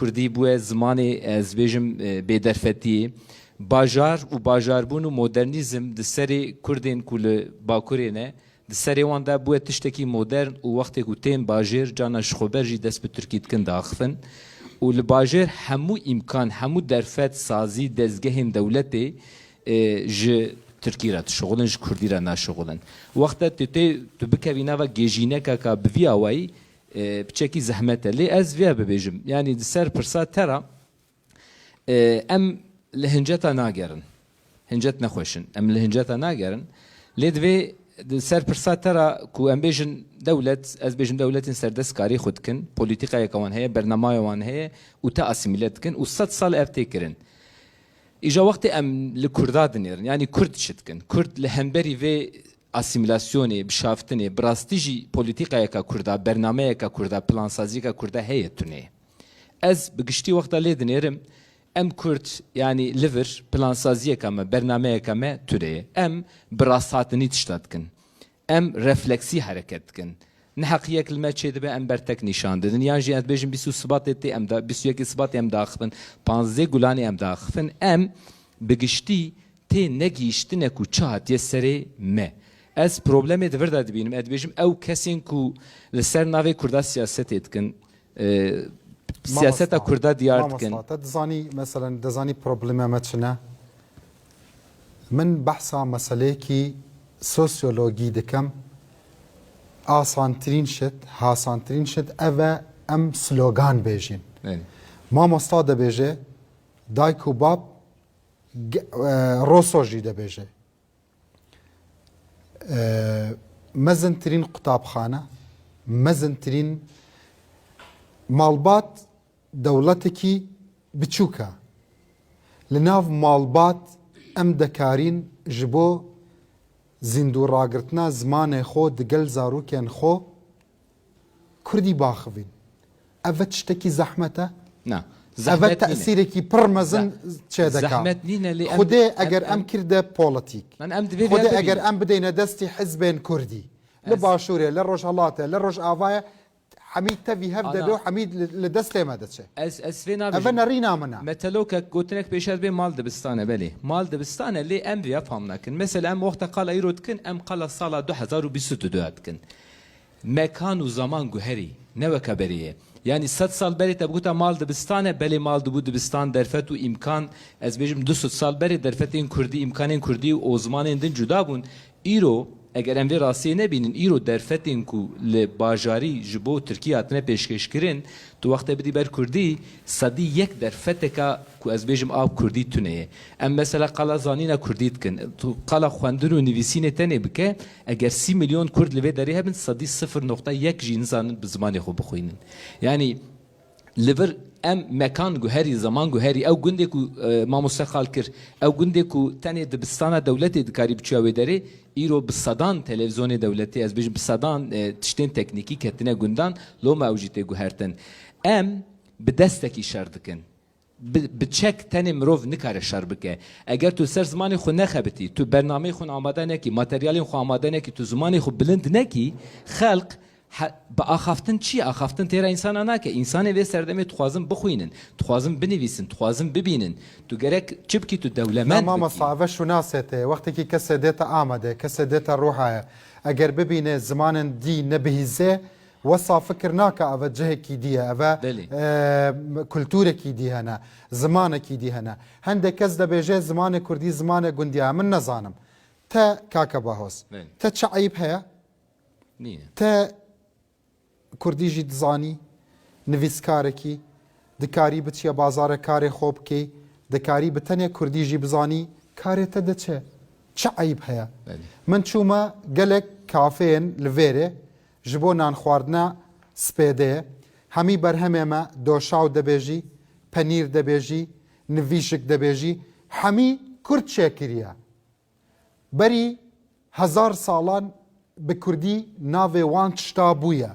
کردی بوی زمان از بیجم بیدرفتیه باجار و باجاربون و مدرنیزم دسری کردین کل باکورینه سری وان دا بوه تشتکی مدرن و وقتی که تیم باجر جانا شخوبر جی دست به ترکیت کن داخفن و لباجر همو امکان همو درفت سازی دزگهین دولتی ج ترکی را تشغلن ج کردی را نشغلن وقتا تو بکوینا و گیجینه که بوی آوائی بچکی زحمته لی از ویا ببیجم یعنی سر پرسا ترا ام لهنجتا ناگرن هنجت نخوشن ام لهنجتا ناگرن لی دوی سر پرسات ترى كو ام بيجن دولة از بيجن دولة سردس كاري خود كن بوليتيكا يكوان هي برنامج وان هي وتا اسيميلات كن و100 سال افتكرن اجا وقت ام لكرداد دنير يعني كرد شت كن كرد لهمبري في اسيميلاسيوني بشافتني براستيجي بوليتيكا يكا كردا برنامج يكا كردا بلان سازي يكا كردا هي توني از بگشتي وقت لي دنيرم ام كرد يعني ليفر بلان سازيه كما برنامج كما توري ام براساتني تشتاتكن ام رفلكسي حركتكن نحقية كلمة شيء دبا ام برتك نشان ددن يعني جي بيجم بيسو سبات تي ام دا بيسو يك سبات ام داخفن بانزي غولاني ام داخفن ام بگشتي تي نگيشتنه كو چات يسري ما از problem دور داد بينم اد بيجم او كسين كو لسر ناوي كردا سياست يتكن سياسة كردا ديار كن تدزاني مثلا دزاني بروبليما ماتشنا من بحثا مسألة كي سوسيولوجي دكم آسانترين شت هاسانترين شت أبا أم سلوغان بيجين ما مستعد بيجي دايكو باب روسوجي ده بيجي مزنترين قطاب خانة مزنترين مالبات دولتكي بتشوكا لناف مالبات ام دكارين جبو زندو راگرتنا زمان خو دگل زاروكين خو كردي باخفين افت شتكي زحمته نا افت تأثيركي برمزن زحمت نينا اللي خدي اگر ام كرده بوليتيك خدي اگر ام بدينا دستي حزبين كردي لباشوريا للرجالاته للرج آفايا حميد تبي هبدا له حميد لدست ما دتش اس فينا افنا رينا منا متلوك قلتلك بيشاد بين مال دبستانه بلي مال دبستانه اللي ام بيا فهمنا كن مثلا ام وقت قال ايرود كن ام قال صاله 2022 كن مكان وزمان جوهري نو كبريه يعني 6 سال بري تبغوتا مال دبستانه بلي مال دبستان درفت وامكان از بيجم 200 سال بري درفتين كردي امكانين كردي و زمانين دن جدا بون ايرو اگر ام وی راستی نبینن ایرو درفتین کو لباجاری جبو ترکیه اتنه پیشکش کرن تو وقت بدی بر کردی صدی یک درفتکا کو از بیجم آب کردی تونه ام مثلا قلا زانینا کردیت کن تو قلا خواندن و نویسین تنه بکه اگر 30 میلیون کرد لوی داری هبن صدی 0.1 جین زانن بزمانی خو بخوینن یعنی لور ام مکان گوهری زمان گوهری او گنده کو ما مستقال کر او گنده کو تنه دبستان دولتی دکاری بچاوی داره ایرو بصدان تلویزیون دولتی از بیش بصدان تشتین تکنیکی کتنه گندان لو موجوده گوهرتن ام بدستکی شردکن بچک تنه مروف نکاره شر بکه اگر تو سر زمانی خو نخبتی تو برنامه خو آماده نکی ماتریالی خو آماده نکی تو زمانی خو بلند نکی خلق با آخافتن چی؟ آخافتن تیرا انسان آنا که انسان وی سردمی تخوازم بخوینن تخوازم بنویسن تخوازم ببینن تو گرک چی بکی تو دولمند ماما صعبه شو ناسته وقتی که کسی دیتا آمده کسی دیتا روحه اگر ببینه زمان دی نبهیزه وصا فکر ناکه اوه جهه کی دیه اوه کلتوره کی دیه هنه زمانه کی دیه هنه هنده کس ده بیجه زمان کردی زمان گندیه من نزانم تا کاکا باهوس تا چه عیب هیا؟ تا کردی جی دزانی نویسکارکی دکاری بچیه بازار کار خوب کی دکاری بتنه کردی جی بزانی کاری تا ده چه عیب هیا من چوما گلک کافین لویره جبو نان خواردنا سپیده همی برهمه ما دوشاو دبیجی پنیر دبیجی نویشک دبیجی همی کرد شکریه بری 1000 سالان به کردی ناوی وان چشتا بویه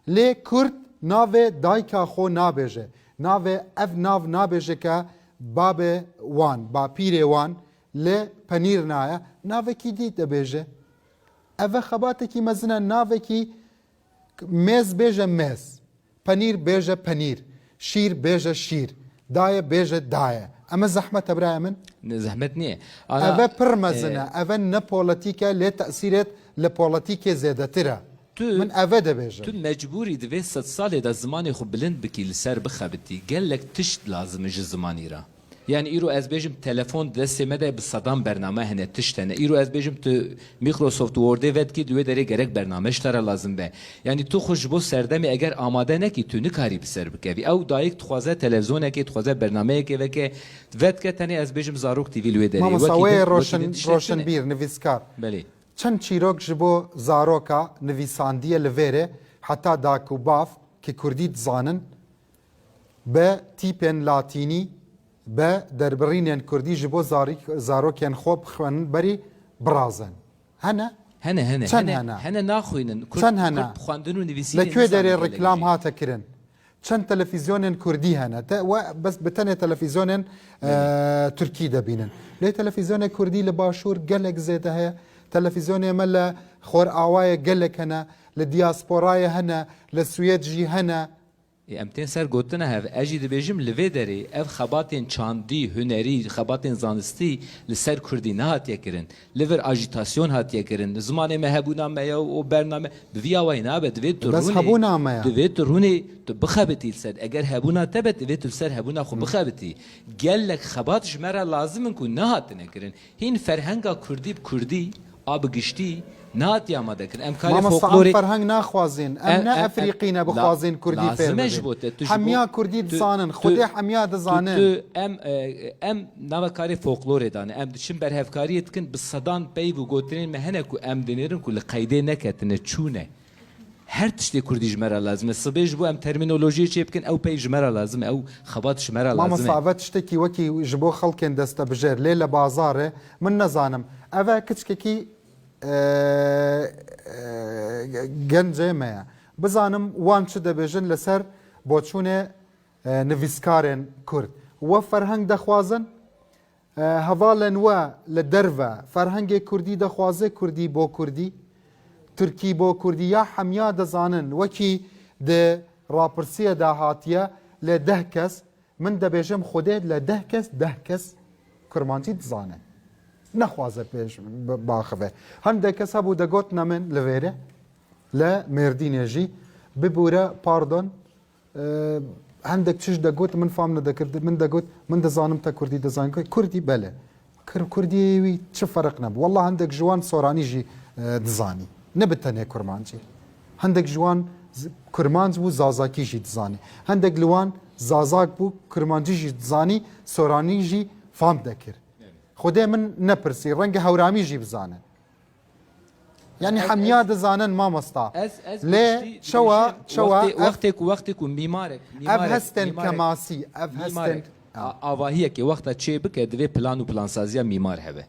لی کرد ناوی دایکا خو نابیجه ناوی اف ناو نابیجه که باب وان با پیر وان لی پنیر نایه ناوی کی دی دبیجه اوه خباته کی مزنه ناوی کی میز بیجه میز پنیر بیجه پنیر شیر بیجه شیر دایه بیجه دایه اما زحمت برای من زحمت نیه اوه پر مزنه اوه نه پولیتیکه لی تأثیرت لپولیتیک زیاده تره من اوه ده بیجه تو مجبوری دوی 100 ساله دا زمانی خو بلند بکی لسر بخبتی گلک تشت لازم جه زمانی را يعني ايرو از بيجم تلفون دستي مده بصدام برنامه هنه تشتنه ايرو از بيجم تو مايكروسوفت وورد ود کی دوی داره گرک برنامه اشتره لازم به يعني تو خوش بو سردمی اگر آماده نکی تو نکاری بسر بکوی او دایک تخوازه تلویزیون کی تخوازه برنامه کی وکه ود کتنی از بيجم زاروک تیوی لوی داره ماما سوی روشن بیر نویسکار بله چند چیروک جبو زاروکا نویساندیه لویره حتی داکو باف که کردی زانن به تیپن لاتینی به دربرینین کردی جبو زاروکین خوب خوان بری برازن هنه ناخوینن کرد خواندن و نویسین لکوی داری رکلام هاته کرن چند تلفزیونین کردی هنه بس بتنه تلفزیونین ترکی دبینن لی تلفزیون کردی لباشور گلک زیده هیا تلفزیون ملا خور آوای گلک هنه لدیاسپورای هنه لسویت جی هنه امتين سر قوتنا هف اجي دبيجم لفي داري اف خباتين چاندي هنري خباتين زانستي لسر كردي نهات يكرن لفر اجيتاسيون هات يكرن زمان ما هبونا ما و برنامه بفيا وينا بدوي تروني بس هبونا ما دوي تروني بخبتي لسر اگر هبونا تبت دوي تلسر هبونا خو بخبتي قال لك خبات جمره لازم نكون نهات نكرن هين فرهنگا كردي بكردي اب گشتي نات يا مدكن امكاني فولكلوري فرهنگ ناخوازين ام نا افريقينا بخوازين كردي فيلم حميا كردي دزانن خودي حميا دزانن ام ناوكاري فولكلوري دان ام دشم برهفكاري يتكن بالصدان بي و گوترين مهنكو ام دينيرن كل قيده نكتن چونه هر تشتي كردي جمره لازم الصبيج بو ام ترمينولوجي چي بكن او بي جمره لازم او خبات جمره لازم ماما صعبت تشتكي وكي جبو خلقن دست بجير ليله بازاره من نزانم اوا كچكي گنجه مایا بزانم وان چه دبیجن لسر بوچونه نویسکارن کرد و فرهنگ دخوازن هوالن و لدروا فرهنگ کردی دخوازه کردی بو کردی ترکی بو کردی یا حمیا دزانن وکی ده راپرسیه ده هاتیه لده کس من دبیجم خوده لده کس کرمانجی دزانن نخوازه پیش باخوه هنده کس هبو ده گوت نمن لویره لمردینه جی ببوره پاردون هندك تشج ده گوت من فهم ده کرد من ده گوت من ده زانم تا کردی ده زان کردی بله کردی وی چه فرق نب والله هندك جوان سورانی جی دزانی نبتەنێ کورمانجی هەندێک جوان کورمانج بوو زازاکیژی دزانی هەندێک لەوان زازاک بوو کورمانجیژی دزانی سۆرانیژی فام دەکرد خودێ من نەپرسی ڕەنگە هەورامیژی بزانن يعني حميا دزانن مامۆستا لێ وەختێک و میمارێک ئەف هەستن کەماسی ئەف هەستن ئاواهەیەکی وەختە چێ بکە دەوێت پلان و پلانسازیە میمار هەبێ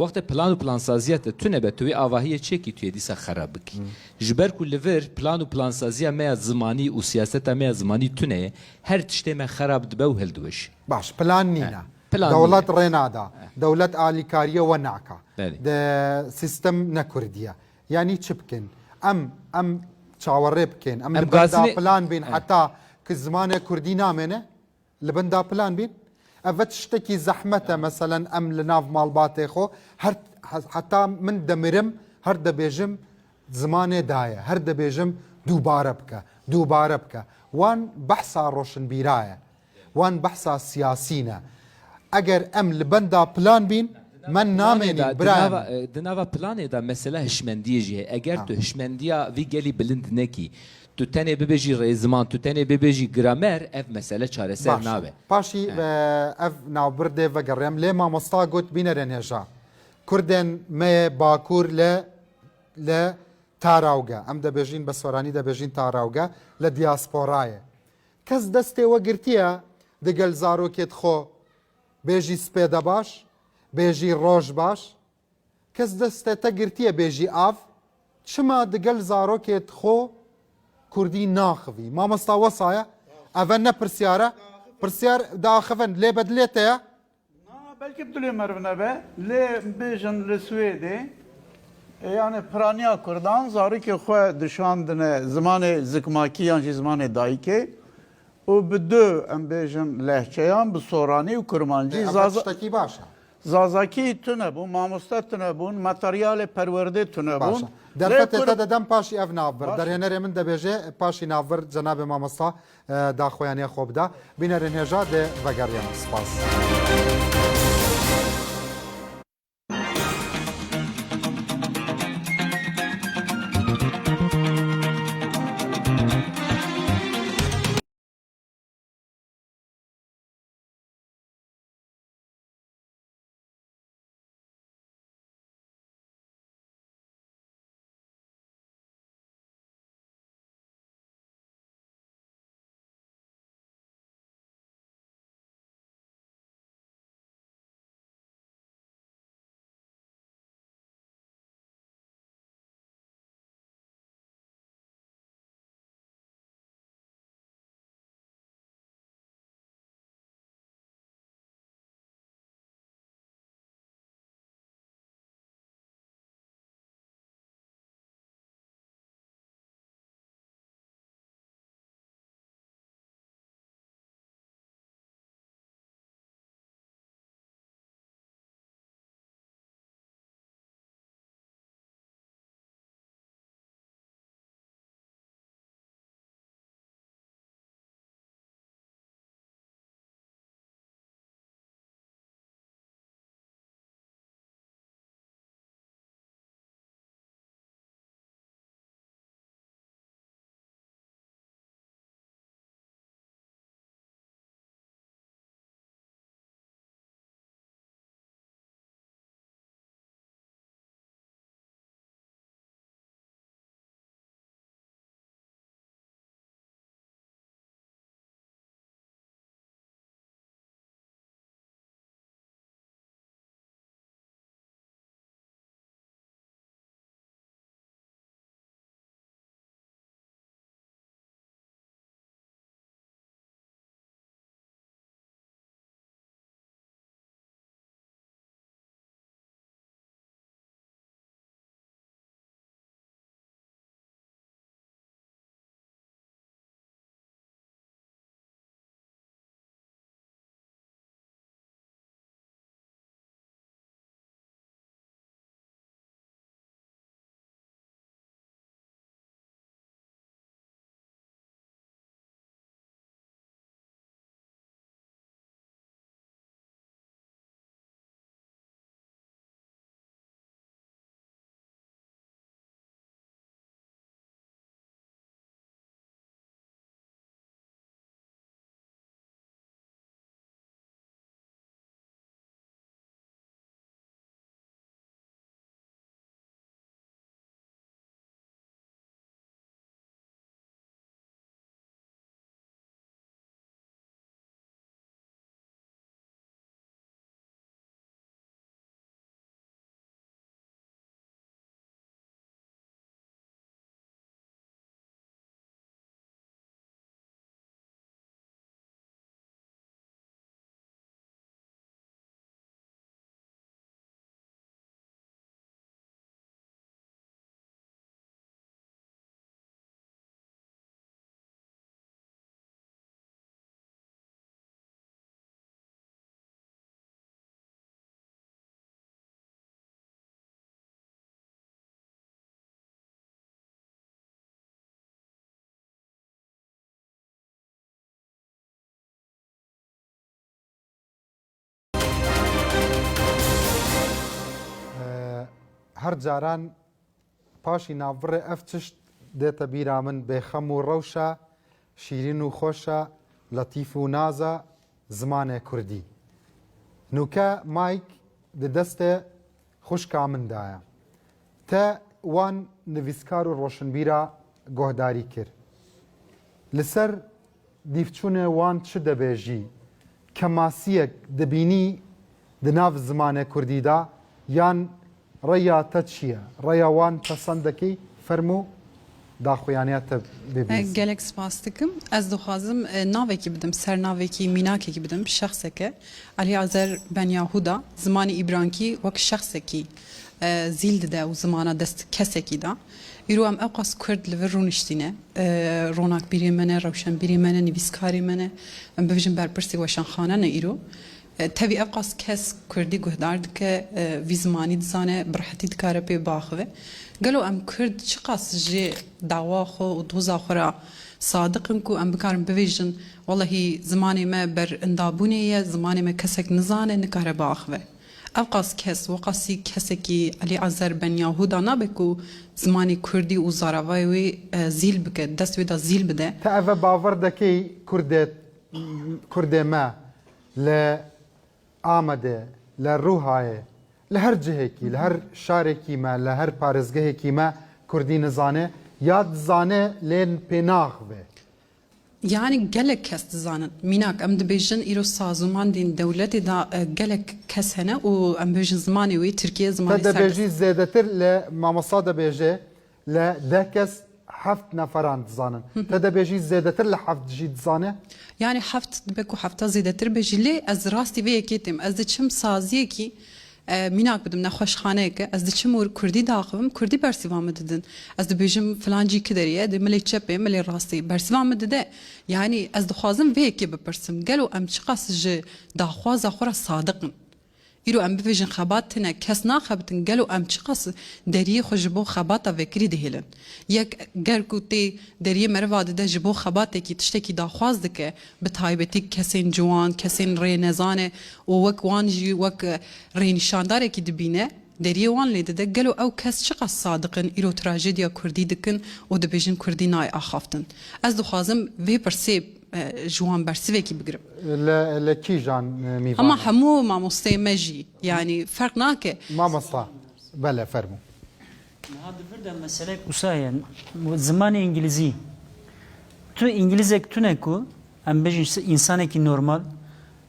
وەختە پلان و پلانسازیەتە تونە بە توێ ئاواهەیە چێکی توێ دیسە خەراب بکی ji ber ku li vir plan û plansaziya me ya zimanî û siyaseta me ya zimanî tune her tiştê me xerab dibe û hildiweş باش پلان نینە دەوڵەت ڕێنادا دەوڵەت ئالیکاریە وە ناکە سیستم نەکوردیە یعنی چ بکەن ئەم چاوەڕێ بکەن ئەم لەبەردا پلان بین حتا کە زمانێ کوردی نامێنێ لە بندا پلان بین ئەڤەت شتێکی زەحمەتە مەسەلەن ئەم لە ناو ماڵباتێ خۆ حتا من دەمرم هەر دەبێژم زمانێ دایە هەر دەبێژم دووبارە بکە وان بەحسا ڕۆشنبیرایە وان بەحسا سیاسینە ئەگەر ئەم لە بەندا پلان بین من نامێنی دناوا پلانێدا مەسەلە هشمەندیەژی هەیە ئەگەر تو هشمەندیە وی گەلی بلند نەکی تو تەنێ ببێژی ڕێزمان تو تەنێ ببێژی گرامەر ئەف مەسەلە چارەسەر ناوێ پاشی ئەف ناوبردێ ڤەگەڕێم لێ مامۆستا گوت بینەرە نێژا کوردێن مەیە باکوور لە تاراوگە ئەم دەبێژین بە سۆرانی دەبێژین تاراوگە لە دیاسپۆرایە کەس دەستێوە گرتیە دەگەل زارۆکێت خۆ بێژی سپێدە باش بێژی ڕۆژ باش کەس دەستێتە گرتیە بێژی ئاف چما دەگەل زارۆکێت خۆ کوردی ناخوی مامۆستا وەسایە ئەڤە نەپرسیارە پرسیار داخەفن لێ بەدلێتەیە بەلکە بدلێ مەرڤنە بە لێ بێژن لە سوێدێ yani piraniya Kurdan zarokê xwe dişandine zimanê zikmakî yan jî zimanê dayîkê û bi du em bêjin lehçeyan bi soranî û kurmancî baş zazakî tune bûn mamoste tune bûn materyalê perwerdê tune bûn derfetê te dedem paşî ev navbir derhênerê min dibêje paşî navbir cenabê mamosta daxuyaniya xwe bida bînerên hêja dê vegeriyan spas. هەر جاران پاشی ناوڕێ ئەف چشت دێتە بیرا من بێخەم و ڕەوشە شیرین و خۆشە لەتیف و نازە زمانێ کوردی نوکە مایک دەستێ خوشکا مندایە تە وان نویسکار و ڕۆشنبیرە گۆهداری کرد لەسەر دیفچوونێ وان چ دەبێژی کە ماسیەک دەبینی دناو زمانێ کوردیدا یان ڕێیا تە چییە ڕێیا وان پەسەند دەکەی فەرموو داخۆیانیاتە ببیست gelek spas dikim ez dixwazim navekî bidim ser navekî mînakekî bidim şexseke Alî Azer Ben Yahuda zimanê îbrankî wek şexsekî zîl dide û zimana dest kesekî da îro em ew qas Kurd li vir rûniştîne ronakbîrê me ne rewşenbîrê me ne nivîskarê me ne em bibêjin berpirsê weşanxane ne îro tevî ev qas kes Kurdî guhdar dike vî zimanî dizane bi rehetî dikare pê biaxive gelo em Kurd çi qas jê dawa xwe û doza xwe ra sadiqin ku em bikarin bibêjin wallahî zimanê me ber indabûnê ye zimanê me kesek nizane nikare biaxive ev qas kes we qasî kesekî Alî Azer Ben Yahuda nabe ku zimanê Kurdî û zaravayê wê zîl bike dest wê da zîl bide te ev bawer dekey Kurdê me li Amedê li Rûhayê li her cihekî li her şarekî me li her parêzgehekî me Kurdî nizane ya dizane lên pê naxive Yani gelek kes dizanin mînak em dibêjin îro sazûman dên dewletê da gelek kes hene û em bêjin zimanê wê Tirkiye zimanê te dibêjî zêdetir li mamosa dibêje li 10 kes heft neferan dizanin te dibêjî zêdetir li heft jî dizane Yani heft dibe ku hefta zêdetir bêjî lê ez rastî vê yekê têm ez diçim saziyekî mînak bidim nexweşxaneyeke ez diçim û Kurdî daxivim Kurdî bersîvan min didin ez dibêjim filancî ki deriye di milê çepê milê rastî bersîvan min dide yani ez dixwazim vê yekê bipirsim gelo em çi qas ji daxwaza xwe ra sadiqin îro em bibêjin xebat tune kes naxebitin gelo em çi qas deriyê xwe ji bo xebata vekirî dihêlin yek ger ku tê deriyê meriva dide ji bo xebatekî tiştekî daxwaz dike bi taybetî kesên ciwan kesên rênezane û wek wan jî wek rênîşandarekî dibîne deriyê wan lê dide gelo ew kes çi qas sadiqin îro trajediya Kurdî dikin û dibêjin Kurdî nayê axaftin ez dixwazim vê pirsê ji wan bersivekî bigirim li kîjan mîvan ama hemû mamosteyê me jî yani ferq nake mamosta bele fermû Divir de meselek wisa ye zimanê îngilîzî tu îngilîzek tune ku em bêjin însanekî normal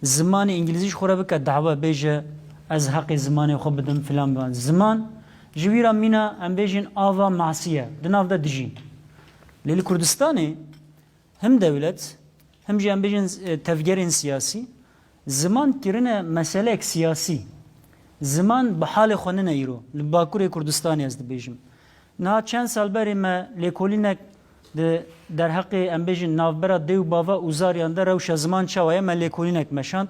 zimanê îngilîzî ji xwe re bike dawa bêje ez heqê zimanê xwe bidim filan bilan ziman ji wî ra mîna em bêjin ava masî ye di nav de dijî lê li Kurdistanê hem devlet hem jî em bêjin tevgerên siyasî ziman kirine meselek siyasî ziman bi halê xwe nine îro li Bakurê Kurdistanê ez dibêjim niha çend sal berê me lêkolînek di derheqê em bêjin navbera dê û bava û zariyan de rewşa ziman çawa ye me lêkolînek meşand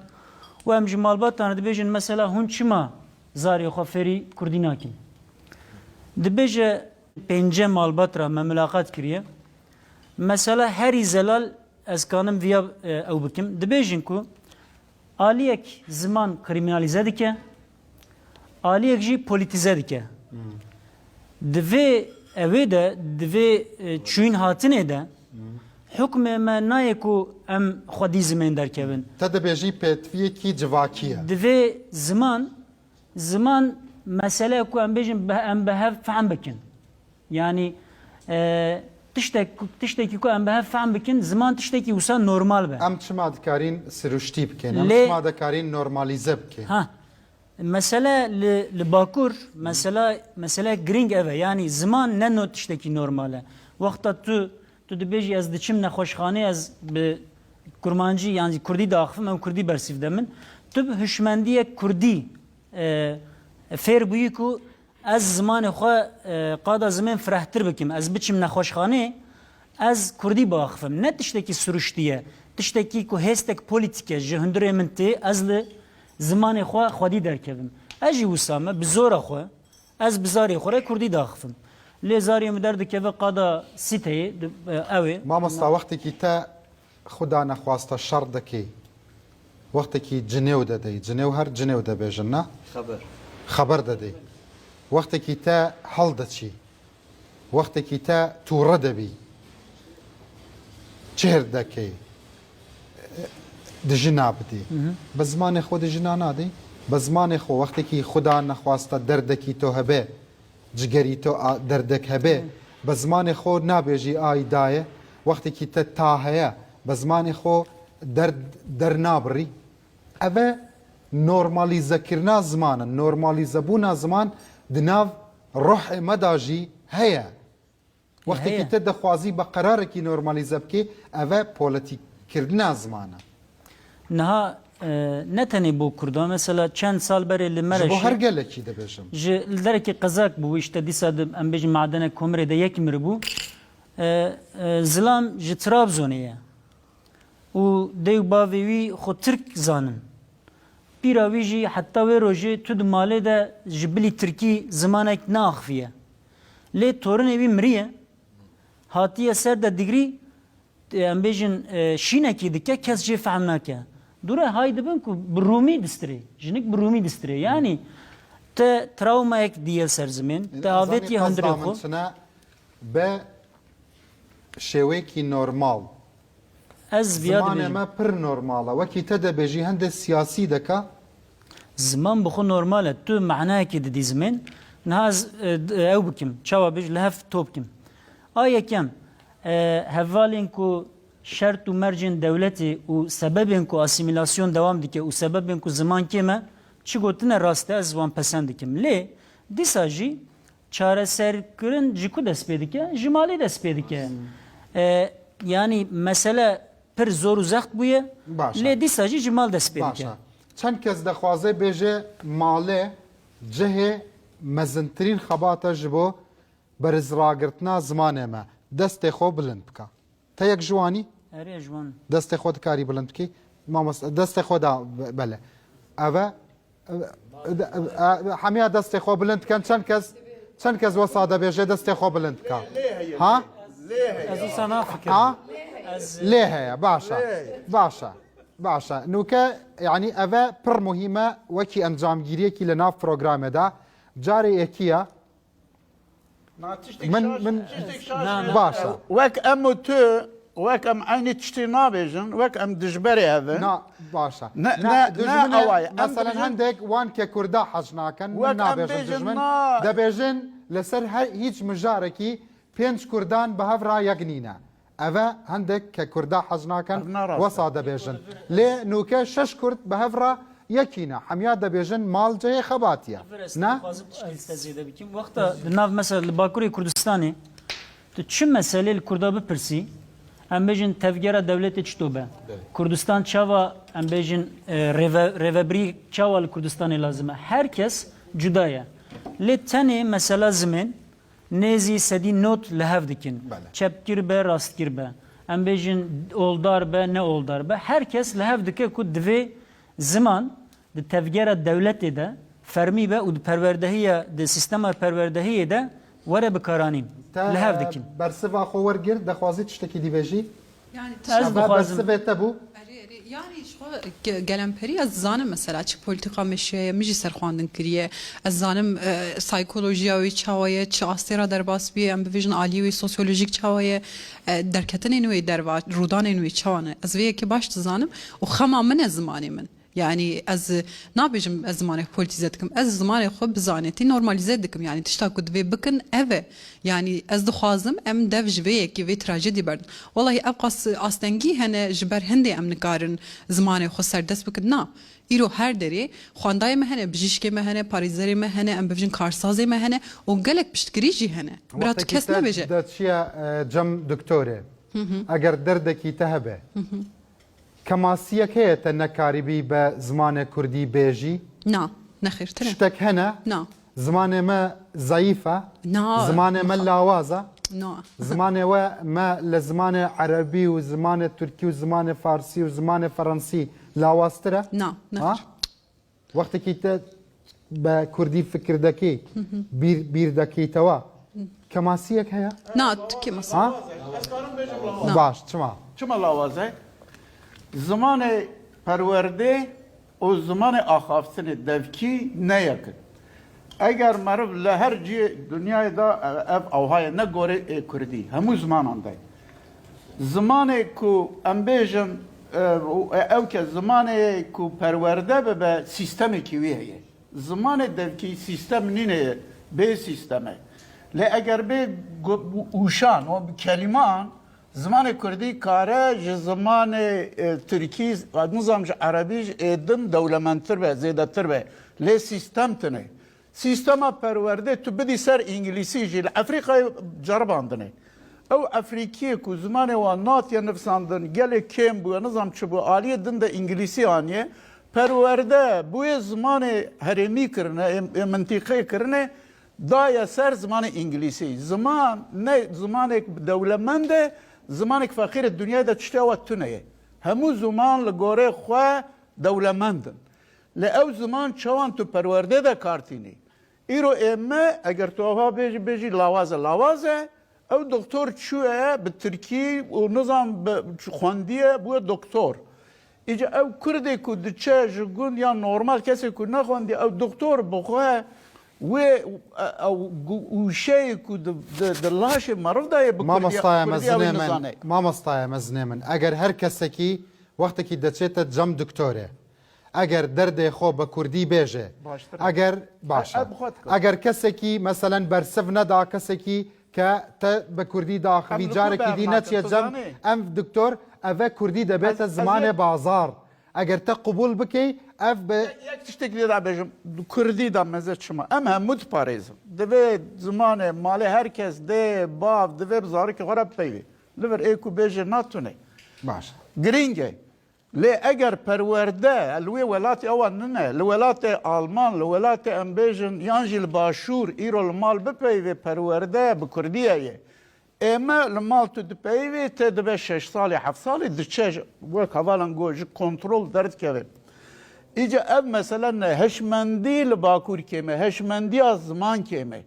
û em ji malbatan dibêjin mesela hûn çima zarê xwe fêrî Kurdî nakin dibêje pênce malbat ra me milaqat kiriye mesela herî zelal ez kanim viya ew bikim dibêjin ku aliyek ziman kriminalize dike aliyek jî polîtize dike divê evê de divê çûyîn hatinê de hukmê me naye ku em xwedî zimên derkevin te dibêjî pêtiviyekî civakî ye divê ziman mesele ku em bêjin em bi hev fehm bikin yani tiştekî ku em bi hev fehm bikin ziman tiştekî wisa normal be em çima dikarîn siruştî bikin em çima dikarîn normalîze bikin mesele li Bakur mesele giring ev e yani ziman ne not tiştekî normal e wexta tu dibêjî ez diçim nexweşxanê ez bi kurmancî yani Kurdî daxivim em Kurdî bersîv de min tu bi hişmendiyek Kurdî fêr bûyî ku ez zimanê xwe qada zimên firehtir bikim ez biçim nexweşxanê ez Kurdî biaxivim ne tiştekî siruştî ye tiştekî ku hêstek polîtîk e ji hundirê min tê ez li zimanê xwe xwedî derkevim ez jî wisa me bi zora xwe ez bi zarê xwe re Kurdî daxivim lê zarê min derdikeve qada sîteyê ew ê mamosta wextekî te xuda nexwasta şer dekî wextekî cinêw dedey cinêw her cinêw debêjin ne xeber dedey وەختێکی تا هەڵدەچی وەختێکی تا تووڕە دەبی چێر دەکەی دژی نابدی بە زمانی خۆ دژنا نادەی بە زمانی خۆ وەختێکی خوددا نەخواستە دەردێکی تۆ هەبێ جگەری تۆ دەردێک هەبێ بە زمانی خۆ نابێژی ئایدایە وەختێکی تە تا هەیە بە زمانی خۆ دەرنابڕی ئەvە نۆرمالیزەکردنا زمانە نۆرمالیزەبوونا زمان دناو ڕۆحی مەداژی هەیە وەختێکی تە دەخوازی بە قەرارێکی نۆرمالیزە بکێ ئەvە پۆلەتیکردنا زمانە نها نتنی بو کردان مثلا چند سال بره لمرش بو هر گلکی دبیشم ج درکی قزاق بو işte دیساد ام بیج معدن کومره ده یک مر بو زلام ج ترابزونیه و دیو باوی خود ترک زانن پیراوی جی حتی و روجی تو دماله ده جبلی ترکی زمانک ناخفیه لی تورن اوی مریه هاتیه سر ده دیگری ام بیجن شینه کی دکه کس جی فهم نکه دوره های دبن کو برومی دستری جنک برومی دستری یعنی ته تراوما یک دیل سرزمین ته آویتی هندره خو به شویکی نورمال از بیاد زمان ما پر نورماله وکی تده بجی هند سیاسی دکا زمان بخو نورماله تو معناه کی دی زمین نهاز او بکم چاوا بج لهف توب کم آیا کم هوالین کو شرط و مرجن دولتی و سببین کو اسیمیلاسیون دوام دکه و سببین کو زمان کمه چی گوتنه راسته از وان پسند کم لی دیسا جی چاره سر کرن جیکو دست پیده که جمالی دست پیده که yani mesele پر زور و زخت بویه لی دیسا جی جمال دست پیده که چند کس دخوازه بیجه ماله جهه مزنترین خباته جبو برزراگرتنا زمانه ما دست خو بلند بکا تا یک جوانی اره جوان دست خود کاری بلند کی دست خود بله اوه همه دست خو بلند کن چند کس وساده بیجه دست خو بلند کن ها ازو سنا فکر ليه باشا نوكا يعني أفا بر مهمة وكي أنجام جيريه كي لنا برنامج دا جاري إكيا من باشا وك أمو تو وك أم عيني تشتي نابيجن وك أم دجبري هذا نا باشا نا أواي مثلا عندك وان ككردا حجنا كان من نابيجن دجمن دبيجن لسر هيج مجاركي بينش كردان بهفرا يقنينا أفا عندك ككردا حجنا كان وصا دبيجن ليه نوكا شش كرد بهفرا يكينا حمياد دبيجن مال جاي خباتيا نا وقتا ناف مثلا باكوري كردستاني تو چه مسئله الكردا بپرسي ام بيجن تفجير دولت چتوبه كردستان چاوا ام بيجن ريفبري چاوا الكردستاني لازمه herkes جدايه لي تاني مسألة زمن نزی سدی نوت لحاف دکن چپکر به راستکر به ام بیجن اولدار به نه اولدار به هر کس لحاف دکه کود دوی زمان د تفجیر دولت ده فرمی به و د پروردهی د سیستم پروردهی ده وره بکارانیم لحاف دکن برسوا خور گرد دخوازی تشتکی دیوژی yani برسوا تبو yani şu gelemperi az zanım mesela açık politika meşe mici serxwandin kiriye az zanım psikolojiya ve çavaya çastera derbas bir em bivijin ali ve sosyolojik çavaya derketen enwe derva rudan enwe çavane az ve ki baş zanım o xamamen zamanı min yani az nabijim az zamanı politize etkim az zamanı xo bizaneti normalize etkim yani tişta kud ve bakın eve yani az dixwazim em dev jve ki ve trajedi berdin wallahi abqas astengi hene jber hende em nikarin zamanı xo serdest bikin na îro her derê xwendayê me hene bijîşkê me hene parêzerê me hene em bibijin karsazê me hene û gelek piştgirî jî hene bira tu kes nebêje دچیا جم دکتوره اگر دردکی ته هبه کماسیک هەیە تە نەکاریبی بە زمانە کوردی بێژی نا نەخێرترە شتێک هەنە نا زمانێ مە زەیفە زمانێ مە لاوازە زمانێوە مە لە زمانێ عەرەبی و زمانێ تورکی و زمانێ فارسی و زمانێ فەڕەنسی لاوازترە وەختێکی تە بە کوردی فکر دەکەی بیر دەکەیتەوە کەماسیەک هەیە نا کێمەس باش چما چما لاوازە زمان پرورده و زمان آخافتن devki ne yakın. اگر مرو لهر جی دنیای دا او های نگوره کردی همو زمان آنده زمان کو امبیجن او که زمان کو پرورده به سیستم کیویه زمان devki sistem nine be sisteme. Le eğer be uşan o keliman zaman Kurdi kare ji zaman Türkiye nizam ji Arabi edin devlementir ve zedatir ve le sistem tene. Sistema perverde tu bedi ser İngilizce ji Afrika carbandne. او افریقی کو زمان و ناتیا نفساندن گل کم بو نظام چه بو عالی دن ده انگلیسی آنیه پرورده بوی زمان هرمی کرنه منطقه کرنه دایا سر زمان انگلیسی زمان نه زمان دولمنده زمان فقیر دنیا ده چته و تونه همو زمان لگوره خواه دولمندن لأو زمان چوان تو پرورده ده کارتینی ایرو امه اگر تو ها بیجی لوازه او دکتر چوه به ترکی و نظام خواندیه بوه دکتر ایجا او کرده که دچه جگون یا نورمال کسی که نخواندی او دکتر بخواه و او شیء که دلاش مرض دایه بکردی ما مستای مزنه من اگر هر کسی که وقتی که دچه تا جم دکتره اگر درد خو به کردی بیجه اگر باشه اگر کسی که مثلا برسف ندا کسی که که تا به کردی داخلی جاره که دی نتیه جم ام دکتر اوه کردی دبیت زمان بازار اگر تا قبول بکی اف به یک تشتکی دا بیجم کردی دا مزه چما ام همود پاریزم دوی زمان مالی هرکس ده باف دوی بزاری که غرب پیوی لور ایکو بیجه ناتونه باشه گرینگه لی اگر پرورده الوی ولات اوان ننه لولات آلمان لولات امبیجن یانجی الباشور ایرو المال بپیوی پرورده بکردیه اما المال تو دپیوی تا دبه 6 سالی 7 سالی دچه وک حوالا گوش کنترول درد که ایجا اب مثلا هشمندی لباکور کمه هشمندی از زمان کمه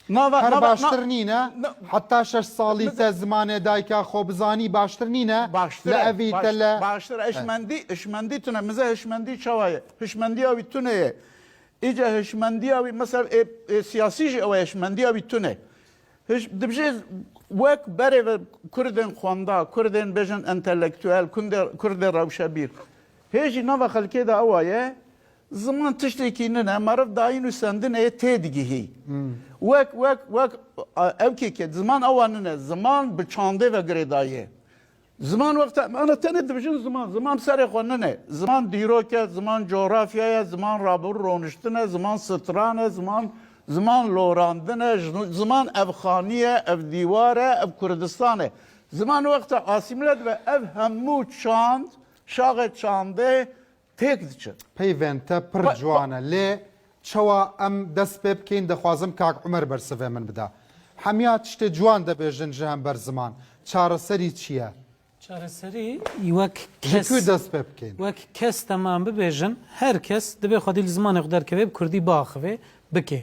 هر باشتر نینه حتی 6 سالی تا زمان دایکا خوب زانی باشتر نینه لعوی تله باشتر اشمندی تونه مزه اشمندی چوایه اشمندی آوی تونه ایجا اشمندی آوی مثلا سیاسی جی آوی اشمندی آوی تونه دبجه وک بره کردن خوانده کردن بجن انتلیکتوال کردن روشبیر هیچی نوا خلکه دا اوایه زمان تشتکی نه مرف داینو سندنه تدگیهی وک اوکی که زمان اوانه زمان به چانده و گریدایه زمان وقت انا تنه دبجن زمان سر خونه زمان دیروکه زمان جغرافیایه زمان رابر رونشتنه زمان سترانه زمان لوراندنه زمان افخانیه اف دیواره اف کردستانه زمان وقت آسیملت و اف همو چاند شاق چانده تێک دچێت پەیوێنتە پڕ جوانە لێ چەوە ئەم دەست پێ بکەین دەخوازم کاک عومەر بەرسەوێ من بدا هەمیات شتێ جوان دەبێژن ژە هەم بەرزمان چارەسەری چییە؟ چارەسەری وەک دەست پێ بکەین وەک کەس تەمان ببێژن هەر کەس دەبێ خودی زمانێک دەرکەوێ کوردی باخەوێ بکێ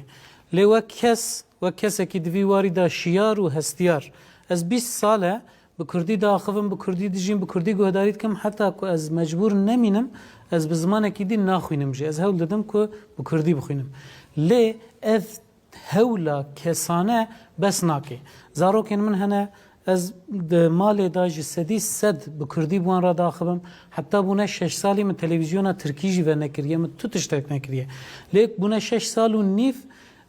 لێ وەک کەسێکی دوی واریدا شیار و هەستیار ئەس 20 ساڵە به کردی داخلم به کردی دیجیم به کردی گهداریت کم حتی که از مجبور نمینم از به زمان کی دی نخوینم جه از هول دادم که به کردی بخوینم لی از هولا کسانه بس ناکه زاروکن من هنه از مال داج سدی صد به کردی بوان را داخلم حتی بونه 6 سالی من تلویزیون ترکیجی و نکریه من تو تشترک نکریه لیک بونه 6 سال و نیف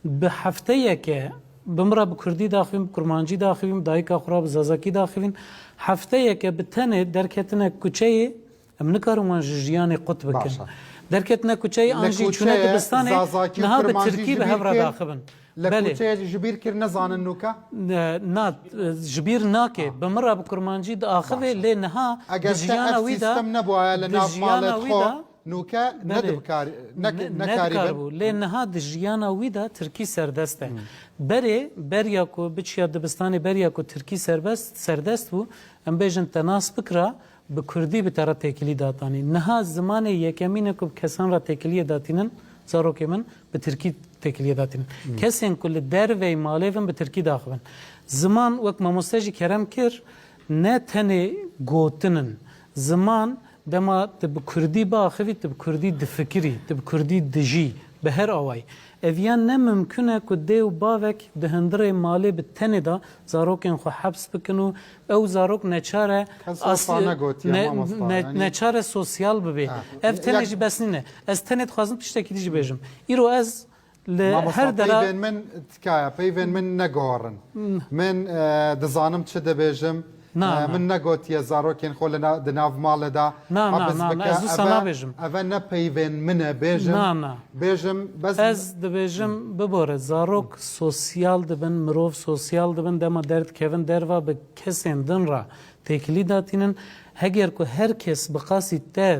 به هفته که بمرا بکردی داخلیم کرمانجی داخلیم دایکا خراب زازاکی داخلیم هفته یک بتنه درکتنه کوچه ام نکارم من جیان قطب بکن درکتنه کوچه آنجی چونه دبستانه نه به ترکی به هفرا داخلن لکوچه جبیر کر نزانن نوکا نه جبیر ناکه بمرا بکرمانجی داخله لی نها جیان ویدا سیستم نبوه لناف مالت خو نوکا نکاری لی نها جیان ویدا ترکی سردسته بریا کو بچیا دبستانی بریا کو ترکی سردست بو ام بیجن تناس بکرا به کردی به طرف تکلی داتانی نها زمان یکمین کو کسان را تکلی داتینن زارو که من به ترکی تکلی داتینن کسین کل در و مالون به ترکی داخلن زمان وقت ما مستجی کرم کر نه تنه گوتنن زمان دما تب کردی با خفی تب کردی دفکری تب کردی دجی به هر آوای اویان نممکنه که دیو باوک ده هندره مالی به تنه دا زاروکین خو حبس بکنو او زاروک نچاره نچاره سوسیال ببی اف تنه جی بس نینه از تنه خوازم تشتکی دیجی بیجم ایرو از هر درا من تکایه پیوین من نگارن من دزانم چه دبیجم من نگوتی زاروکین خو دناف مال دا از دو سنا بیجم اوه نپیوین من بیجم بیجم بس از دبیجم بباره زاروک سوسیال دبن مروف سوسیال دبن دما درد کهون دروا به کسین دن را تکلی داتینن هگر که هر کس بقاسی تا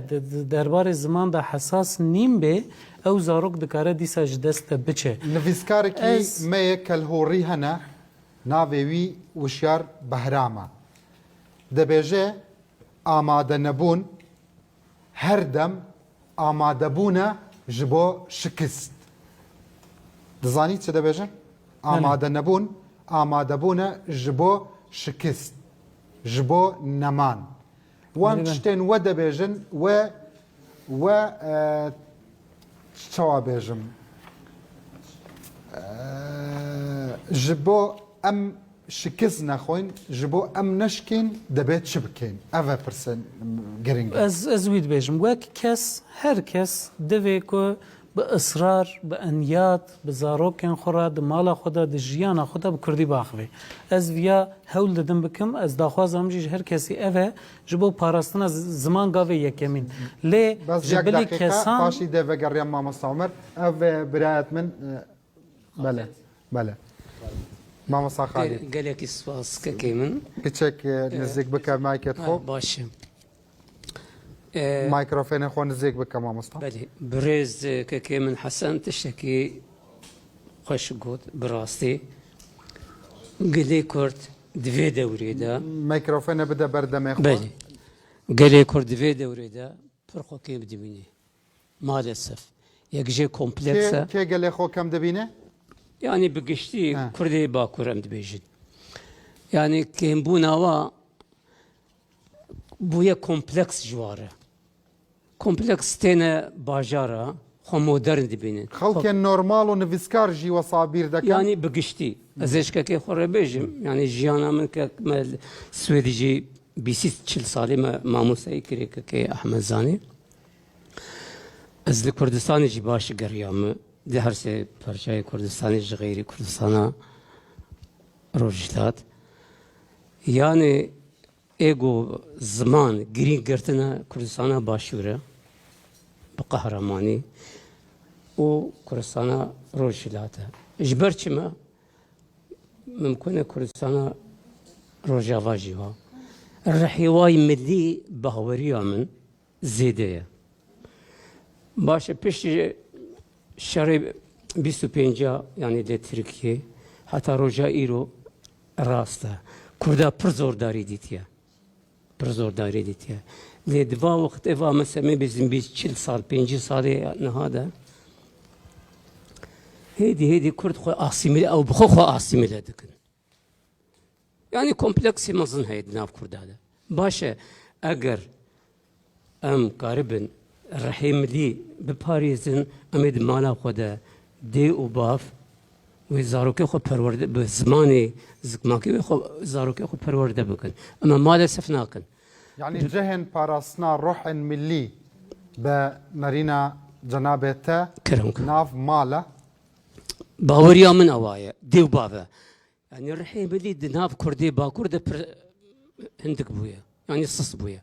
دربار زمان دا حساس نیم به او زاروک دکاره دیسا جدست بچه نویسکار کی می کلهوری هنه ناویوی وشیار بهرامه دبیجه آماده نبون هر دم آماده بونه جبو شکست دزانی چه دبیجه؟ آماده نبون آماده بونه جبو شکست جبو نمان وان تشتين ودا بيجن و شوا بيجم جبو ام شكزنا خوين جبو ام نشكين دبيت شبكين افا برسن جرينج از ويد بيجم وك كس هر كس دفيكو بإصرار بأنيات بزاروكين خورا دمالا خدا دجيانا خدا بكردي باخوي از ويا هول ددم بكم از داخوازم جيج هر كسي اوه جبو پاراستنا زمان قاوي يكمين لي جبلي كسان باشي ديفا قريم ماما صامر او برايات من بلا بلا ماما صا خالد قالك سواس كيمن كتشك نزيك بكا مايكت خو باشم مايكروفون خو نزيك بكا ماما صا بله بريز كيمن حسن تشتكي خوش قوت براستي قلي كورت دوی دوری دا ميكروفون بدا بردم خو بله قلي كورت دوی دوری دا فرقو كيم دبيني مالسف يكجي كومبلكسه كي قال خو كم دبينه يعني بقشتي كردي باكور ام دبيجن يعني كيم بوناوا بويا كومبلكس جواره كومبلكس تينا باجارا خو مودرن دبينن خلق نورمال ونفسكار جي وصابير دكا يعني بقشتي ازيش كي خور بيجم يعني جيانا من كمل سويدي جي بيسيت تشل صالي ما موسى كري كي احمد زاني از الكردستان جي باش قريام دي هر سي پرچای کردستانی غیری کردستانا روجلات يعني ايجو زمان جرين قرتنا كردستانا باشوره بقهرماني و كردستانا روجلاته اجبرت ما ممكن كردستانا روجافا جيوا الرحيواي ملي بهوريا من زيديه باشه پیش شهر 25 يعني ده تركيا حتى روجا ايرو راسته كردا پرزور داري ديتيا پرزور داري ديتيا لدوا وقت اوا مثلا بزن 40 سال 5 سال نهاده هيدي كرد خو اسيميل او بخو اسيميل دكن يعني كومبلكس مزن هيد ناف كرد هذا باشه اگر ام قاربن رحيم لي بباريزن امد مالا خدا دي وباف وزاروكي خو پرورده بزماني زكماكي خو زاروكي خو پرورده بكن اما مالا سفناكن يعني جهن باراسنا روح ملي بمارينا جنابته ناف مالا باوريا من اوايا دي وبافا يعني الرحيم لي ناف كردي باكور ده هندك بويا يعني صص بويا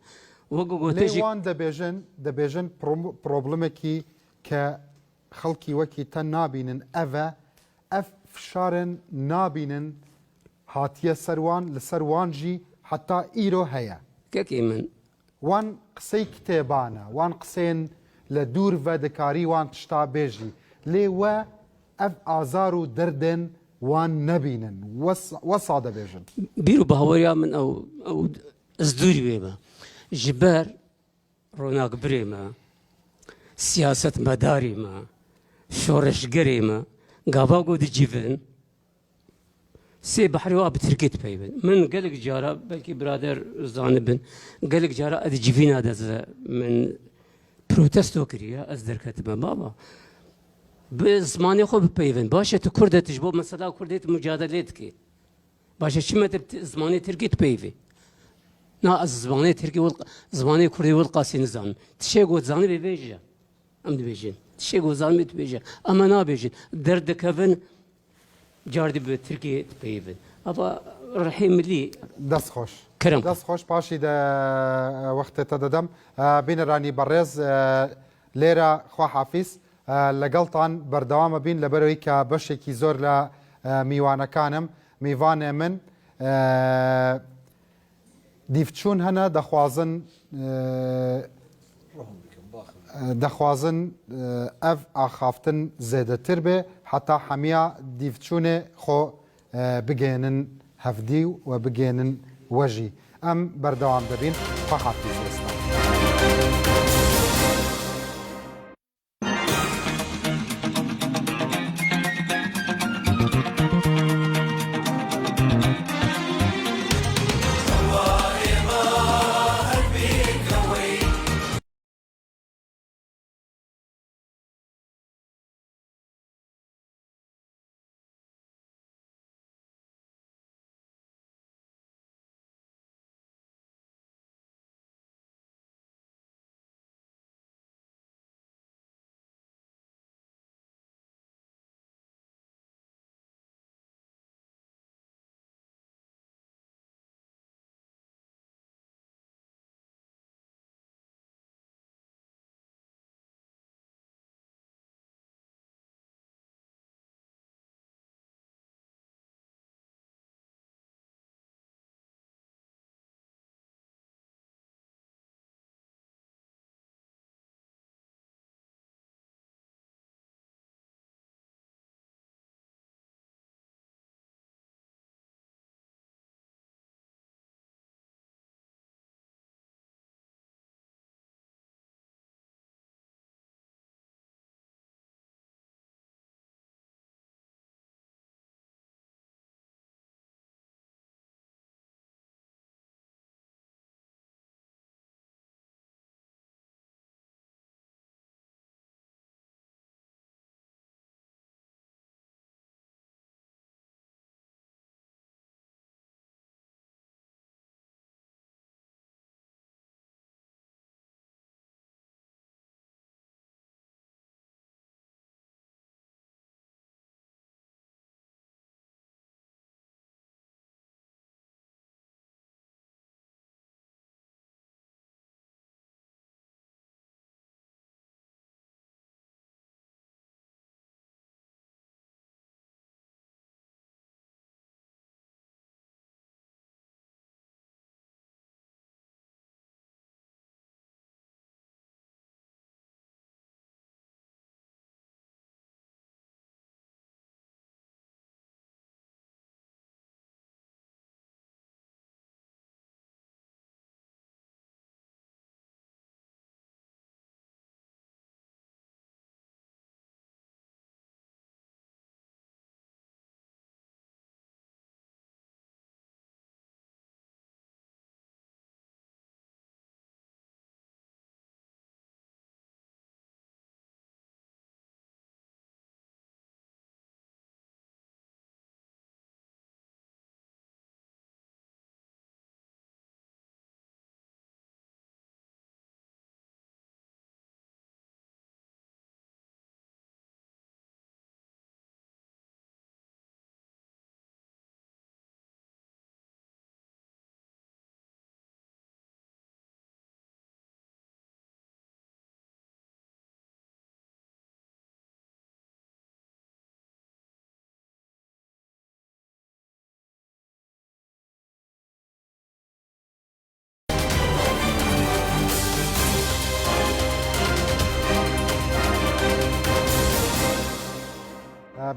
ليوان دبيجن بروبلمكي كخلقي وكي تنابين اف شارن نابين هاتيه سروان لسروان جي حتى ايرو هيا كيمن وان قسي كتابانا وان قسين لدور فدكاري وان تشتا بيجي لي و اف ازارو دردن وان نبينن وصا دبيجن بيرو بهوريا من او ازدوري بيما جبار روناق بريما سياسة مداري ما شورش قريما قاباقو دي جيفن سي بحريوا بتركيت بيبن من قلق جارة بلكي برادر زانبن قلق جارة ادي جيفين هذا من بروتستو كريا ازدر كتبا بابا بزمانی خو بپیون باشه تو کردتش با مثلا کردت مجادلت کی باشه چی متر زمانی ترکی تپیوی نه از زمانی ترکی زمانی کردی والقاسی نظام تشي گو زانی ببیجه ام دبیجین تشي گو زانی بتبیجه اما نابیجین درد کفن جاردی به ترکی تپیون اما رحیم لی دست خوش کرم دست خوش باشی ده وقت تددم بین رانی برز لیرا خوا حافظ لەگەڵتان بەردەوامە بین لەبەرەوەی کە بەشێکی زۆر لە میوانەکانم میوانێ من دیفچوون هەنە دەخوازن ئەv ئاخافتن زێدەتر بێ حتا هەمیە دیفچوونێ خۆ بگێنن هەفدی و بگێنن وەژی ئەم بەردەوام دەبین خوا حافظ ئێستا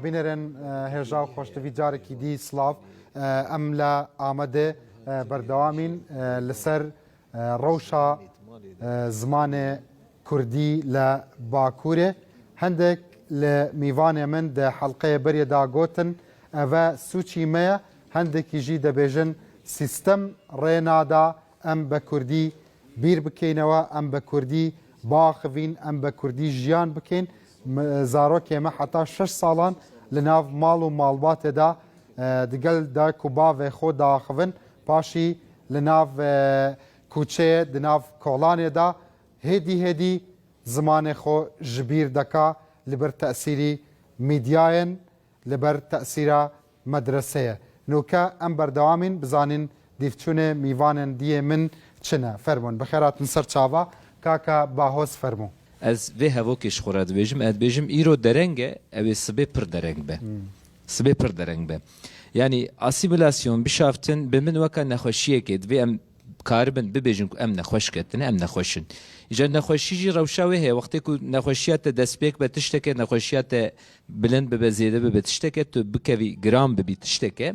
بینەرن هێژا و خۆشتەوی جارێکی دی سلااف ئەم لە ئامادە بەردەوامین لەسەر ڕەوشە زمانێ کوردی لە باکوورێ هەندێک لە میوانێ من دە حەڵقەیە بەرێدا گوتن ئەvە سوچی مەیە هەندێکیژی دەبێژن سیستەم ڕێنادا ئەم بە کوردی بیر بکەینەوە ئەم بە کوردی باخڤین ئەم بە کوردی ژیان بکەین زارۆک ئێمە حتا 6 ساڵان لە ناو ماڵ و ماڵباتێدا دگەل دایک و باوێ خۆ داخەون پاشی لە ناو کوچەیە di nav kolanê da hêdî hêdî zimanê xwe ji bîr dika li ber teesîrî mîdyayên li ber teesîra medreseye. Nûke em berdewamîn bizanîn dîvçûnê mîvanên diyê min çi ne. Fermûn bi xêratin ser çava kaka bahoz fermû. Ez vê hevokê ji xwe re dibêjim ez dibêjim îro dereng e ew ê sibê pir dereng be. Sibê pir dereng be. Yani asimilasyon bişaftin bi min weka nexweşiyekê divê em karibin bibêjin ku em nexweş ketine em nexweşin. İca nexweşî jî rewşa wê heye wextê ku nexweşiya te destpêk be tişteke nexweşiya te bilind bibe zêde bibe tişteke tu bikevî giram bibî tişteke.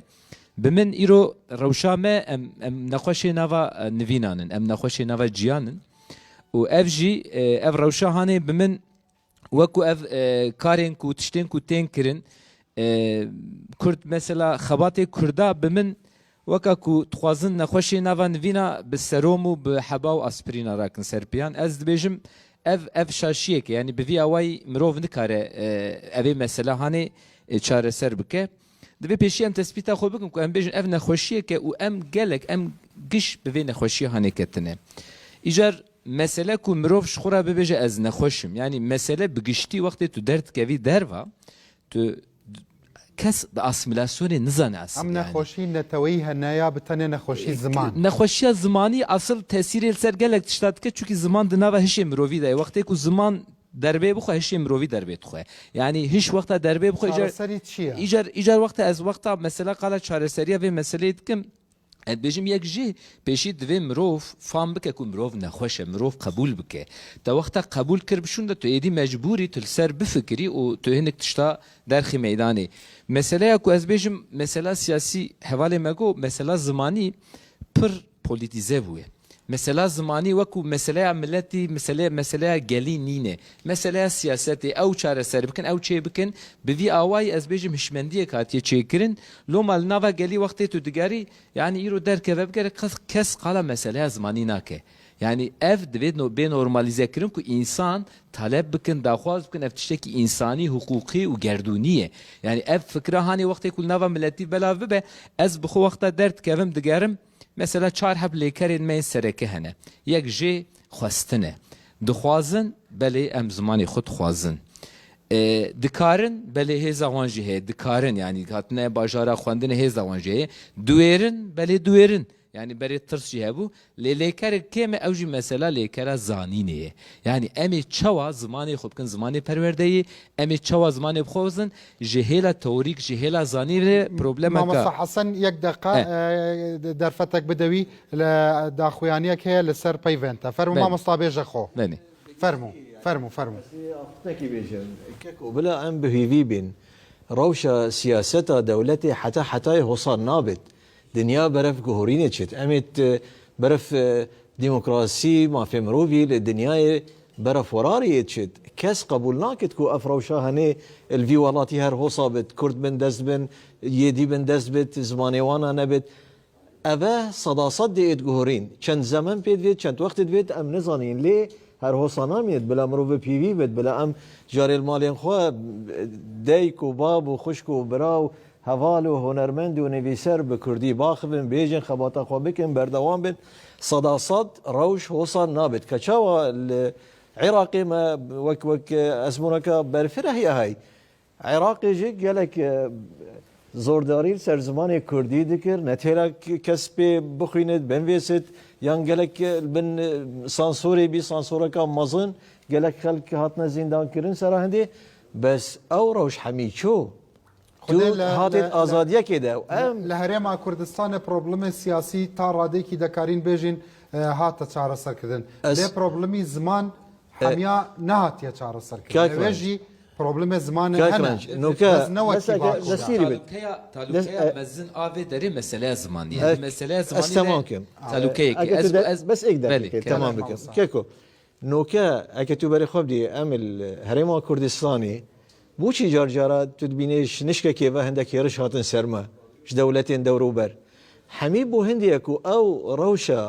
Bi min îro rewşa me em nexweşê nava nivînanin em nexweşê nava ciyanin û ev jî ev rewşa hanê bi min weku ev karên ku tiştên ku tên kirin Kurd mesela xebatê Kurda bi min weka ku dixwazin nexweşê nava nivîna bi serom û bi heba û aspirîna rakin serpiyan ez dibêjim ev şaşiyek yani bi vî awayî mirov nikare evê mesela hanê çareser bike divê pêşî em tespîta xwe bikin ku em bêjin ev nexweşiyek e û em gelek em giş bi vê nexweşiyê hanê ketine. İcar mesele ku mirov ji xwe re bibêje ez nexweşim yani mesele bi giştî wextê tu derdikevî derva tu kes bi asimilasyonê nizane asil. Em nexweşî neteweyî henaya bi tenê nexweşî ziman. Nexweşiya zimanî asıl tesîrê li ser gelek tişta dike çünkü ziman di nava hişê mirovî de wextê ku ziman derbê bixwe hişê mirovî derbê dixwe. Yani hiç wexta derbê bixwe Çareserî çi ye? îcar wexta ez wexta mesela qala çareseriya vê meseleyê dikim bêjim yek jî pêşî divê mirov fam bike ku mirov nexweş e mirov qebûl bike. Te wexta qebûl kir bişûn de tu êdî mecbûrî tu li ser bifikirî û tu hinek tişta derxî meydanê. Meseleya ku ez bêjim mesela siyasî hevalê me got mesela zimanî pir polîtîze bûye. Mesela zimanî weku meseleya milletî meseleya gelî nîne. Meseleya siyasetê ew çareser bikin ew çê bikin bi vî awayî ez bêjim hişmendiyek hatiye çêkirin loma li nava gelî wextê tu digerî yani îro derkeve bigere kes qala meseleya zimanî nake. Yani ev divê bê normalize kirin ku insan talep bikin daxwaz bikin ev tiştekî insani hukukî û gerdûnî ye. Yani ev fikra hanê wextê ku li nava milletî belav bibe ez bi xwe wexta derd dikevim digerim mesela çar heb lêkerên me sereke hene. Yek jê xwestin e. Dixwazin belê em zimanê xwe dixwazin. Dikarin belê hêza wan jî heye. Dikarin yani hatine bajara xwendinê hêza wan jî heye. Duêrin belê duêrin. Yani berê tirs jî hebû. Lê lêkerek kêm e ew jî mesela lêkera zanînê ye. Yani em ê çawa zimanê xwe bikin zimanê perwerdeyî, em ê çawa zimanê bixwazin ji hêla teorîk ji hêla zanî re problemeka. Mamesa Hesan yek deqa derfetek bidewî li daxuyaniyek heye li ser peyvên te. Fermû mamosta bêje xwe. Fermû. Tekî bêjim keko bila em bihîvî bin rewşa siyaseta dewletê hetayê hosar nabit. Dünya beref guhorînê çit. Em ê beref demokrasî mafê mirovî li dünyayê beref werariyê çit. Kes qebûl nakit ku ev rewşa henê li vî welatî her hosa bit. Kurd bin dest bin, Yêdî bin dest bit, zimanê wan nebit. Ev e sedasat dê êt guhorîn. Çend zemen pê divêt, çend wextê divêt em nizanîn lê her hosa namêt bila mirov bi pîvî bit, bila em jarê li malên xwe dayk û bab û xuşk û biraw heval û hunermend û nivîser bi Kurdî baxivin bêjin xebata xwe bikin berdewam bin sedasat rewş hosa nabit. Keçawa li Iraqê me wek ezmûneka berfireh ye hay. Iraqê jî gelek zordarî ser zimanê Kurdî dikir, netêra kes pê bixwînit, binvêsit yan gelek bin sansorê bî sansoreka mezin gelek xelk hatine zîndankirin sera hindê bes ew rewş hemî çû. هاتت آزادیه ده ل هەرێما کوردستانê problemê siyasî ta radekî dekarîn bêjin hate çareser kirin. Lê problemî ziman hemiya nehatiye çareser kirin. Ev jî problemê zimanê Talukeya mezin avê derê meseleya zimanî. Meseleya zimanî bes ek derkê tamam bikim. Keko noke eke tu berê xwe bidî em herêma Kurdistanê بوچی جار جارا تو دبینیش نشکه که و هندک یارش هاتن سرما ش دولتین دوروبر همی بو هندیه کو او روشا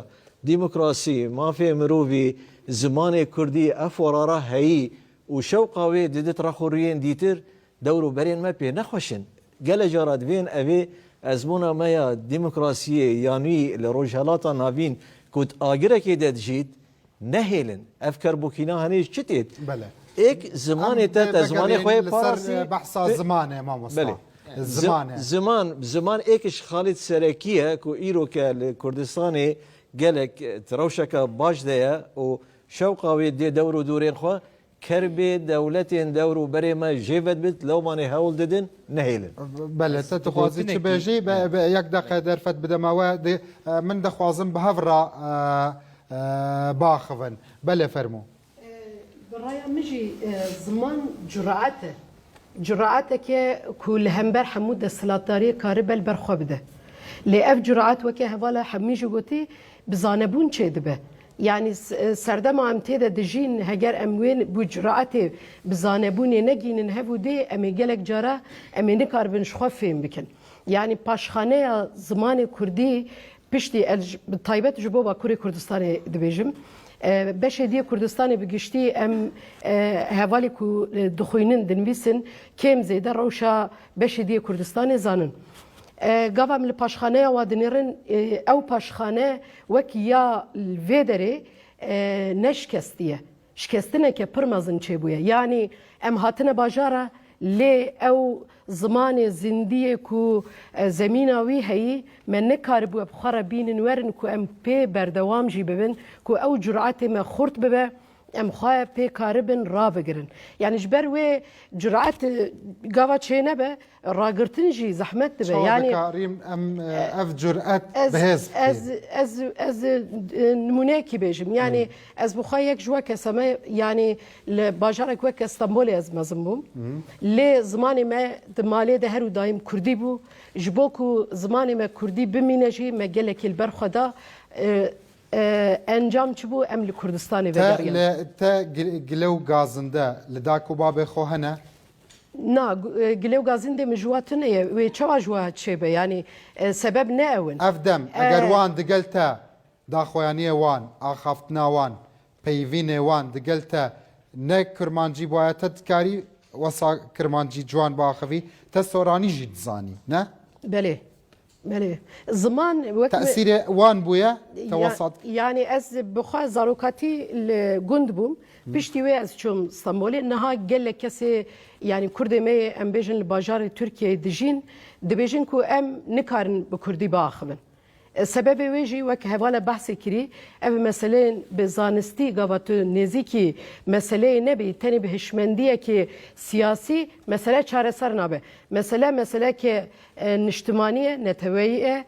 دموکراسی مافی مروی زمان کردی افورارا هی وشوقا وي ديت راخوريين ديتر دورو برين ما بي نخوشن قال جراد فين ابي ازمونا مايا ديمقراطيه يعني لروجالاتا نافين كنت اجرا كده جيت نهيلن افكار بوكينا هني شتيت بله ايك زماني تا زماني خوي بارسي بحث زمانه ما مصطفى بله الزمانه زمان ايكش خالد سراكيه كو ايرو كردستاني قالك تروشك باش ديا وشوقا ويدي دورو دورين خو كربي دولتين دورو بري ما جيفت بت لو ماني هول ددن نهيلن بله تتخوازي تبيجي يك دقيقه درفت بدماوه من دخوازم بهفرا باخفن بله فرمو برايا مجي زمان جرعته که كل همبر حمود السلطاري كاربل برخوبده لأف جرعات وكي هوالا حميجي قوتي بزانبون چه دبه يعني سردما عم تيدا دجين هجر اموين بجرعته بزانبوني نجين هفو دي امي جلك جرا امي نكار بنشخوف فين بكن يعني باشخانه زمان كردي بشتي بالطيبات جبوبا كوري كردستاني دبيجم بشه دی کردستان بگشتی ام هوالی کو دخوینن دنویسن کم زیده روشا بشه دی کردستان زانن قوام لپاشخانه و دنیرن او پاشخانه وکیا الویدره نشکستیه شکستنه که پرمازن چه بویه یعنی ام هاتنه باجاره لی او زمان زندیه کو زمیناوی هی من نکار بو بخاره بینن ورن کو ام پی بردوام جی ببن کو او جرعت ما خورت ببه ام خواه پی کاربن را بگرن یعنی جبر و جرعت گاوا چه نبه راگرتن جی زحمت ببه يعني كريم ام اف جرأت بهز از نمونه کی بیجم یعنی از بخواه یک جوا کسمه یعنی باجارک وک استانبول از مزموم لی زمانی ما دمالی ده هر دایم کردی بو جبوکو زمانی ما کردی بمینه جی ما گلکی البرخدا انجام چبو ام لکردستانی وگریان تا گلو گازنده لداکو باب خوهنه نا گلو گازنده مجواتنه و چوا جوات شبه یعنی سبب نه اون افدم اگر وان دگلتا داخویانی وان آخافتنا وان پیوین وان دگلتا نه کرمانجی باید تدکاری وسا کرمانجی جوان باخوی تسورانی جید زانی نه؟ بله بله زمان تأثیر وان بویا توسط يعني از بخوا زاروكاتي الجند بوم بيشتي وي از چوم اسطنبول نها قال كسي يعني كردي مي ام بيجن الباجار تركيا دجين دبيجن كو ام نكارن بكردي باخمن سبب ويجي وك هوالا بحث كري اف مثلا بزانستي قواتو نزيكي مسألة نبي تاني بهشمندية كي سياسي مسألة چاره سر نابه مسألة كي نجتمانية نتويئة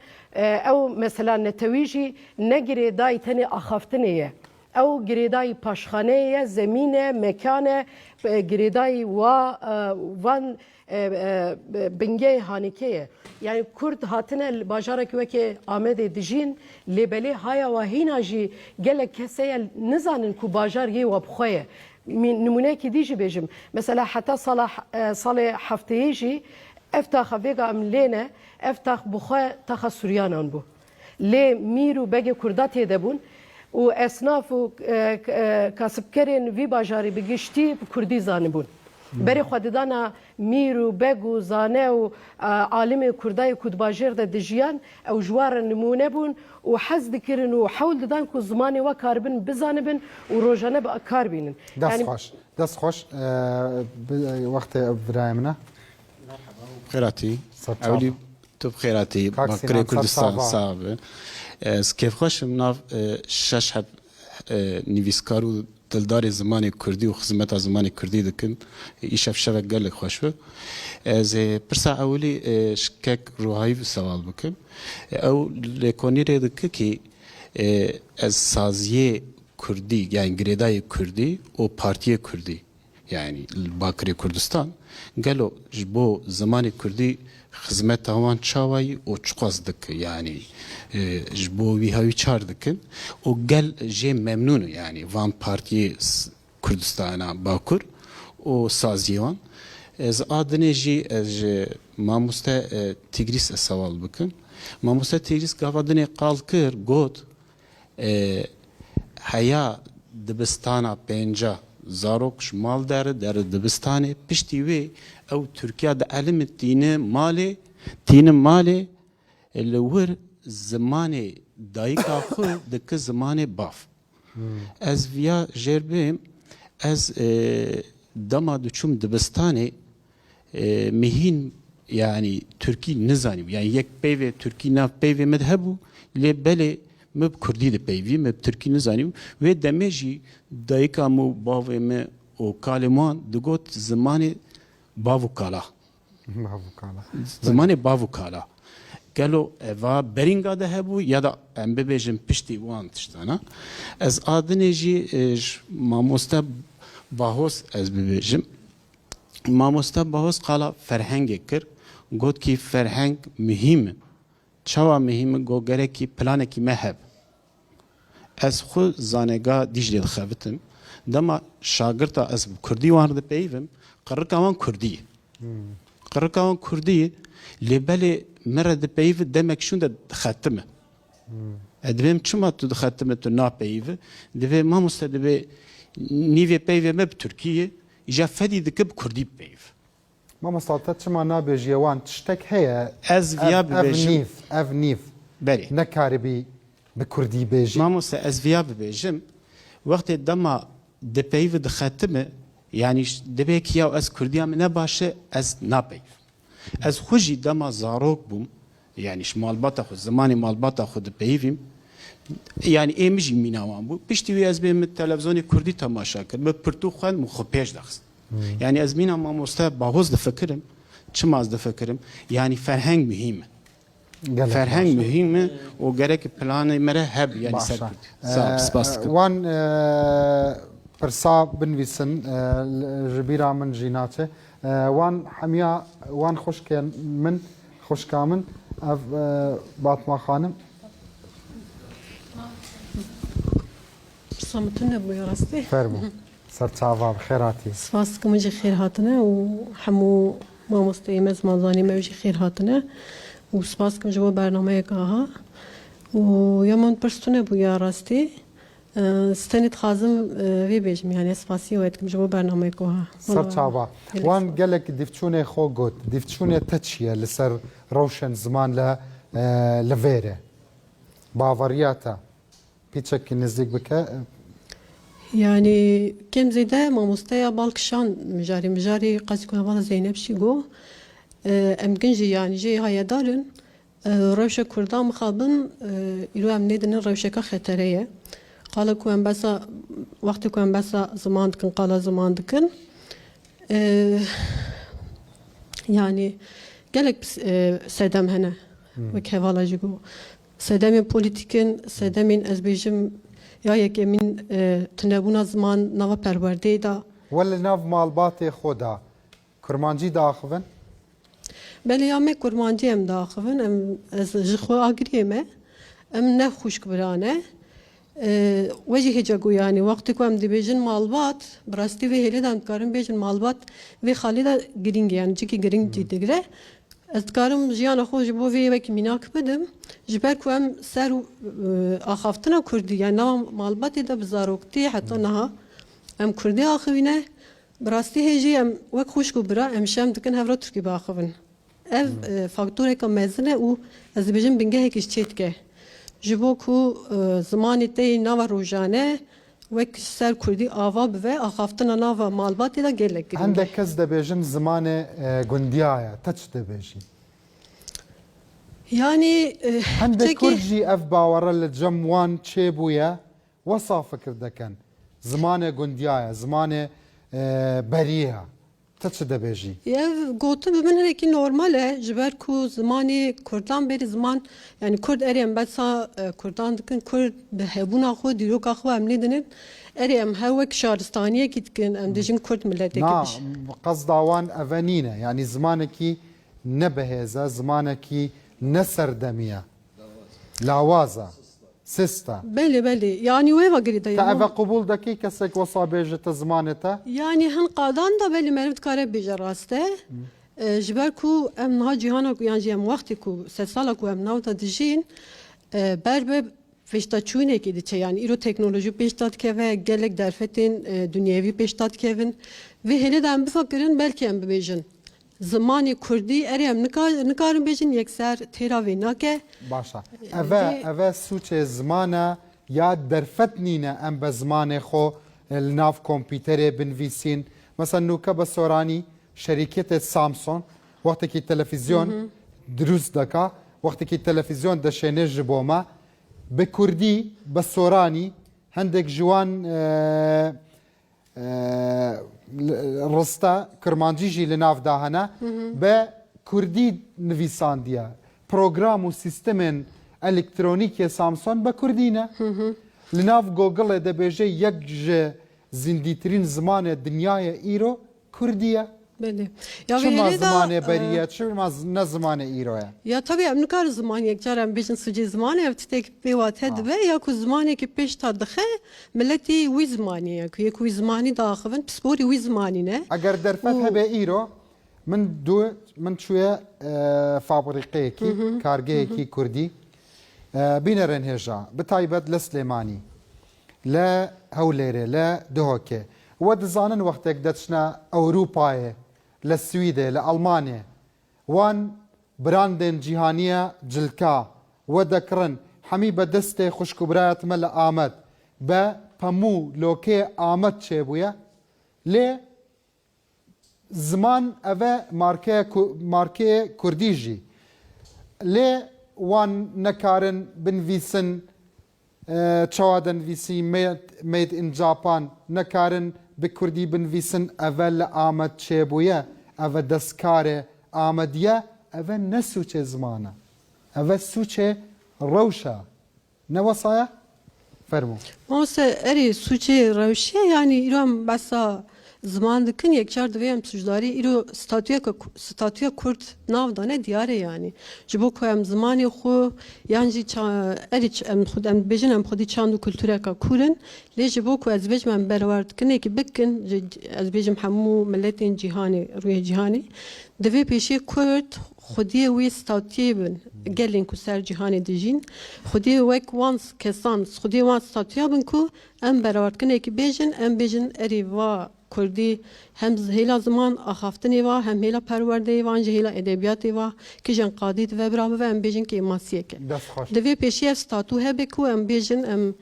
او مثلا نتويجي نجري داي تاني اخافتنية او گریدای پاشخانه زمینه مکانه گریدای وان بنگه هانیکه yani Kurd hatine bajarak veke Ahmet dijin lebeli haya ve hinaji gelek keseye nizanin ku bajar ye ve bxoye numune ki diji bejim mesela hatta salih hafteyi افتخ vega amlene eftah bxoye taxa Suryanan bu le miru bege Kurdat edebun و اسناف و کسبکرین وی باجاری بگشتی کردی زانبون بری خوددانا میرو بگو زانه و عالم کردای کود باجر ده دجیان او جوار نمونه بون و حز دکرن و حول دادن کو زمانی و کاربن بزانبن و روزانه با کار بینن دست خوش وقت ابراهیمنا خیراتی اولی تو بخیراتی باکری کردستان صاحب از کیف خوش مناف شش حب نویسکار و دلدار زمان کردی و خدمت زمان کردی دکن ایشاف شبک گل خوش بود از پرسا اولی شکک روحی سوال بکم او لکنی ره دکه که از سازیه کردی یعنی گریدای کردی و پارتی کردی یعنی باکری کردستان گلو جبو زمان کردی خدمت هوان چاوی و چقاس دک یعنی جبو وی هاوی چار دکن و گل جه ممنون یعنی وان پارتی کردستان باکر و سازیوان از آدنه جی از ماموسته تیگریس سوال بکن ماموسته تیگریس گاودنه قال کر گود هیا دبستانا پنجا زاروکش مال در دبستانه پشتی وی او ترکیه ده علم تین مالی لور زمان دایکا خو دک زمان باف از ویا جربیم از دما دوچوم دبستانه مهین yani Türkiye nizanım yani yek peyve Türkiye nav peyve medhebu le bele meb Kurdi de peyvi meb Türkiye nizanım ve demeji dayika mu bave me o kaleman dugot zamanı bavukala zamanı bavukala gelo eva beringa da hebu ya da embebejim pişti wan tiştana az adneji mamosta bahos az bebejim mamosta bahos qala ferhenge kir گوت کی فرهنگ مهمه چوا مهمه گو گره کی پلانه کی مهب از خود زانگا دیجلی خفتم دما شاگرتا از کردی وارد پیوم قرر کاوان کردی لبلی مرد پیو دمک شون ده ختمه ادویم چما تو ده ختمه تو نا پیو دوی ما مستدبه نیوی پیو مب ترکیه ایجا فدی دکب کردی پیو ما مستعطت شما نابجي وان تشتك هي از فياب بيجم اف نيف بري نكاربي بكردي بيجي ما موسى از فياب بيجم وقت دما دبيف دختمه يعني دبيك يا از كرديا من باشه از نابيف از خوجي دما زاروك بوم يعني شمال باتا زماني مال باتا خود بيفيم يعني ايمجي ميناوان بو بيشتي از بيم التلفزيون كردي تماشا كر ببرتوخان مخبيش دخس يعني أزمينا ما مستوى باوز دفكرم چما از دفكرم يعني فرهنگ مهمه فرهنگ مهمه وگرك بلان مره هب يعني سكت سباس وان برسا بنويسن جبيرا من جيناته وان حميا وان خوش كامن اف باطمه خانم صمتنا ابو يا راستي فرمو سرچاوا بخيراتي سپاس که مجھے خیر هاتنه و همو ما مستقیم زمانزانی مجھے خیر هاتنه و سپاس که مجھے برنامه کاها و یا من پرستونه بو یا راستی ستنت خازم وی بیجم يعني سپاسی وید که مجھے برنامه کاها سرچاوا وان گلک دیفتشونه خو گوت دیفتشونه تچیه لسر روشن زمان لفيره باوریاتا پیچک نزدیک بکه يعني كم زيدا ما مستيا بالكشان مجاري قصدي كنا بعض زينب شيغو امكنجي يعني جي هيا دارن روشة كردان مخابن يلو امنيدن روشة كخطرية قال كوان بس وقت كوان بس زمان دكن قال زمان دكن يعني قالك سدام هنا وكهوالا جيغو سدامين بوليتيكن سدامين ازبيجم یا یکی من تنبون زمان نو پرورده دا ولی نو مالبات خدا کرمانجی داخون بله یا من کرمانجی هم داخون ام از جخو آگریمه ام نه خوشک برانه وجه جاگو يعني وقتی که ام دی بیجن مالبات براستی و هلی دام کارم بیجن مالبات و خالی دا گرینگ يعني چی کی گرینگ جدیگره از کارم جیان خوش بو وی وکی میناک بدم جبر کوام سر آخافتنا کردی یعنی نام مالباتی دا بزاروکتی حتی نها ام کردی آخوینه براستی هجی ام وک خوش کو برا ام شام دکن هفرا ترکی باخون اف فاکتوره که مزنه او از بیجن بنگه هکش چیت که جبو کو زمانی تی نوا روزانه وک سر کردی آوا بوه آخافتنا نوا مالباتی دا گلک گرینگه عندك کس دا بیجن زمان گندیایا تچ دا بیجی يعني عندك كرجي اف باور الجموان تشيبويا وصافه كردكن زمانه غنديايا زمانه بريها تشد بيجي يا قلت بمن هيك نورمال جبر كو زماني كردان بير زمان يعني كرد اريم بس كردان دكن كرد بهبونا خو ديروك اخو امني دنن اريم هوك شارستانيه كتكن ام دجن كرد ملتك نعم قصداوان افانينا يعني زمانكي نبهزه زمانكي نسر دمية لاوازا سيستا بلي يعني وين قريدا يعني تعب قبول دقيقة سك وصابيجة زمانته يعني هن قادان دا بلي مرد كاره بجراسته جبركو ام نها جهانا يعني جيم وقتكو 3 سالكو ام ناوتا دجين برب فشتا چونه کی دیچه یعنی ایرو تکنولوژی پیشتاد که و گلک درفتین دنیوی پیشتاد که ون و هلی دم بفکرن بلکه ام ببیجن زمانی کردی اری ام نکارم بیجن یک سر تیراوی نکه باشا اوه سوچ زمانه یا درفت نینه ام به زمان خو الناف کمپیوتر بنویسین مثلا نوکه بسورانی شرکت سامسونگ وقتی که تلویزیون دروست دکا وقتی که تلویزیون دشینه جبوما به کردی بسورانی هندک جوان رستا کرمانجی جی لناف داهنه به کردی نویساندیه پروگرام و سیستم الکترونیکی سامسونگ به کردی نه لناف گوگل ده بیجه یک زندیترین زمان دنیای ایرو کردیه بله چما زمان بریه چما نه زمان ایروه یا طبعا ام نکار زمان یک جارم بیشن سوجی زمان افتیک بیواته دبه یا کو زمانی که پیش تا دخه ملتی وی زمانی یا یک وی زمانی داخل پسپوری وی زمانی نه اگر در فتح به ایرو من شويه فابريقي كي كارجي كي كردي بينرن هجا بتايبد لسليماني لا هوليري لا دهوكي ود زانن وقتك دتشنا اوروبا للسويدة لألمانيا وان براندن جهانية جلكا ودكرن حميبة دستي خوشكبرات ملا آمد با پمو لوكي آمد شبويا لي زمان اوه مارکه کردیجی لی وان نکارن بنویسن چوادن ویسی مید ان جاپان نکارن بکردی بنویسن اوه لآمد چه بویه اوه دستکار آمدیه اوه نسوچه زمانه اوه سوچه روشه نوصایا فرمو موسى اري سوچه روشه يعني ایران بسا زمان دکن یک چار دویم سوجداری ایرو ستاتویا کرد ناو دانه دیاره یعنی جبو که ام زمانی خو یعنی اریچ ام خود ام بیجن ام خودی چاندو کلتوره که کورن لی جبو که از بیج من برورد کنه که بکن از بیجم همو ملتین جهانی روی جهانی دوی پیشی کرد خودی وی ستاتیه بن گلین کو سر جهانی دیجین خودی وک وانس کسانس خودی وانس ستاتیا بن کو ام برورد کنه که ام بیجن اری وا کردی هم هیلا زمان آخافتنی و هم هیلا پرورده و انجه هیلا ادبیاتی و که جن قادیت و برابر و ام بیجن که ماسیه که دوی پیشی ستاتو هبه کو ام بیجن ام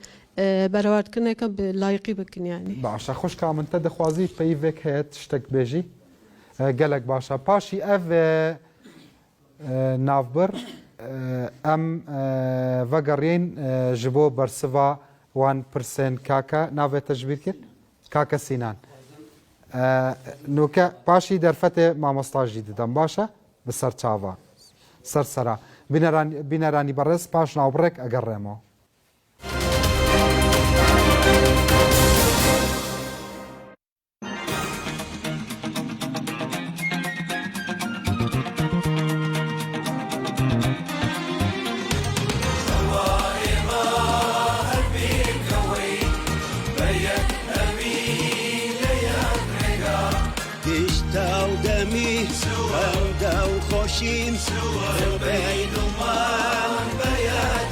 برآورد کنه که به لایقی بکن یعنی باشه خوش که من تدخوازی پیوک هت شتک بیجی گلک باشه پاشی اف نافبر ام وگرین جبو برسوا 1% کاکا ناوه تجبیر کرد کاکا سینان نوکه پاشی در فتح مامستاجی دیدم باشه به سر چاوا سر سرا بینرانی برس پاش ناوبرک اگر رمو خوشیم بین من بیاد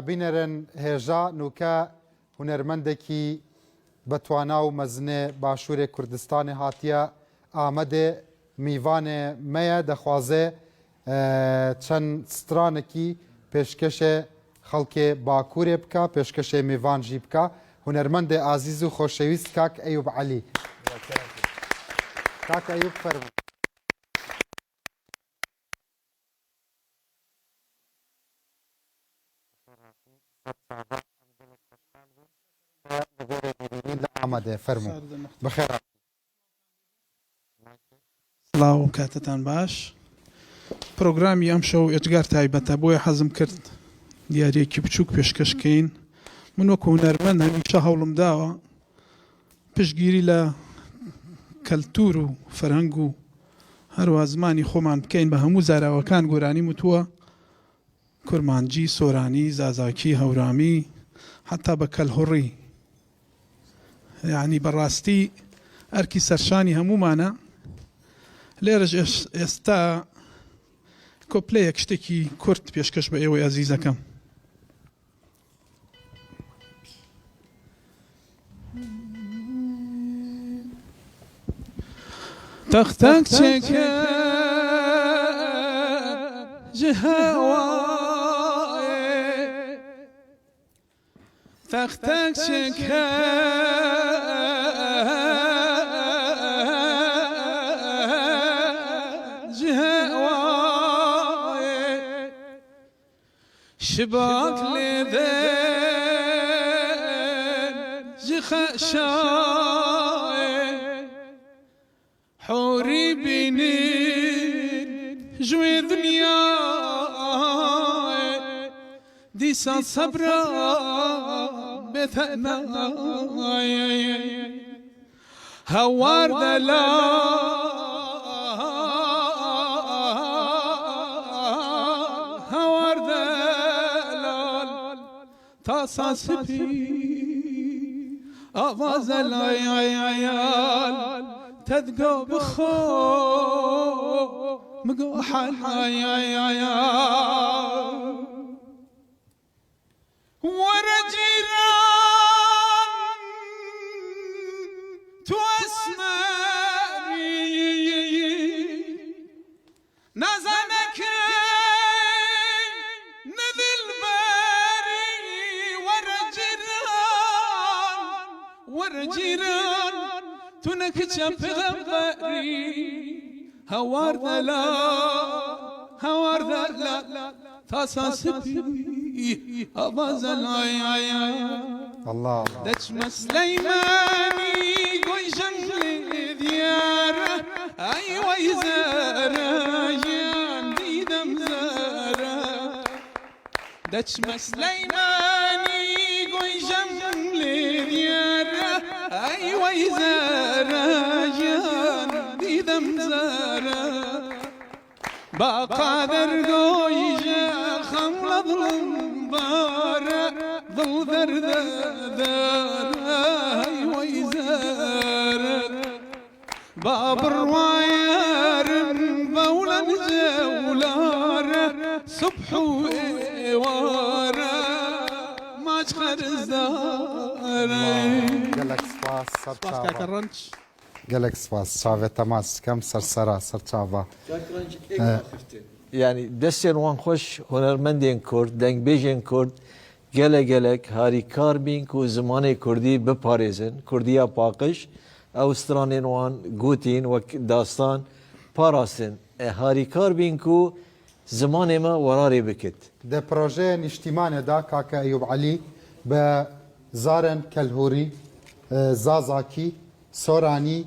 بینەرن هێژا نوکە هونەرمەندێکی بەتوانا و مەزنێ باشوورێ کوردستانی هاتیە ئامەدێ میوانێ مەیە دەخوازێ چەند سترانێکی پێشکەشێ خەڵکێ باکوورێ بکە پێشکەشێ میوانژی بکە هونەرمەندێ ئازیز و خۆشەویست کاک ئەیوب عەلی کاک ئەیوب فەرموو ئامادە فەرموو بەخێر سڵاو و کاتتان باش پرۆگرامی ئەم شەو ئێجگار تایبەتە بۆیە حەزم کرد دیارێکی بچووک پێشکەشکەین من وەکو هونەرمەند هەمیشە هەوڵم داوە پشتگیری لە کەلتور و فەرهەنگ و هەروە زمانی خۆمان بکەین بە هەموو زاراوەکان گۆرانی وتووە کورمانجی سۆرانی زازاکی هەورامی حتا بە کەلهوڕی یعنی بەڕاستی ئەرکی سەرشانی هەمومانە لێرەش ئێستا کۆپلەیەک شتێکی کورت پێشکەش بە ئێوەی ئەزیزەکەم تەختەک چێکە جهەوایێ تەختەک چێکە شباك لذين جخشاي حوري بينين جوي دنيا ديسا صبرا بثنا هوار دلا تاساسبي أواز العيال تدقى بخو مقوحل ورجيران تواسماني نزنك ورجيران تنكتشا بغمغري هوار ذلا تاساسبي أباز الله دتش مسليماني قوي جنلي ديارة أيوة يزارة جان ديدم زارة دتش مسليماني قوي جنلي ديارة أيوة يزارة جان ديدم زارة بقادر قوي جا خمر ظلم بارة ظل ذردارة أيوة يزارة باب الرواير بولا جولارة صبح وإيوارة ما تخر الزارة گەلێک سپاس گەلێک سپاس چاوێت تەماس کەم سەرسەرا سەرچاوە يعني دەستێن وان خۆش هونەرمەندێن کورد دەنگبێژێن کورد gelek harikar bin ku zimanê Kurdî biparêzin Kurdiya paqij ew stranên wan gotîn wek dastan parastin harikar bin ku zimanê me werarê bikit. Di projeyê niştîmanê da Kaka Eyûb Elî bi zarên Kelhûrî, Zazakî, Soranî,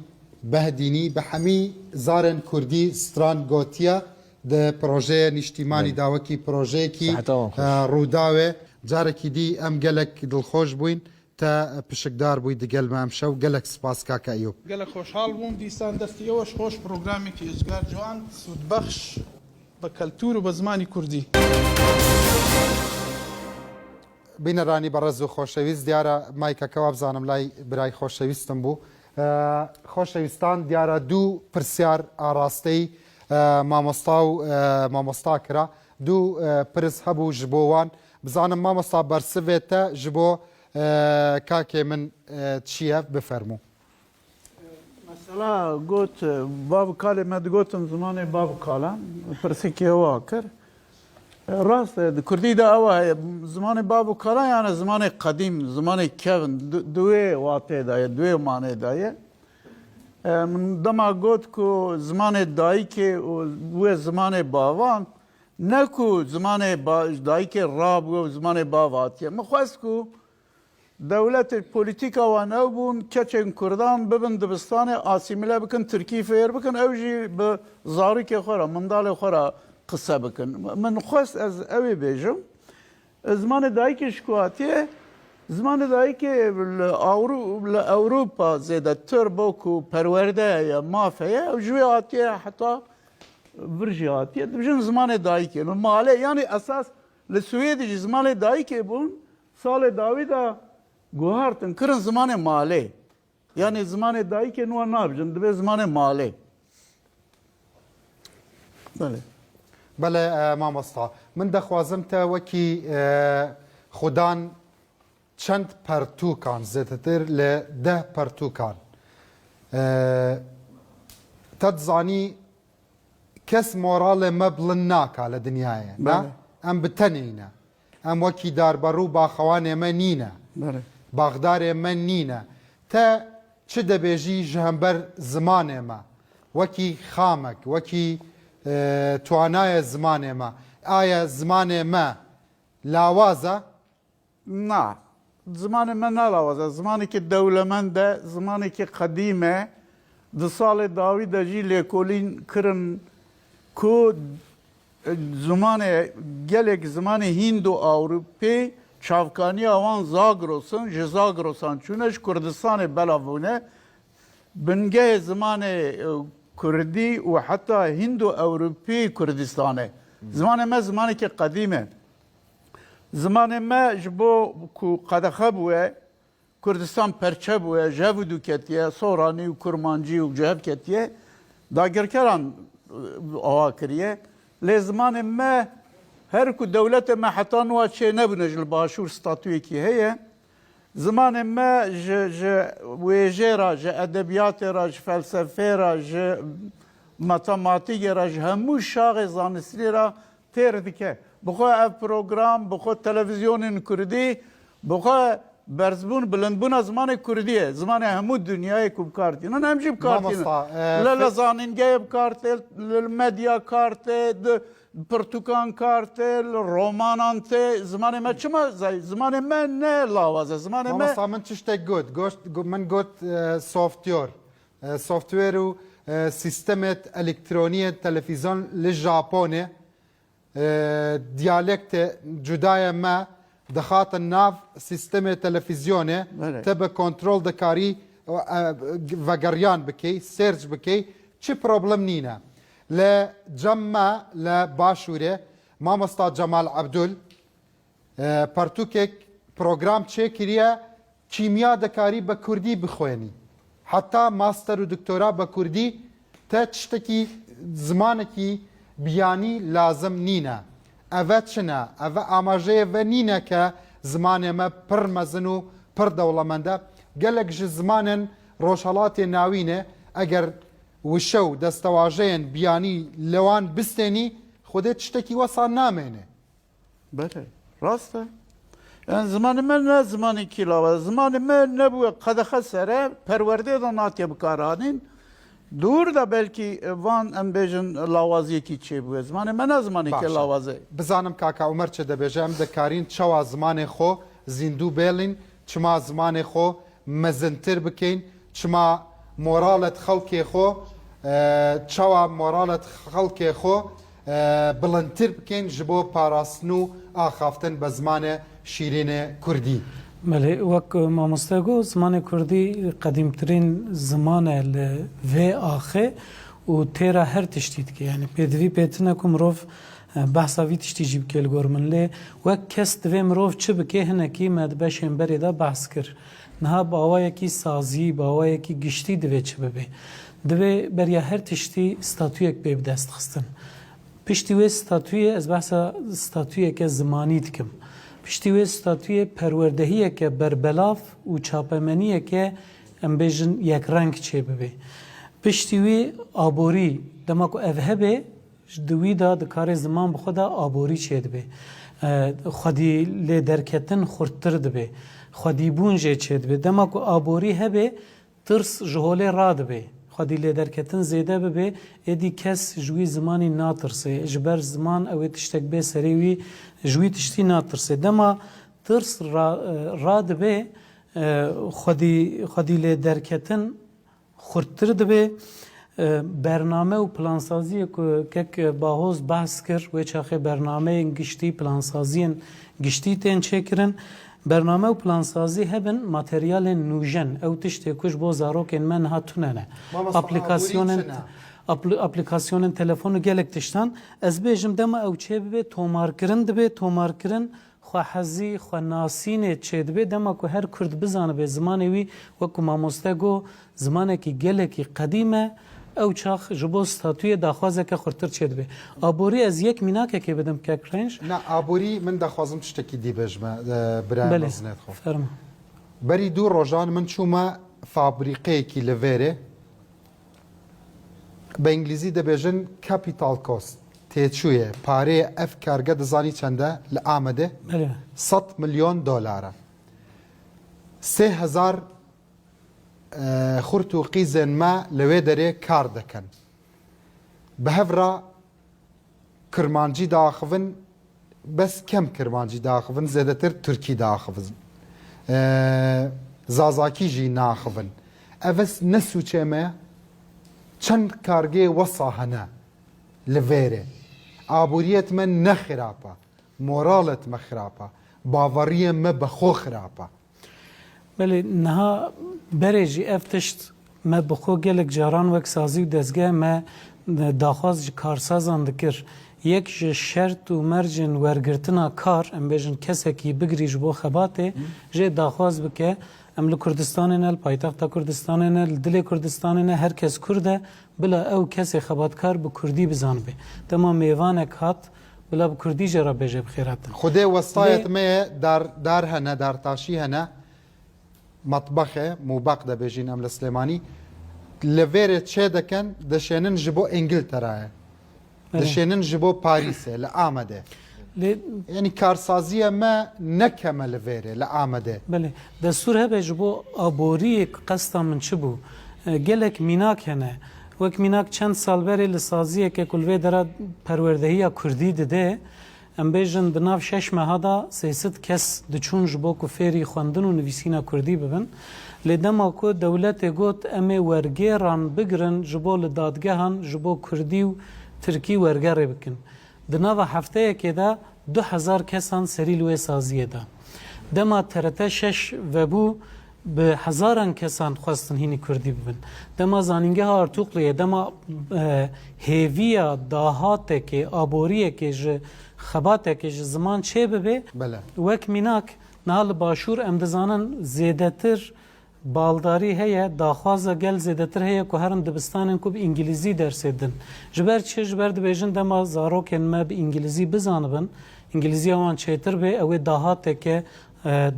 Behdînî bi hemî zarên Kurdî stran gotiye di projeyê niştîmanî da wekî projeyekî rûdawê carekî dî em gelek dilxweş bûyn te pişikdar bûyî digel me em şew gelek spas Kaka Eyûb. gelek xoşhal bûm dîsan destî ew hoş programekî êzgar ciwan sûdbexş bi keltûr û bi zimanî Kurdî. بینەرانی بەڕێز و خۆشەویست دیارە مایکەکەوا بزانم لای برای خۆشەویستم بوو خۆشەویستان دیارە دوو پرسیار ئاراستەی مامۆستا و مامۆستا کرا دوو پرس هەبوو ji بۆ wan بزانم مامۆستا بەرسڤێتە ji بۆ کاکێ من چییە بفەرموو. مثلا گوت باب کالê me digotin zimanê bav kalan pirsekê wa kir rast di Kurdî de ew heye zimanê bav kalan yani zimanê qedîm zimanê kevin duê watê de ye duê manê de ye min dema got ku zimanê dayîkê û wê zimanê bavan ne ku zimanê dayîkê rabûye û zimanê bav hatiye min xwest ku devletê polîtîka wan ew bûn keçên Kurdan bibin dibistanê asîmile bikin Tirkî fêr bikin ew jî bi zarokê xwe re mindalê xwe re qise bikin min xwest ez ew ê bêjim zimanê dayîkê ji ku hatiye zimanê dayîkê li Ewropa zêdetir bo ku perwerde ye mafe ye ew ji wê hatiye heta vir jî hatiye dibijin zimanê dayîkê li malê yanî esas li Swêdê jî zimanê dayîkê bûn salê dawî de guhartin kirin zimanê malê yani zimanê dayîkê wan nabijin dibe zimanê malê. بەڵێ مامۆستا من دەخوازم te wekî xudan çend pertûkan zêdetir li 10 pertûkan te dizanî kes moralê me bilind naka li dinyayê ne em bi tenê ne em wekî darberû baxewanê me nîne baxdarê me nîne te çi dibêjî ji hember zimanê me wekî xamek wekî توانایە زمانێ me ئایا زمانێ me لاواز e na zimanê me nalawaze zimanekî dewlemend e zimanekî qedîm e di salê dawî de jî lêkolîn kirin ku zimanê gelek zimanê Hind û Ewropê çavkaniya wan Zagrosan ji Zagrosan çûne ji Kurdistanê belav bûne bingehê zimanê Kurdî û heta Hind û Ewropî Kurdistanê zimanê me zimanekî qedîm e zimanê me ji bo ku qedexe bûye Kurdistan perçe bûye jev û dûketiye Soranî û Kurmancî û cehev ketiye dagirkeran ava kiriye lê zimanê me her ku dewletê me heta niha çê nebûne ji li başûr statûyekî heye zimanê me ji wêjê ra ji edebiyatê ra ji felsefê ra ji matematîkê ra ji hemû şaxê zanistî ra têr dike bixwe ev program bixwe televizyonên Kurdî bixwe berzbûn bilindbûna zimanê Kurdî ye zimanê hemû dunyayê ku bikar tînin em jî bikar tînin li zanîngehê bikar tê li medya kar tê pirtûkan kar tê li romanan tê zimanê me çima zimanê me ne lawaz e zimanê me min çi ştek got min got softwêr û sîstemê elektroniye televîzyon li Japonê diyalektê cudaye me dixatin nav sîstemê televîzyonê te bi kontrol dikarî vegeriyan bikey sêrc bikey çi problem nîne li cem me li Başûrê mamosta Cemal Ebdul pertûkek program çêkiriye kîmya dikarî bi Kurdî bixwênî heta master û doktora bi Kurdî te tiştekî zimanekî biyanî lazim nîne ev çi ne ev amajeyê ve nîne ke zimanê me pir mezin û pir dewlemend e gelek ji zimanên rojhelatê navînê eger wişew destewajeyên biyanî li wan bistênî xwedê tiştekî wesa namêne bele rast e yani zimanê me ne zimanekî lawaz zimanê me nebûye qedexe sere perwerdê de natiye bikaranîn Dur da belkî van em bêjin lawaziyekî çêbûye zimanê me ne zimanekî lawaz e bizanim kaka Umer çi dibêje em dikarîn çawa zimanê xwe zîndû bêlîn çima zimanê xwe mezintir bikên çima moralet xelkê xwe çawa moralet xelkê xwe bilindtir bikên ji bo parastin û axaftin bi zimanê şîrînê Kurdî بله وک مامۆستا گو زمانی کوردی قدیمترین زمانه ل و آخه و تیرا هر تشتید که یعنی پدوی پیتنه که مروف بحثا وی تشتی جیب که الگورمن لی وک کس دوی مروف چه بکه هنه که مدبشن بری دا بحث کر نها باوای کی سازی باوای کی گشتی دوی چه ببی دوی بریا هر تشتی ستاتویک به دست خستن پشتی وی ستاتوی از بحثا ستاتوی که زمانی دکم پشتی وی ستاتوی پروردهیه که بربلاف و چاپمنیه که ام بیجن یک رنگ چه ببه پشتی وی آبوری دما کو اوهبه دوی دا دکار زمان بخدا آبوری چه دبه خودی لی درکتن خورتر دبه خودی بونجه چه دبه دما کو آبوری هبه ترس جهوله را دبه خودی لی درکتن زیده ببه ادی کس جوی زمانی ناترسه جبر زمان اوی تشتک به سریوی جوی تشتی ناترسه دما ترس را دبه خودی لی درکتن خورتر دبه برنامه و پلانسازی که باهوز بحث کرد و چاخه برنامه گشتی پلانسازی گشتی تن چکرن برنامه و پلانسازی هبن ماتریال نوجن او تشتی کش بو زاروکن من هاتونه نه اپلیکاسیون تلفن گلک تشتن از بیجم دم او چه به تومار کرن خو حزی خو ناسین چه به دم کو هر کرد بزانه به زمانه وی و کو ماموستگو زمانه کی گلکی قدیمه او چاخ جبو ستاتوی داخوازه که خورتر چید به آبوری از یک میناکه که بدم که کرنج نه آبوری من داخوازم تشتکی دی بجمه برای مزنید خوب فرما بری دو روزان من چوما فابریقه کی لویره به انگلیزی دبیجن کپیتال کوست تیچویه پاره اف کارگه دزانی چنده لآمده 100 میلیون دلاره 3000 خورت و قیزن ما لوی داره کار دکن به هفرا کرمانجی داخون بس کم کرمانجی داخون زیاده تر ترکی داخون زازاکی جی ناخون اوس نسو چمه چند کارگه وصا هنه لویره آبوریت من نخرابه مورالت مخرابه باوریه ما بخو خرابه بله نها برێژی ئەف تشت me bi xwe gelek caran wek sazî û dezgeh me daxwaz ji karsazan dikir yek ji şert û mercên wergirtina kar em bêjin kesekî bigirî ji bo xebatê jê daxwaz bike em li Kurdistanê ne li paytexta Kurdistanê ne li dilê Kurdistanê ne herkes Kurd e bila ew kesê xebatkar bi Kurdî bizanibe dema mêvanek hat bila bi Kurdî jê re bêje bi xêratin Xudê westayet me dar hene dartaşî hene مطبخه موبق ده بيجين ام السليماني لفيري تشي دكن دشينن جبو انجلترا دشينن جبو باريس لآمده يعني كارسازيه ما نكمل لفيري لآمده بله دستور هبه جبو ابوري قصدا من چبو گلك ميناك هنه وك ميناك چند سال بری لسازیه که کلوه داره پروردهی کردی ده ام بیجن بناف شش مهادا سیست کس دچون جبو کو فری خواندن و نویسینا کردی ببن لدما کو دولت گوت ام ورگیران بگرن جبو لدادگهان جبو کردی و ترکی ورگر بکن دناو هفته که دا 2000 کسان سری لوی سازیه دا دما ترته شش وبو به هزاران کسان خواستن هینی کردی ببن دما زانینگه ها ارتوقلیه دما هیویا داهاته که آبوریه که خباته که زمان چه ببه وک میناک نال باشور ام دزانن زیدتر بالداری هيا داخوازه گل زیدتر هيا که هرن دبستانن کو به انگلیزی درس دن جبر چه جبر دبیجن دما زاروکن ما به انگلیزی بزانبن انگلیزی وان چیتر به او داهاته که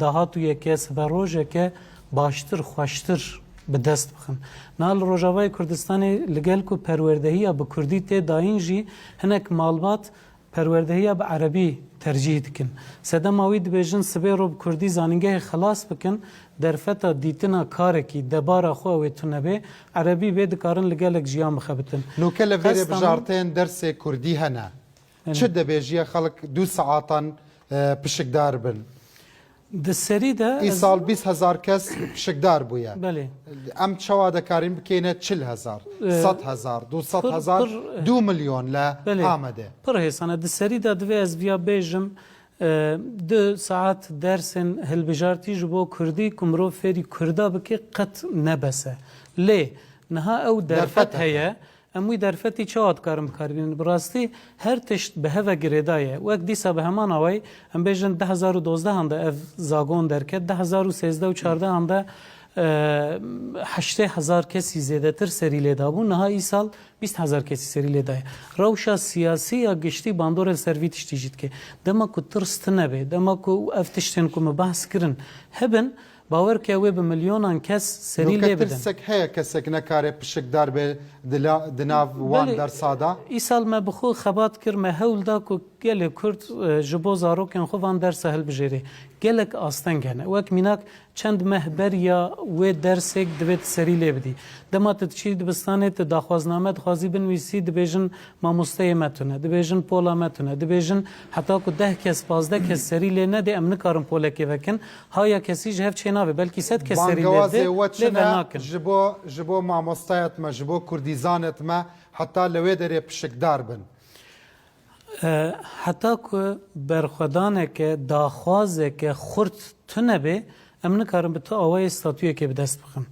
داهاتویه که سبروجه که باشتر خوشتر به دست بخن نال روجاوای کردستان لگل کو پروردهی به کردی ته داین جی هنک مالبات پروردهی به عربی ترجیح دکن سدم اوید بیجن سبیرو کردی زانینگه خلاص بکن در فتا دیتنا کار کی دبارا خو و تنبه عربی به دکارن لگلک جیام مخبتن نو کله ویری بجارتین درس کردی هنا چه دبیجی خلق 2 ساعتان پشکدار بن دسری ده ای سال 20000 کس پشکدار بویا بله ام چوا دکاریم بکینه 40000 100000 200000 2 میلیون لا آمده پر هسانه دسری ده دوی از ویا بیجم 2 ساعت درسن هلبجارتی جبو کردی کمرو فری کردا بکی قط نبسه لی نها او درفت هیا اموی درفتی چاد کارم کاربین براستی هر تشت به هوا گریدایه وقت دیسا به همان آوی ام بیجن 2012 هنده اف زاگون درکت 2013 و 14 هنده 80,000 کسی زیاده تر سری لیدا بون نها ای سال 20,000 کسی سری لیدای روشا سیاسی یا گشتی باندور سروی تشتیجید که دما کو ترست نبه دما کو افتشتن کو مبحث کرن هبن باور که اوه به میلیونان کس سری لی بدن ترسک هیا کسک نکاره پشکدار به دناو وان در سادا ای سال ما بخو خبات کر ما هول دا کو گل کرد جبو زاروکن خو وان در سهل بجری گلک آستنگنه وک میناک چند مهبر یا و درسک دوید سری لی بدی دما تدچی دبستانه تداخوازنامه دخوازی بنویسی دبیجن ماموسته متونه دبیجن پولا متونه دبیجن حتی کو 10 کس 15 کس سری لی نده ام نکارم پولا که وکن ها کسی جهف چناوه بلکی 100 کس سری لی ده جبو ماموستایت ما جبو کردیزانت ما حتی لوی داره پشکدار بن حتی که برخودانه که داخوازه که خورد تنبه ام نکارم به تو آوای استاتویه که به دست بخم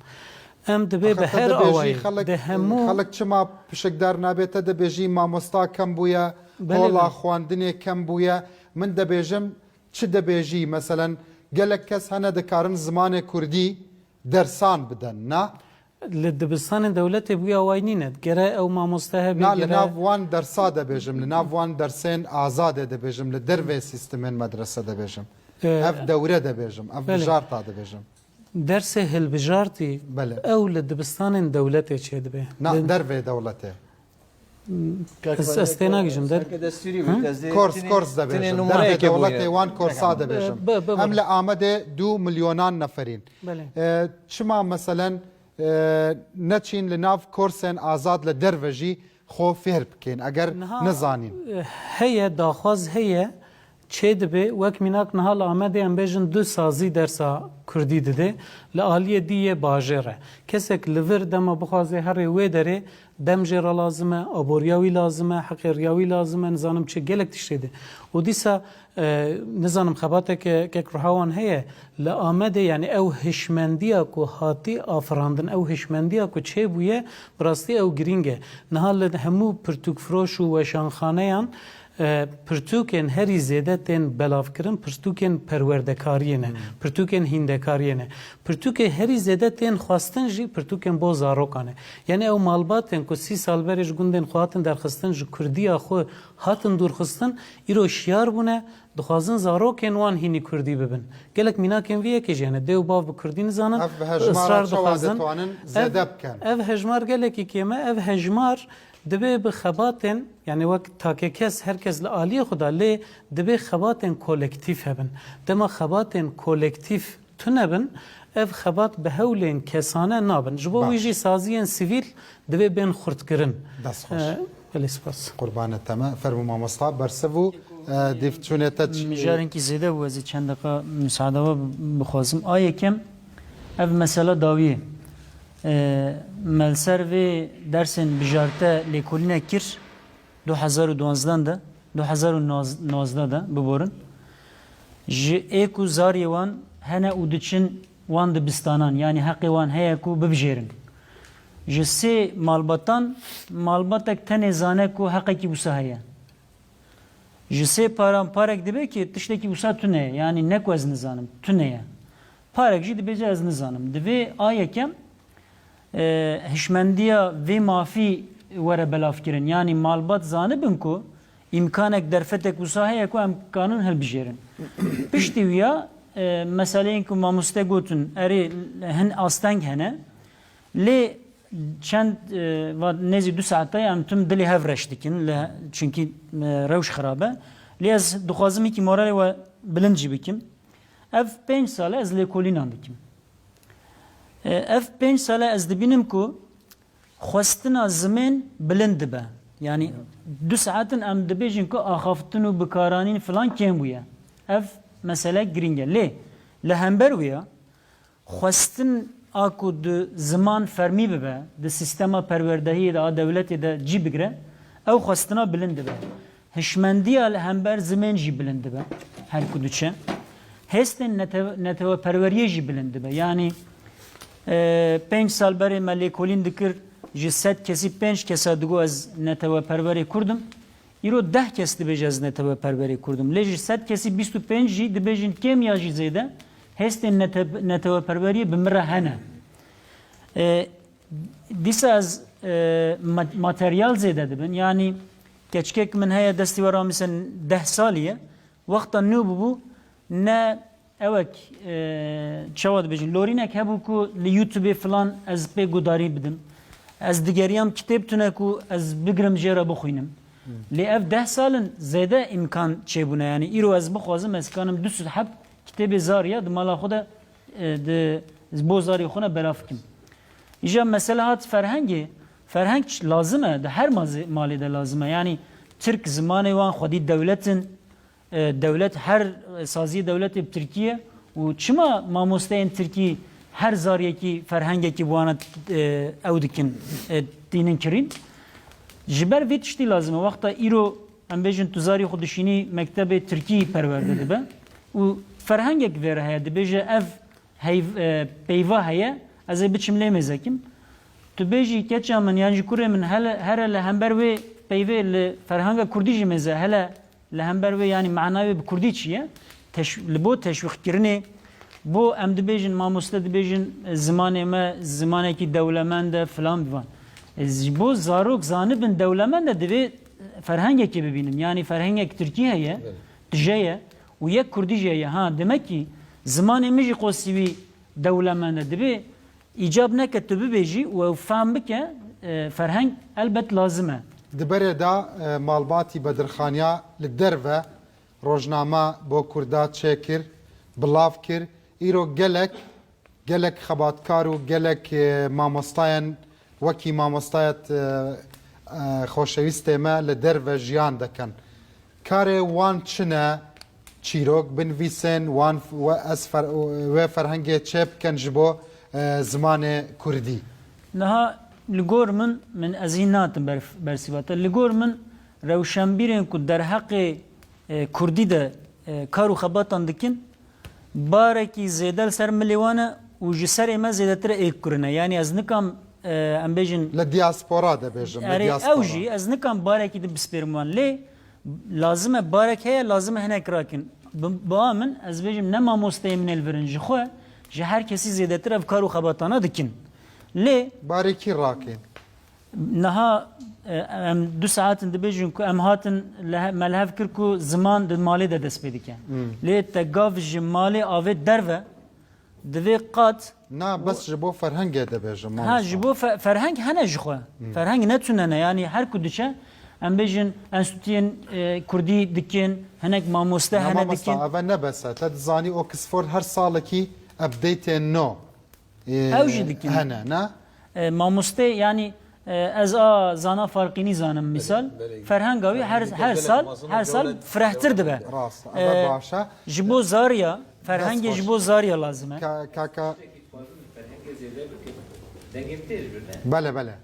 ام دبه به هر آوای ده همو خلق چما پشکدار نبیته دبیجی ماموستا کم بویا هولا خواندنی کم بویا من دبیجم چه دبیجی مثلا گلک کس هنه دکارن زمان کردی درسان بدن نه لدبستان دولت بویا واینینت گره او ماموسته بی نه لناف وان درسا دبیجم لناف وان درسین آزاده دبیجم لدروی سیستمین مدرسه دبیجم اف دوره دبیجم اف بجارتا دبیجم درس هل بجارتی او لدبستان دولت چه دبی نه دروی دولته استناجم در کورس دبیجم دروی دولته وان کورسا دبیجم هم لآمده 2 میلیونان نفرین چما مثلا نچین لناف کورسن آزاد لدروجی خو فهر بکن اگر نزانین هي داخواز هي چه دبه وک میناک نهال آمده ام بیجن 2 سازی درسا کردی دده لآلیه دیه باجره کسک لور دم بخوازه هر وی داره دم جرا لازمه آبوریاوی لازمه حقیریاوی لازمه نزانم چه گلک تشتیده و دیسا نزانم خباته که روحوان هیه لآمده یعنی او هشمندیا کو هاتی آفراندن او هشمندیا کو چه بویه براستی او گرینگه نهال همو پرتوک فروش و شانخانه یان پرتوکن هری زیده تن بلاف کرن پرتوکن پروردکاریه نه پرتوکن هندکاریه نه پرتوکن هری زیده تن خواستن جی پرتوکن بو زاروکانه یعنی او مالباتن کو 30 سال برش گوندن خواتن درخستن جو کردیا خو هاتن دورخستن ایرو شیار بونه دخوازن زاروکن وان هینی کردی ببن گلک میناکن ویه که جانه دیو باو بکردی نزانن اصرار دخوازن اف هجمار گلکی کیمه اف هجمار دبی بخباتن یعنی وقت تا که کس هر کس لعالی خدا لی دبی خباتن کولکتیف هبن دما خباتن کولکتیف تنبن اف خبات به هولین کسانه نابن جبو ویجی سازیان سیویل دبی بین خورد کرن دست خوش بلی سپاس قربان تمام فرمو ما مصطاب برسفو دیف چونه تج مجارن کی زیده و از چند دقیقه مساعده و بخوازم آیه کم اف مسئله داویه ملسر و درسن بجارته لیکولینه کر 2012 ده 2019 ده ببورن جی ایکو زاری وان هنه اودچن وان دبستانان یعنی حقی وان هیا کو ببجیرن جی سی مالباتک تنه زانه کو حقی کی بوسا هیا جی سی پارک دبه که تشتکی بوسا تونه یعنی نکو از نزانم تونه یا پارک جی دبه از نزانم دبه آیه کم هشمندیا و مافی وره بلاف کرن یعنی مالبات زانبن کو امکانک درفتک وساهه کو امکانن هل بجیرن پشتی ویا مسئله این که ما مستگوتن اری هن آستنگ هنه لی چند و نزی 2 ساعته ام تم دلی هفرش دیکن چونکی روش خرابه لی از دخوازمی که مورال و بلنجی بکیم اف 5 ساله از لیکولین اندکیم اف 5 ساله از دبینم کو خواستنا زمین بلند به یعنی 2 ساعتن ام دبیجن کو آخافتن و بکارانین فلان کم بویا اف مسئله گرینگه لی لهمبر ویا خواستن آکو د زمان فرمی به د سیستما پروردهی د دولت د جی بگره او خواستنا بلند به هشمندی لهمبر زمین جی بلند به هر کدو چه هستن نتو پروریه جی بلند به یعنی 5 سال بری ملیکولین دکر جی 100 کسی 5 کسا دگو از نتو پروری کردم ایرو 10 کس دبیج از نتو پروری کردم لیجی 100 کسی 25 جی دبیجین کم یا جی زیده هستن نتو پروری بمره هنه دیسا از ماتریال زیده دبن یعنی کچکک من هيا دستي ورا مثلا 10 ساليه وقتا نو بو نه اوك تشاود بجن لورينك هبو كو ليوتيوب فلان از بي گوداري بدم از دگريام كتاب تنكو از بگرم جيرا بخوينم لي اف 10 سالن زياده امكان چيبونه يعني ايرو از بخوازم از كانم دو حب كتاب زاريا دمالا خود د بو زاري خونه برافكم اجا مساله هات فرهنگ لازمه ده هر مالی ده لازمه yani Türk zamanı van خودی devlet her sazı devleti Türkiye و çima mamosteyn Türkiye her zariyeki ferhengeki bu ana evdikin dinin kirin jiber vitişti lazım vakta iro ambejin tuzari xudişini mektebe Türkiye perverde be و ferhengek ver haydi beje ev peyva heye az biçimle mezekim تو بیجی کچا من یعنی کوره من هر لهمبر و پیوه لفرهنگ کردی جمزه هلا لهمبر و یعنی معنای به کردی چیه لبو تشویق کرنه بو ام دبیجن ما مستد بیجن زمان ما زمانه کی دولمند فلان دیوان بو زاروک زانبن دولمند دوی فرهنگ کی ببینم یعنی فرهنگ ترکیه هه تجیه و یک کردی جیه ها demek ki زمان میجی قوسیوی دولمند دوی ایجاب نکرد تو ببیجی و فهم بکه فرهنگ البت لازمه دبره دا مالباتی بدرخانیا لدرفه روزنامه بو کردات چکر بلاف کر ایرو گلک خباتکار و گلک مامستاین وکی مامستایت خوشویسته ما لدرفه جیان دکن کار وان چنه چیروک بنویسن وان و فرهنگ چپ کن جبو زمان كردي نها لغور من ازينات برسيبات لغور من روشنبيرين كو در حق كردي ده كارو خباتان دكين باركي زيدل سر مليوانا وجسر ما زيدتر ايك كرنا يعني از نكام ام بيجن للدياسبورا ده بيجن اوجي از نكام باركي ده بسبيرمان لي لازم بارك هي لازم هناك راكن بامن از بيجم نما مستيمن الفرنج خو جه هر کسی زیاده تر افکار و خباتانه دکن لی باریکی راکن نها ام 2 ساعت دبیجن کو ام هاتن ملهف کر کو زمان د مالی د دست بدکن لی تگاف جمالی آوه دروه دوی قات نه بس جبو فرهنگ دبیجم ها جبو فرهنگ هنه جخوا فرهنگ نتوننه yani her kuduşa ام بیجن انستوتین کردی دکن هنک ماموسته هنه دکن اما نه بس تدزانی اوکسفورد هر ساله کی ابديت نو اوجدك هنا نا ماموسته يعني از زانا فرقيني زانم مثال فرهنگاوي هر سال فرحتر دبه راس باشا جبو زاريا فرهنگ جبو زاريا لازمه كاكا بله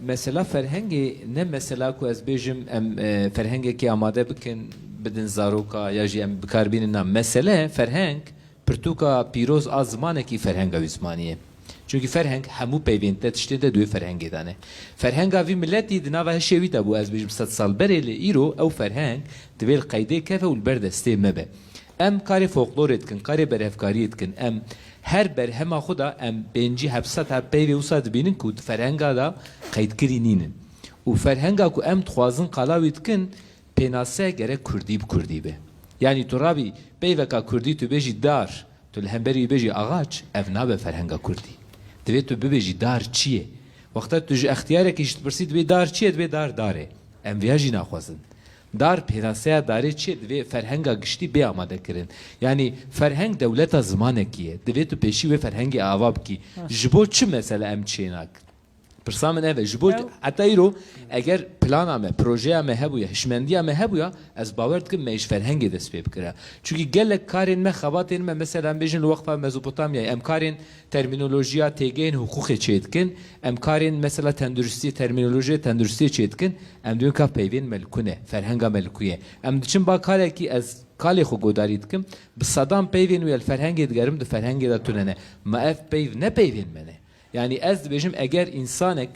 مثلا فرهنگی نه مثلا کو از بیجم ام فرهنگی که آماده بکن بدن زاروکا یا جی ام بکاربین نه مثلا فرهنگ پرتوکا پیروز از زمانه کی فرهنگ ویزمانیه چونکی فرهنگ همو پیوند تشته ده دوی فرهنگی دانه فرهنگ وی ملتی دنا و هشوی تابو از بیجم 100 سال بره ایرو او فرهنگ دویل قیده کفه و البردسته مبه ام کاری فولکلوریت کن کاری برهفکاریت کن ام هر برهما خدا ام بنجی حبست ها پیوی وساد بینن کود فرهنگا دا قید کری نینن و فرهنگا کو ام تخوازن قلاویت کن پیناسه گره کردی بکردی به يعني ترابي بيفكا كردي تو بيجي دار تو الهمبري بيجي اغاچ افنابه فرهنگا كردي دوي تو بيجي دار چيه وقتا تو جي اختيارك يشت برسي دوي دار چيه دوي دار داره ام وياجي ناخوازن دار پيراسيا داري چيه دوي فرهنگا گشتي بي آماده کرن يعني فرهنگ دولتا زمانكيه دوي تو پیشي و فرهنگ آواب کی جبو چه مثلا ام چيناك برسامن اوه جبو حتی ایرو اگر پلانامه پروژهامه هبویا هشمندیامه هبویا از باور دکم میش فرهنگی دست پی بکره چونکی گلک کارین ما خواتین ما مثلا بیجن الوقفه مزوپوتامیا ام کارین ترمینولوژیا تیگین حقوق چیدکن ام کارین مثلا تندرستی ترمینولوژی تندرستی چیدکن ام دیون کاف پیوین ملکونه فرهنگا ملکویه ام دچن با کاری کی از کالی خو گوداری دکم بصدام پیوین و الفرهنگی دگرم دو فرهنگی دا توننه ما اف پیو نه پیوین منه يعني از بيجم اگر انسانك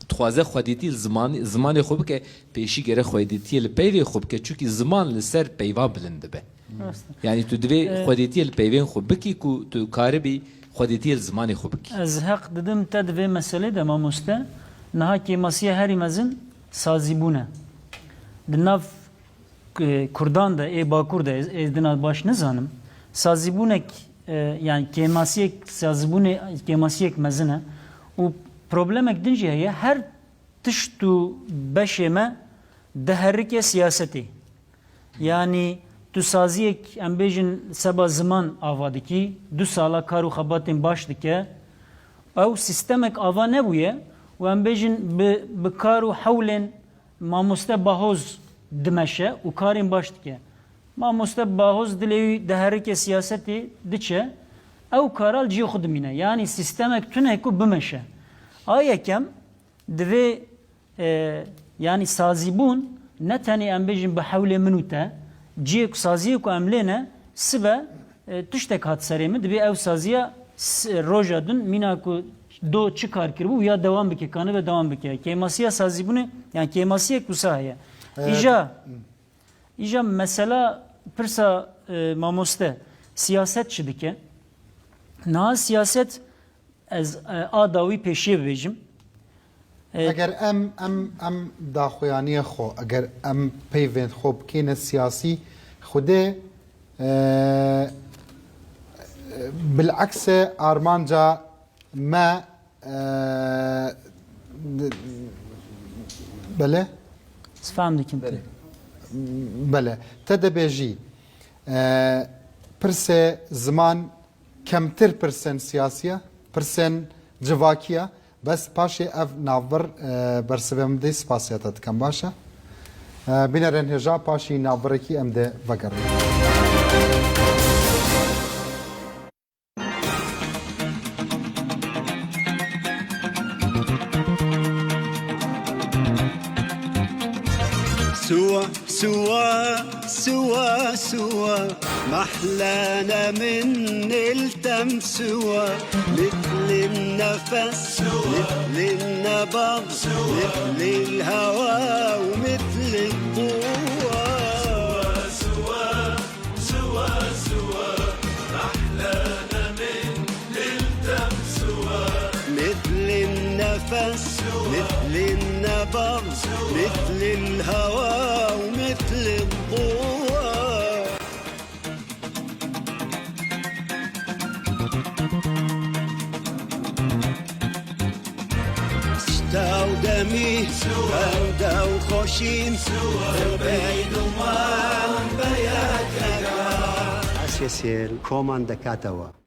تخوازه خودیتی زمان خوب که پیشی گره خودیتی لپیوی خوب که چونکی زمان لسر پیوا بلنده به يعني تو دوی خودیتی لپیوین خوب بکی کو تو کاربی خودیتیر زمانی خوب کی از حق ددم تد و مسئله ده ما مسته نها که مسیح هری مزن سازی بونه دناف کردان ده ای باکور ده از دنات باش نزانم سازی بونه yani kemasiyek sazbune kemasiyek mezine u problemek dince ya her tiştu beşeme deherrike siyaseti yani tu saziyek embejin seba zaman avadiki du sala karu xabatin başdike ev sistemek ava ne buye u embejin bi karu hawlen mamuste bahoz dimeşe u karin başdike ما مستباهوز دلوی دهرک سیاستی دچه او کارال جی خود مینه یعنی سیستمک تونه کو بمشه آیا کم دوی yani sazibun ne tane embejin be havle minuta ciyek saziye ku emlene sibe tuştek hat seremi dibi ev saziya roja dün mina ku do çıkar kirbu ya devam bike kanı ve devam bike kemasiya sazibunu yani kemasiye ku sahiye İja mesela pırsa mamoste siyaset çidike na siyaset az adawi peşe bejim اگر ام داخویانی خو اگر ام پیوند خوب کین سیاسی خوده بالعكس ارمانجا ما بله فهمت كنت بله تدبیجی پرسه زمان کمتر پرسن سیاسیه پرسن جواکیه بس پاشی اف ناور برسبم دی سپاسیاتت کم باشه بینرن هجا پاشی ناورکی ام ده وگر سوا سوا سوا سوا محلانا من التم سوا مثل النفس مثل النبض مثل الهوى ومثل القوة سوا سوا سوا محلانا من التم سوا مثل النفس مثل النبض مثل الهوى ومثل القوة اشتا ودمي بردا وخوشين بين ومان بيات اسيسيل كومان دكاتوا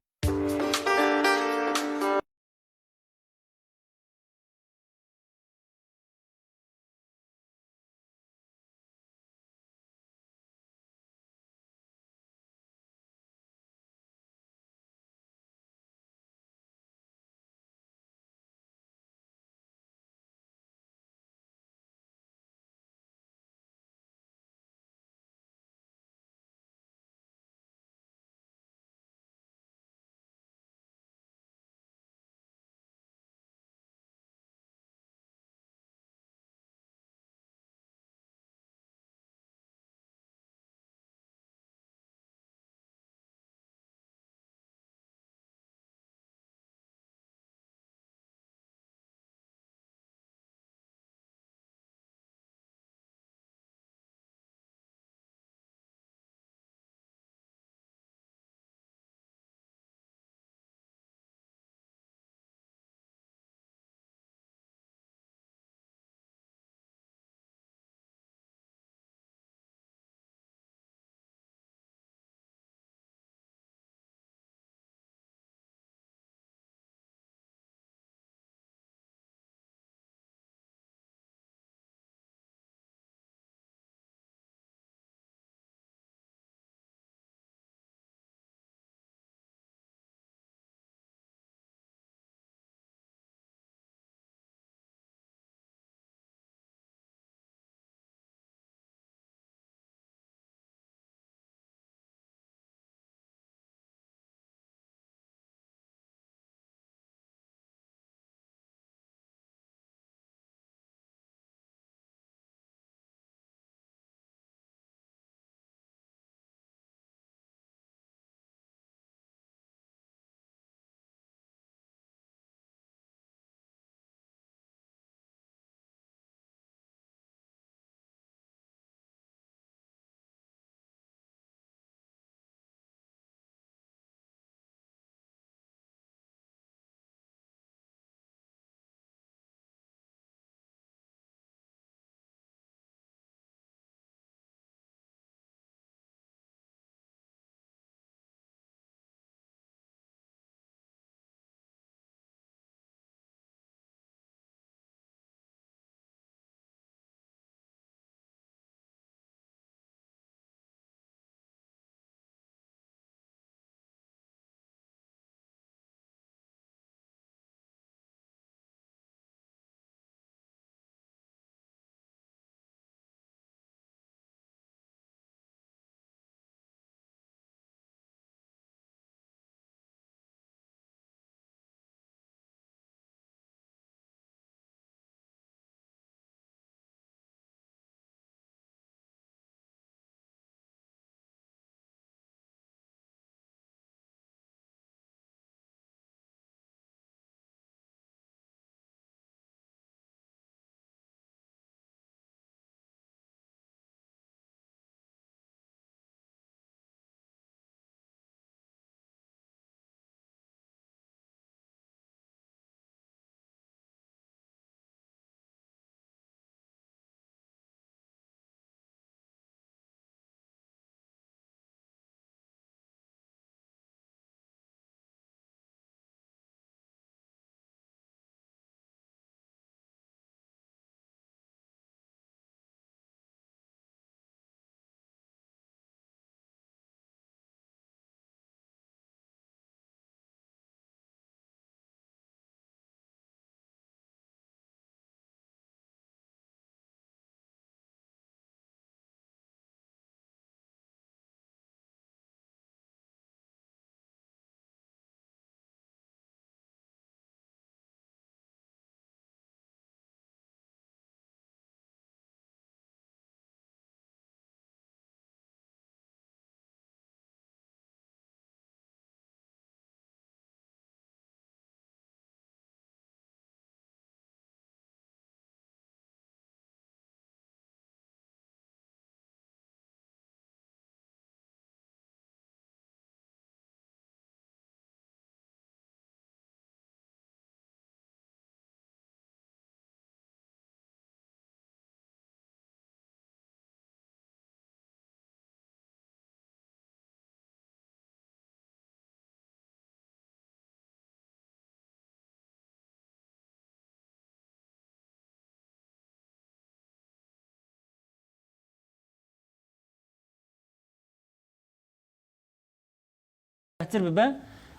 فرحتر ببه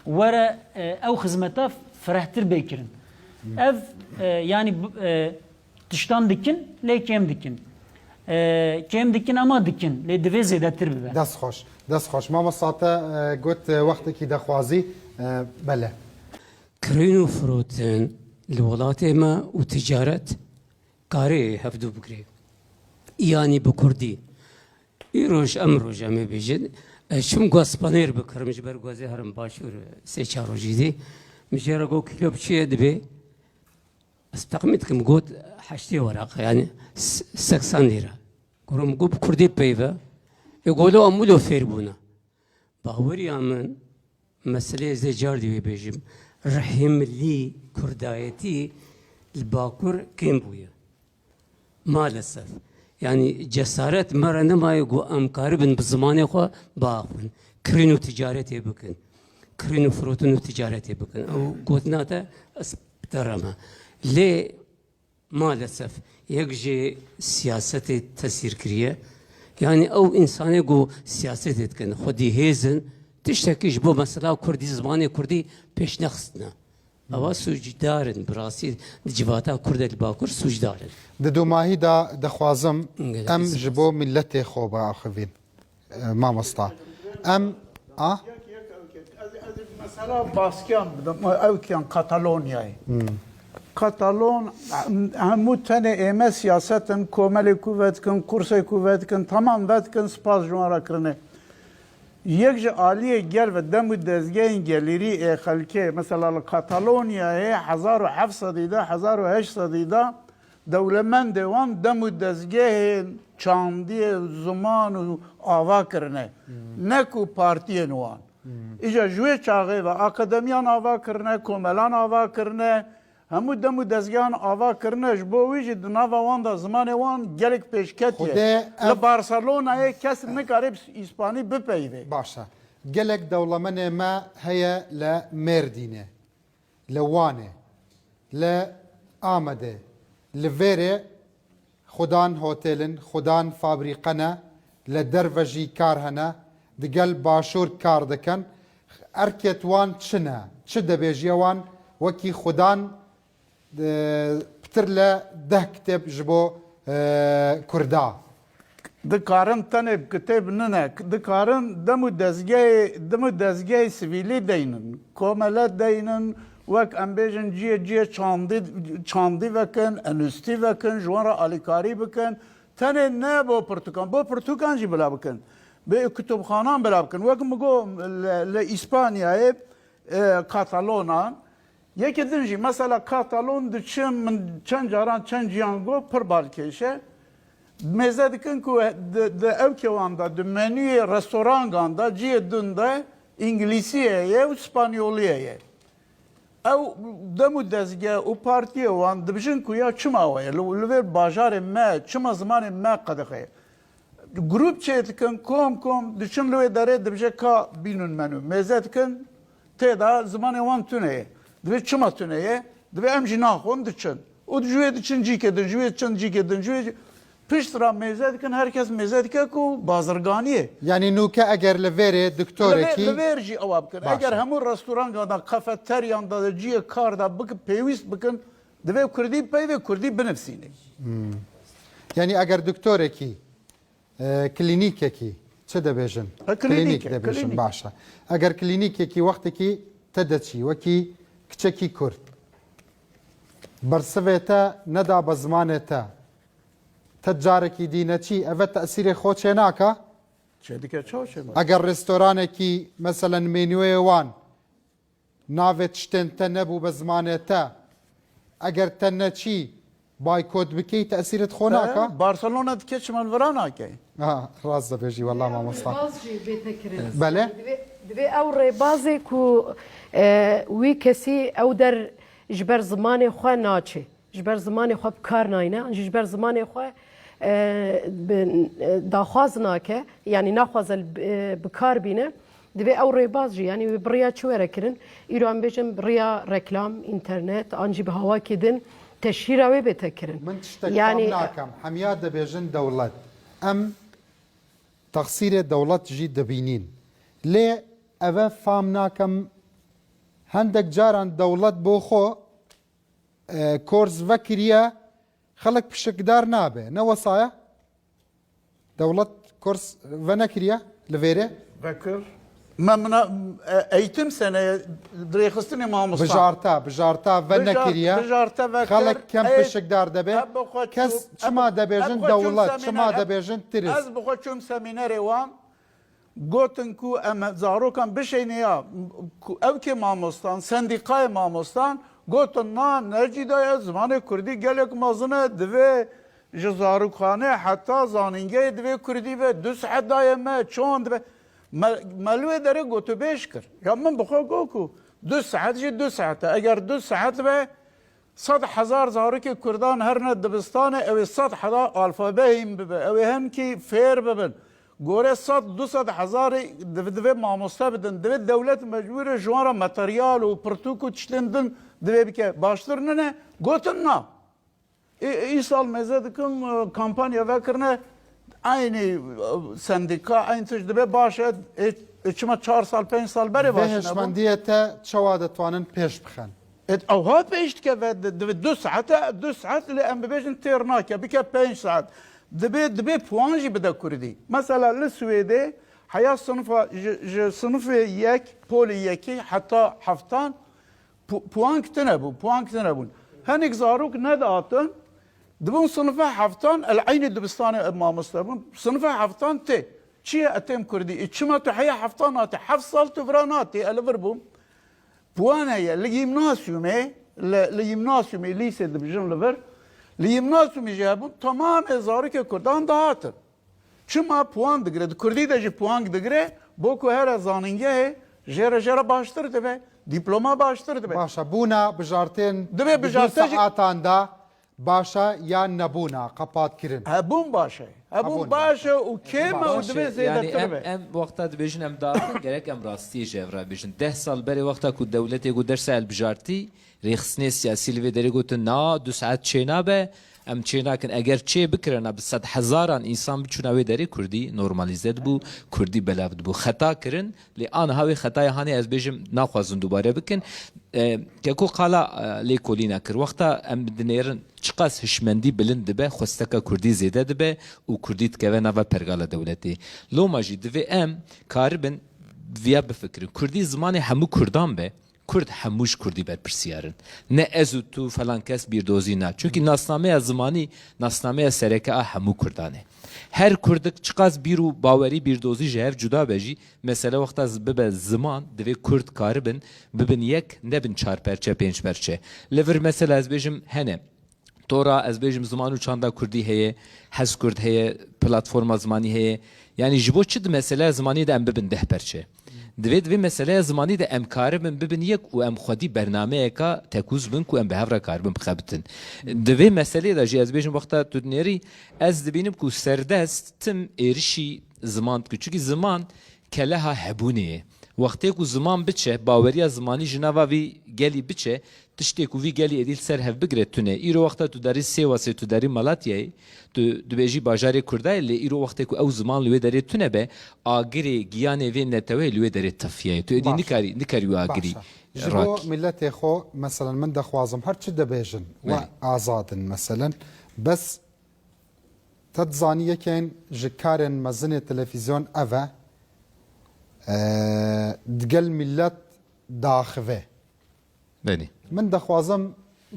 ورا او خدمتا فرحتر بکرن ev yani tiştan dikin le kem dikin kem dikin ama dikin le divê zêdetir bibe dest xweş mamostata got wextekî dexwazî bele كرين وفروتن الولايات ما وتجارة كاري هفدو بكري يعني بكردي يروش أمروج أمي بيجن شم قاس بانير بكرمج برغوزي هرم باشور سيشارو جيدي مجرى جو كيلو بشي دبي استقمتكم قوت حشتي ورق يعني 80 ليرة كرم قو بكردي بيفا يقولوا أمولو فيربونا باوري أمن مسألة زي جاردي بيجم رحم لي كردايتي الباكور كيم بويا مالسف يعني جسارة مرة نما يقو أمكاربن بزماني خو باخون كرينو تجارتي بكن كرينو فروتنو تجارتي بكن أو قوتنا تا أسبترما ليه مالسف يجي سياسة تسير كريه يعني أو إنسان يقو سياسة تكن خدي هيزن تشتكيش بو مثلا كردي زماني كردي پیش نخستنا اوا سوجدارن براسي جواتا كرد الباكور سوجدارن ددو ماهي دا دخوازم ام جبو ملتي خوبا اخوين ما مسطا ام مثلا باسكيان او كان كاتالونيا كاتالون همو تنه ايمه سياستن كومل كوفتكن كورسي كوفتكن تمام فتكن سپاس جوارا کرنه یک جا عالیه گل و دم دزگاه گلیری خلکه مثلا کاتالونیا 1700 دا 1800 دا دولمند وان دم دزگاه چاندی زمان و آوا کرنه نکو پارتی نوان ایجا جوی چاغه و اکادمیان آوا کرنه کوملان آوا کرنه همو دم دزگان آوا کرنه جبو ویجی دناوا وان دا زمان وان گلک پیشکتیه لبارسلونا کس نکاره اسپانی بپیوه باشا گلک دولمن ما هيا لمردينه لوانه لآمده لفيري خدان هوتيلن خدان فابريقنا لدرفجي كارهنا دقل باشور كار دكن اركت وان چنا چه دبيجي وان وكي خدان بتر له ده كتاب جبو كردا دكارن تنب كتاب ننا دكارن دمو دزگاه سویلی دینن کوملت دینن وك امبيجن جي چاندي وكن انستي وكن جوارا اليكاري بكن تنه نه بو برتقال جي بلا بكن بكتبخانان بلا بكن وك مگو لاسبانيا كاتالونا یکی دنجی مثلا کاتالون دچم من چند جاران چند جیانگو پر بالکشه مزه دکن که د اوکیواندا د منوی رستورانگاندا جی دنده انگلیسیه و اسپانیولیه او دمو دزگه او پارتیه وان دبجن که یا چما وای لور باجار ما چما زمان ما قدخه گروپ چه دکن کم دچن لوی داره دبجه کا بینون منو مزه دکن تدا زمان وان تونه دوی چما تونهیه دوی امجی ناخون دچن او دوی دچن جی که دوی چن جی که دوی پشت را میزه دکن herkes میزه دکه کو بازرگانیه yani nuke eğer levere doktor ki leverji avab kın eğer همون restoran da kafeteryan da ciye kar da bıkıp peyvist bıkın دوی kurdی pey ve kurdی benefsini yani eğer doktor ki klinike ki çe de bejin klinik de bejin başa eğer klinike ki vakti ki تدتشي وكي كتشكي كرد برسفتا ندا بزمانتا تجاركي دينتشي أفت تأثير خوش هناك أجر رستورانكي مثلا مينوي وان نافت شتن تنبو بزمانتا أجر تنتشي بايكوت بكي تأثير خوناك برشلونة تكش من فراناك راز بيجي والله ما مصطفى بله دوی او ریبازی کو وی کسی او در جبر زمان خو ناچه جبر زمان خو بکار ناینه جبر زمان خو داخواز ناکه یعنی نخواز بکار بینه دوی او ریبازی یعنی بریا چوره کرن ایران بیشم بریا رکلام اینترنت آنجی به هوا کدن تشهیر اوی بته کرن من تشتكي ناكم حميات دبيجن دولت ام تقصير دولت جي دبينين ليه ئەvە فام ناکەم هەندێک جاران دەوڵەت بۆ خۆ کۆرس vekiriye xelek pişikdar nabe ne wesaya dewlet kurs ve nekiriye li vêrê vekir me mina eğitim seneye dirêxistinê mamosta bijarta ve nekiriye xelek kem pişikdar debe kes çima debêjin dewlet çima debêjin tirîz ez bi xwe çûm semînerê wan gotin ku em zarokan bişêne ya ew kê mamostan sendîqayê mamostan gotin na necî daye zimanê Kurdî gelek mezin e divê ji zarokxane heta zanîngehê divê Kurdî ve 2 saet daye me çon dibe me li wê derê gotûbêj kir ya min bi xwe got ku 2 saet jî 2 saet e eger 2 saet ve 100,000 zarokê Kurdan her ne dibistanê ew ê 100,000 alfabeyên bibe ew ê hinkî fêr bibin gore 100-200,000 divê mamoste bidin divê dewlet mecbûr e ji wan re materyal û pirtûk û tiştên din divê bike baştir ne gotin na îsal mêze dikin kampanya vekirine aynı sendika aynı tişt divê baş e çima 4 sal 5 sal berê baş hêşmendiye te çawa detwanin pêş bixin Ew pêş dike ve divê 2 saet li em bibêjin têr nake bike 5 saet divê puan jî bide Kurdî mesela li Swêdê heya sınıfa ji sınıfê yek polî yekî heta heftan puan kitine bû puan kitine bûn hinek zarok nedatin dibûn sınıfa heftan el aynı dibistanê mamoste bûn sınıfa heftan tê çi ye etêm Kurdî çima tu heya heftan natê 7 sal tu vira natê el vir bûm puan heye li gîmnasyumê li gîmnasyumê lîsê dibijin li vir li gîmnasyumê jî hebûn tamamê zarokê Kurdan dihatin çima puan digire di Kurdî de jî puan digire bo ku here zanîngehê jêre baştir dibe diploma baştir dibe başa bûna bijartên divê bijartê saetan da başa ya nebûna qepat kirin hebûn baş e hebûn baş e û kêm û divê zêdetir be em wexta dibêjin em daxin gerek em rastiyê ji ev rabêjin 10 sal berê wexta ku dewletê got dersa el bijartî rêxistinê siyasî li vê derê gotin na 2 saet çê nabe em çê nakin eger çê bikirina bi 100,000 însan biçûna wê derê Kurdî normalîze dibû Kurdî belav dibû xeta kirin lê aniha wê xetayê hanê ez bêjim naxwazin dubare bikin keko qala lêkolîna kir wexta em dinêrin çiqas hişmendî bilind dibe xwesteka Kurdî zêde dibe û Kurdî dikeve nava pergala dewletê loma jî divê em karibin viya bifikirin Kurdî zimanê hemû Kurdan be Kurd hemûş Kurdî berpirsiyarin ne ez û tu falan kes bîrdozî na çünkü nasnameya zimanî nasnameya sereke a hemû Kurdan e her Kurdik çiqas bîr û bawerî bîrdozî ji hev cuda be jî mesele wexta bibe ziman divê Kurd karibin bibin yek nebin 4 perçe 5 perçe li vir mesela ez bêjim hene tora ez bêjim ziman û çanda Kurdî heye hez Kurd heye platforma zimanî heye yani ji bo çi di meseleya zimanî de em bibin 10 perçe divê meseleya zimanî de em karibin bibin yek û em xwedî bernameyeka tekûz bin ku em bi hev re karibin bixebitin divê meselê de jî ez bêjim wexta tu dinêrî ez dibînim ku serdest tim êrişî ziman dike çünkü ziman keleha hebûnê ye wextê ku ziman biçe baweriya zimanî ji nava vî gelî biçe tiştê ku vî gelî êdîl ser hev bigire tune îro wexta tu derî Sêwasê tu derî Malatyayê tu dibêjî bajarê Kurdayê lê îro wextê ku ew ziman li wê derê tune be agirê giyanê vê netewê li wê derê tefiyayê tu êdî nikarî wî agirî ji bo milletê xwe mesela min dixwazim her çi dibêjin we azadin mesela bes te dizanî yekên ji karên mezinê televîzyon ev e digel millet daxive Benî من دەخوازم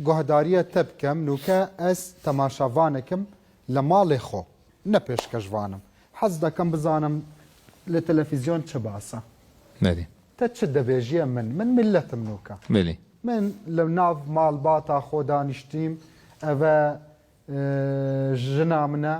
گۆهداریە te bikem nûke ez temaşavanekim li malê xwe ne pêşkejvanım hez dekim bizanim li televîzyon çi basa Benî te çi dibêjiye min milletim nûke Benî min li nav malbata xwe danîştîm ev jina min e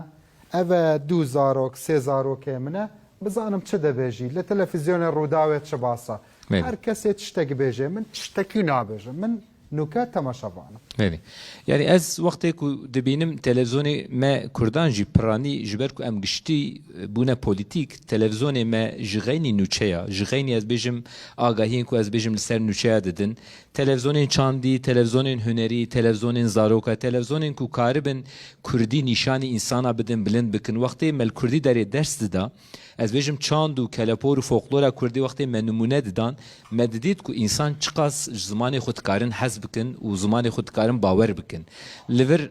ev 2 zarok 3 zarokê min e bizanim çi dibêjî li televîzyonê rûdawê çi basa her kesê tiştek bêje min tiştekî nabêjim min nûke temaşavanım Benî yani ez wextê ku dibînim televizyonê me Kurdan jî piranî ji ber ku em giştî bûne polîtîk televizyonê me ji xeynî nûçeya ji xeynî ez bêjim agahiyên ku ez bêjim li ser nûçeya didin تلفزیونین چاندی تلفزیونین هنری تلفزیونین زاروکا تلفزیونین کو کاربن کردی نشانی انسانا بدن بلند بکن وقتی مل کردی داری درس دادا از بیشم چاند و کلپور و فولکلور کردی وقتی من نمونه دادن مددید کو انسان چقاس زمان خود کارن حذف بکن و زمان خود کارن باور بکن لور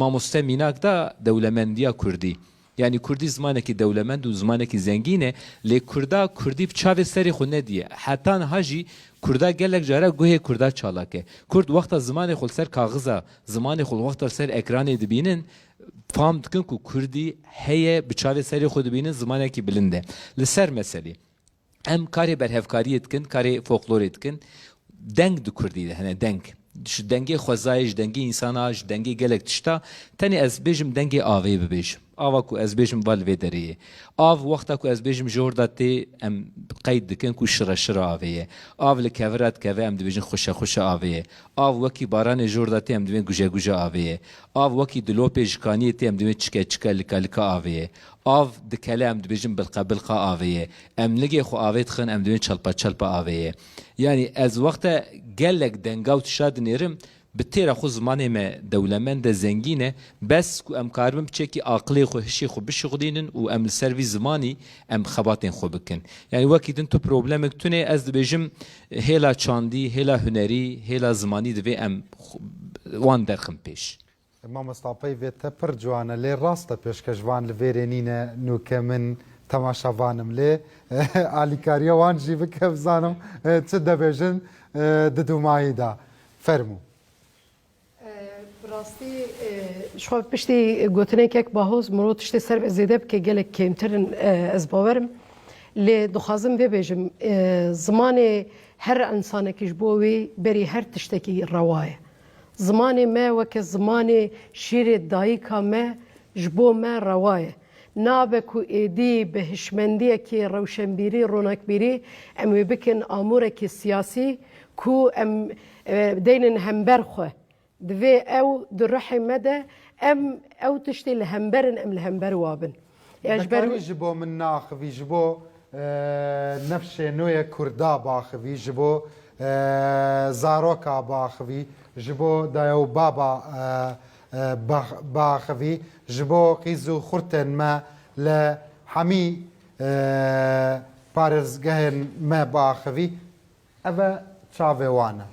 ما مستمیناک دا دولمندیا کردی یعنی کردی زمانکی دولمند و زمانکی زنگینه لی کردا کردی بچاوی سری خود ندیه حتی هاجی کردا گلک جاره گوه کردا چالاکه کرد وقتا زمان خود سر کاغذا زمان خود وقتا سر اکران دبینن فهم دکن که کردی هیه بچاوی سری خود بینن زمانکی بلنده لسر مسئله ام کاری برهفکاری دکن کاری فولکلوری دکن دنگ دو کردی ده هنه دنگ دنگی خوزایش دنگی انساناش دنگی گلک تشتا تانی از بیشم دنگی آوی ببیشم آوا کو از بیشم والوی دریه آو وقتا کو از بیشم جور داتی ام قید دکن کو شرا آویه آو لکورات کوه ام دویجن خوش آویه آو وکی باران جور داتی ام دوین گوجه آویه آو وکی دلوپی جکانی تی ام دوین چکه لکا آویه آو دکله ام دویجن بلقا آویه ام لگی خو آویت خن ام دوین چلپا آویه یعنی از وقت گلک دنگاو تشاد نیرم بتیره خو زمانی ما دولمند زنگینه بس کو ام کارم بچه کی عقلی خو هشی خو بشغلینن و ام سروی زمانی ام خباتین خو بکن یعنی وقتی دن تو پروبلمک تونه از دبیجم هلا چاندی هلا هنری هلا زمانی دوی ام وان درخم پیش ما مستعپی ویت پر جوانه لی راست پیش که جوان لویرینینه نوکه من تماشاوانم لی آلیکاریا وان جی بکف زانم چه دبیجن ددومایی دا فرمو راستی شو پشتی گوتنه که باهوز مرو تشتی سر زیده بکه گلک کمترن از باورم لی دخوازم ببیجم زمان هر انسان کش بوی بری هر تشتکی روایه زمان ما وک زمان شیر دایکا ما جبو ما روایه نابه کو ایدی به هشمندی که روشنبیری رونکبیری امی بکن آمور که سیاسی کو ام دینن همبر خواه دوی او در رحم مده ام او تشتی لهمبرن ام لهمبر وابن يجبر يجبو من ناخ يجبو نفس نوية كردا باخ يجبو زاروكا باخ يجبو دايو بابا باخ يجبو قيزو خرتن ما لحمي بارز جهن ما باخ أبا شافي وانا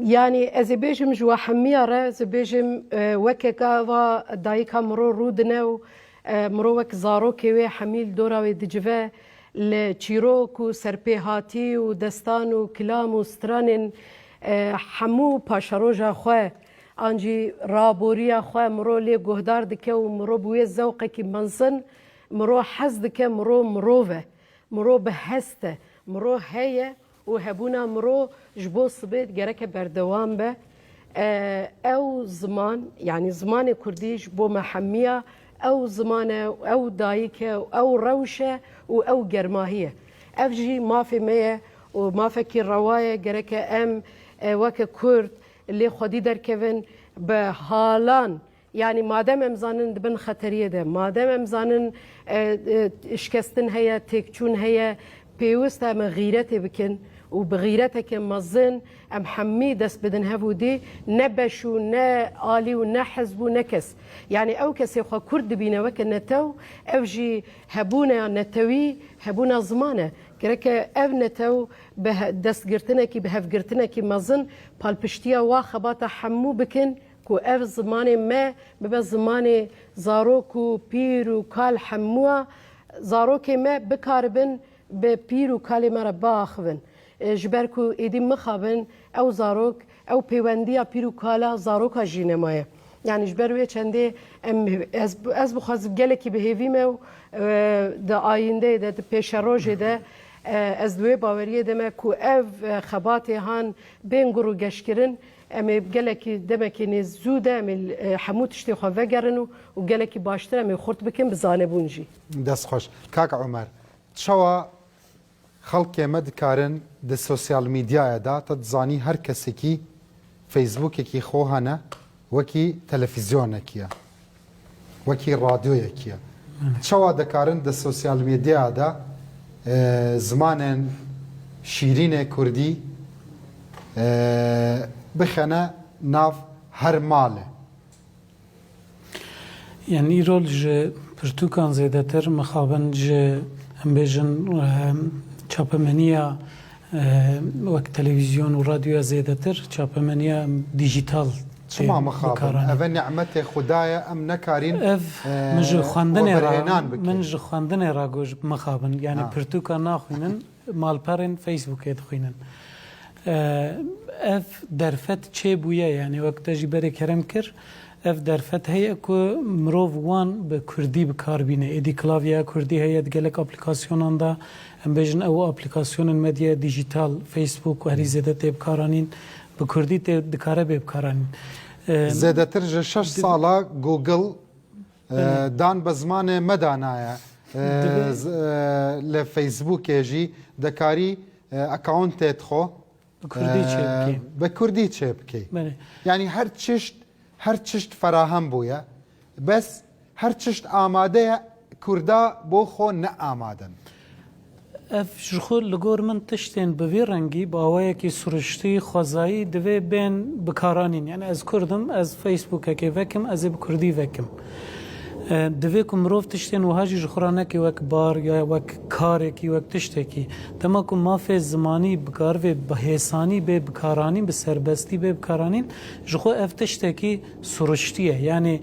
يعني از بيجم جوا حميره از بيجم وككا و دايكا مرو رودنو مرو وك زاروكي وي حميل دورا وي دجفا لچيروك و سرپيهاتي و دستان و كلام و سترانن حمو پاشروجا خو انجي رابوريا خو مرو لي گهدار دكه و مرو بوي زوقه كي منزن مرو حز دكه مرو مروه مرو بهسته مرو هي و هبونا مرو جبو صبيت جرك بردوام به او زمان يعني زمان كردي جبو محمية او زمان او دايكه او روشه او جرماهيه افجي ما في مية وما فكي روايه جرك ام وك كرد اللي خدي در كيفن بحالان يعني ما دام امزانن دبن خطريه ده ما دام امزانن اشكستن هي تكچون هي بيوست ام غيرته بكن وبغيرتك مزن ام حمي دس بدن هفودي نبشو نا آلي ونا حزبو نكس يعني او كسي خوا كرد بينا وك نتو افجي هبونا نتوي هبونا زمانه كرك اف نتو به دست گرتنكي بهف گرتنكي مزن بالبشتيا وا خباتا حمو بكن كو اف زمان ما ببا زمان زاروكو بيرو كال حموا زاروكي ما بكاربن ببيرو كالي مربا اخوين جبركو ایدی مخابن او زاروک او پیوندی پیرو کالا زاروک جینمایه یعنی جبروی چنده از بخواست گله کی بهیویم و د آینده د پیش روزه ده از دوی باوریه دم کو اف خباتی هان بین گرو گشکرین ام گله کی دم کی نزوده ام حموت اشتی خو وگرن و گله کی باشتر ام خورت بکن بزانه بونجی دست خوش کاک عمر شوا خلق مد کارن د سوسیال میدیا دا تزانی هر کسی کی فیسبوک کی خوهانه وکی تلویزیون کیه وکی رادیو کیه شوا د کارن د سوسیال میدیا دا زمان شیرین کردی بخەنە ناو هەر ماڵێ. يعني إيرول جي برتوكان زيدتر مخابن جي أمبيجن چاپمنيا وقت تلفزيون وراديو زيدتر چاپمنيا ديجيتال چما مخابن أفا نعمت خدايا أم نكارين من جو خواندن راگوش مخابن يعني برتوكان ناخوينن مالپرن فيسبوك يدخوينن اف درفت چه بويا يعني وقت جي بري كرم كر اف درفت هي کو مروف وان به کردی بکار بینه ایدی کلاویا کردی هي دگلک اپلیکاسیونان دا ام بجن او اپلیکاسیون مدیا دیجیتال فیسبوک و هری زیاده تیب کارانین به کردی تیب دکاره بیب کارانین زیاده تر 6 سالا گوگل دان بزمان مدانایا لفیسبوک جی دکاری اکاونت تخو بکردی چه بکی يعني هر چشت فراهم بويا بس هر چشت آماده کردا بو خو نه آمادن اف شخو لگور من تشتین بوی رنگی باوی که سرشتی خوزایی دوی بین بکارانین يعني از کردم از فیسبوک که وکم از بکردی وکم دوی کم روف تشتین و هاجی جخورانه که وک بار یا وک کاره که وک تشته که تما کم مافی زمانی بکار و بحیسانی به بکارانین به سربستی به بکارانین جخو اف تشته که سرشتیه يعني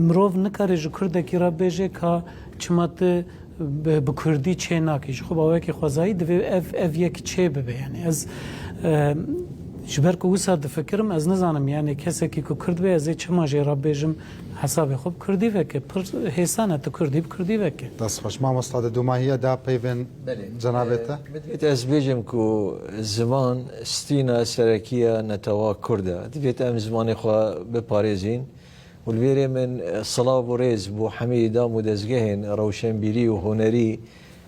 مروف نکاره جکرده که را بیجه که چمات بکردی چه ناکی جخو باوی که خوزایی دوی اف یک چه ببه يعني از جبر که وسا دفکرم از نزانم يعني کسی که کرد به از چه ماجی را بیجم حساب خوب کردی وکه پر حسانه تو کردی بکردی وکه دست خوش ما مستعد دوماهیه دا پیون جنابته دفيت از بيجم كو زمان ستينا سركية نتوا كردا دفيت ام زماني خوا بباريزين والبيري من صلاة وريز بو حميدة مدزجهن روشنبيري وهنري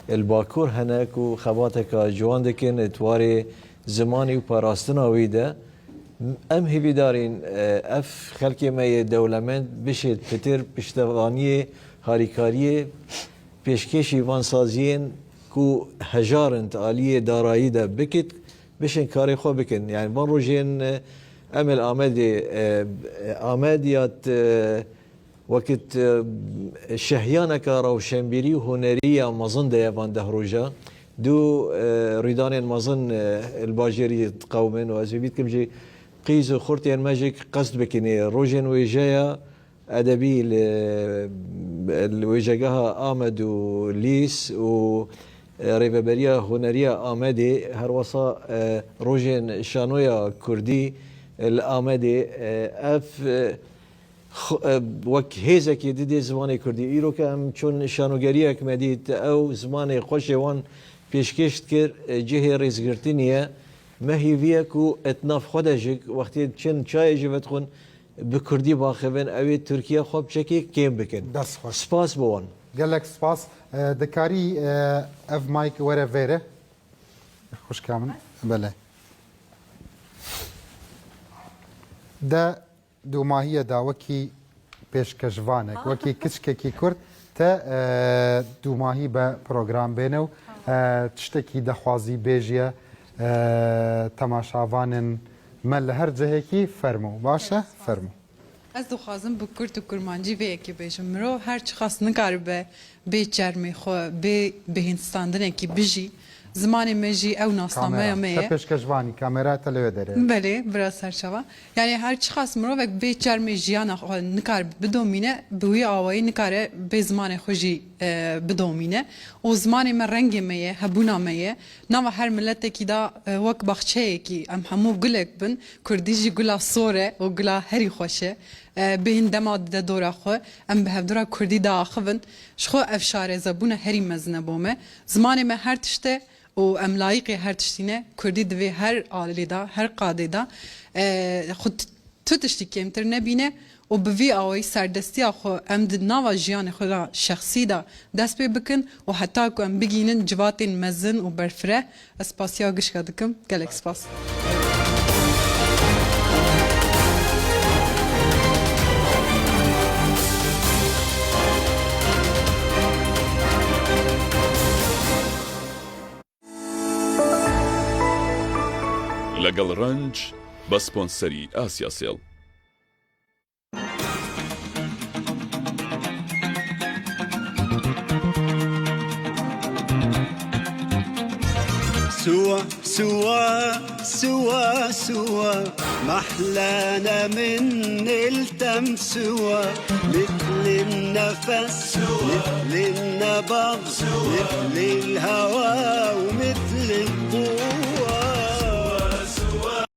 الباكور هناك وخباتك جوان دكن تواري زماني وباراستنا ويدا ام هبي دارين اف خلقي ما دولمند بشت بتر پشتوانیه هاریکاریه پیشکشی وانسازین کو هجارنت عالیه دارایی ده بکت بشن کاری خو بکن يعني من روجين امل آمدیات وقت شهيانك روشنبيري وهنرية مظن ده يفان ده روجا دو ريدان مظن الباجيري قومن وازبيت كم جي قيز خورتين ماجيك قصد بكني روجين ويجايا ادبي ويجاها آمد وليس و ريبابريا هنريا آمدي هروسا روجين شانويا كردي الآمدي اف وك هيزك يدي زماني كردي ايرو كم چون شانوگريك مديت او زماني خوشوان پیشکشت کر جهه ریزگرتنیه ما هي فيكو اتناف خدجك وقتی چن چای جوت خون بكردي باخبن اوي تركيا خوب چكي كيم بكن سپاس بوان قالك سپاس دكاري اف مايك ورا فيره خوش كامل بله دا دوماهيه دا وكي پێشکەشوانێک وەکی کچکێکی کورد تا دوماهی بە پرۆگرام بێنە و تشتێکی دەخوازی بێژیە تەماشاوانن مە لە هەر جەهێکی فەرموو باشە فەرموو Ez dixwazim bi Kurd û Kurmancî vê yekê bêjim. Mirov her çi xas nikaribe bê çermê xwe bê bihînstandinekî bijî. Zimanê me jî ew nasnameya me ye. Pêşkejvanî kamera te li wê derê. Belê biraz serçava. Yani her çi xas mirovek bê çermê jiyana xwe nikare bidomîne bi wî awayî nikare bê zimanê xwe jî bidomîne. û zimanê me rengê me ye, hebûna me ye. Nava her milletekî da wek baxçeyekî em hemû gulek bin. Kurdî jî gula sor e û gula herî xweş e. Bihên dema de dora xwe em bi hevdora Kurdî da axivin. Ji xwe ev şarêzebûna herî mezin e bo me. Zimanê me her tişte û em layıqê her tiştîne Kurdî divê her alî da her qadê da xwe tu tiştî kêmtir nebîne û bi vî awayî serdestiya xwe em di nava jiyanê xwe da şexsî da dest pê bikin û heta ku em bigînin civatên mezin û berfireh ez spasiya gişka dikim gelek spas. لەگەڵ ڕەنج بە سپۆنسەری ئاسیا سێڵ. سوا سوا سوا سوا محلانا من نلتم سوا مثل النفس مثل النبض مثل الهوى ومثل الضوء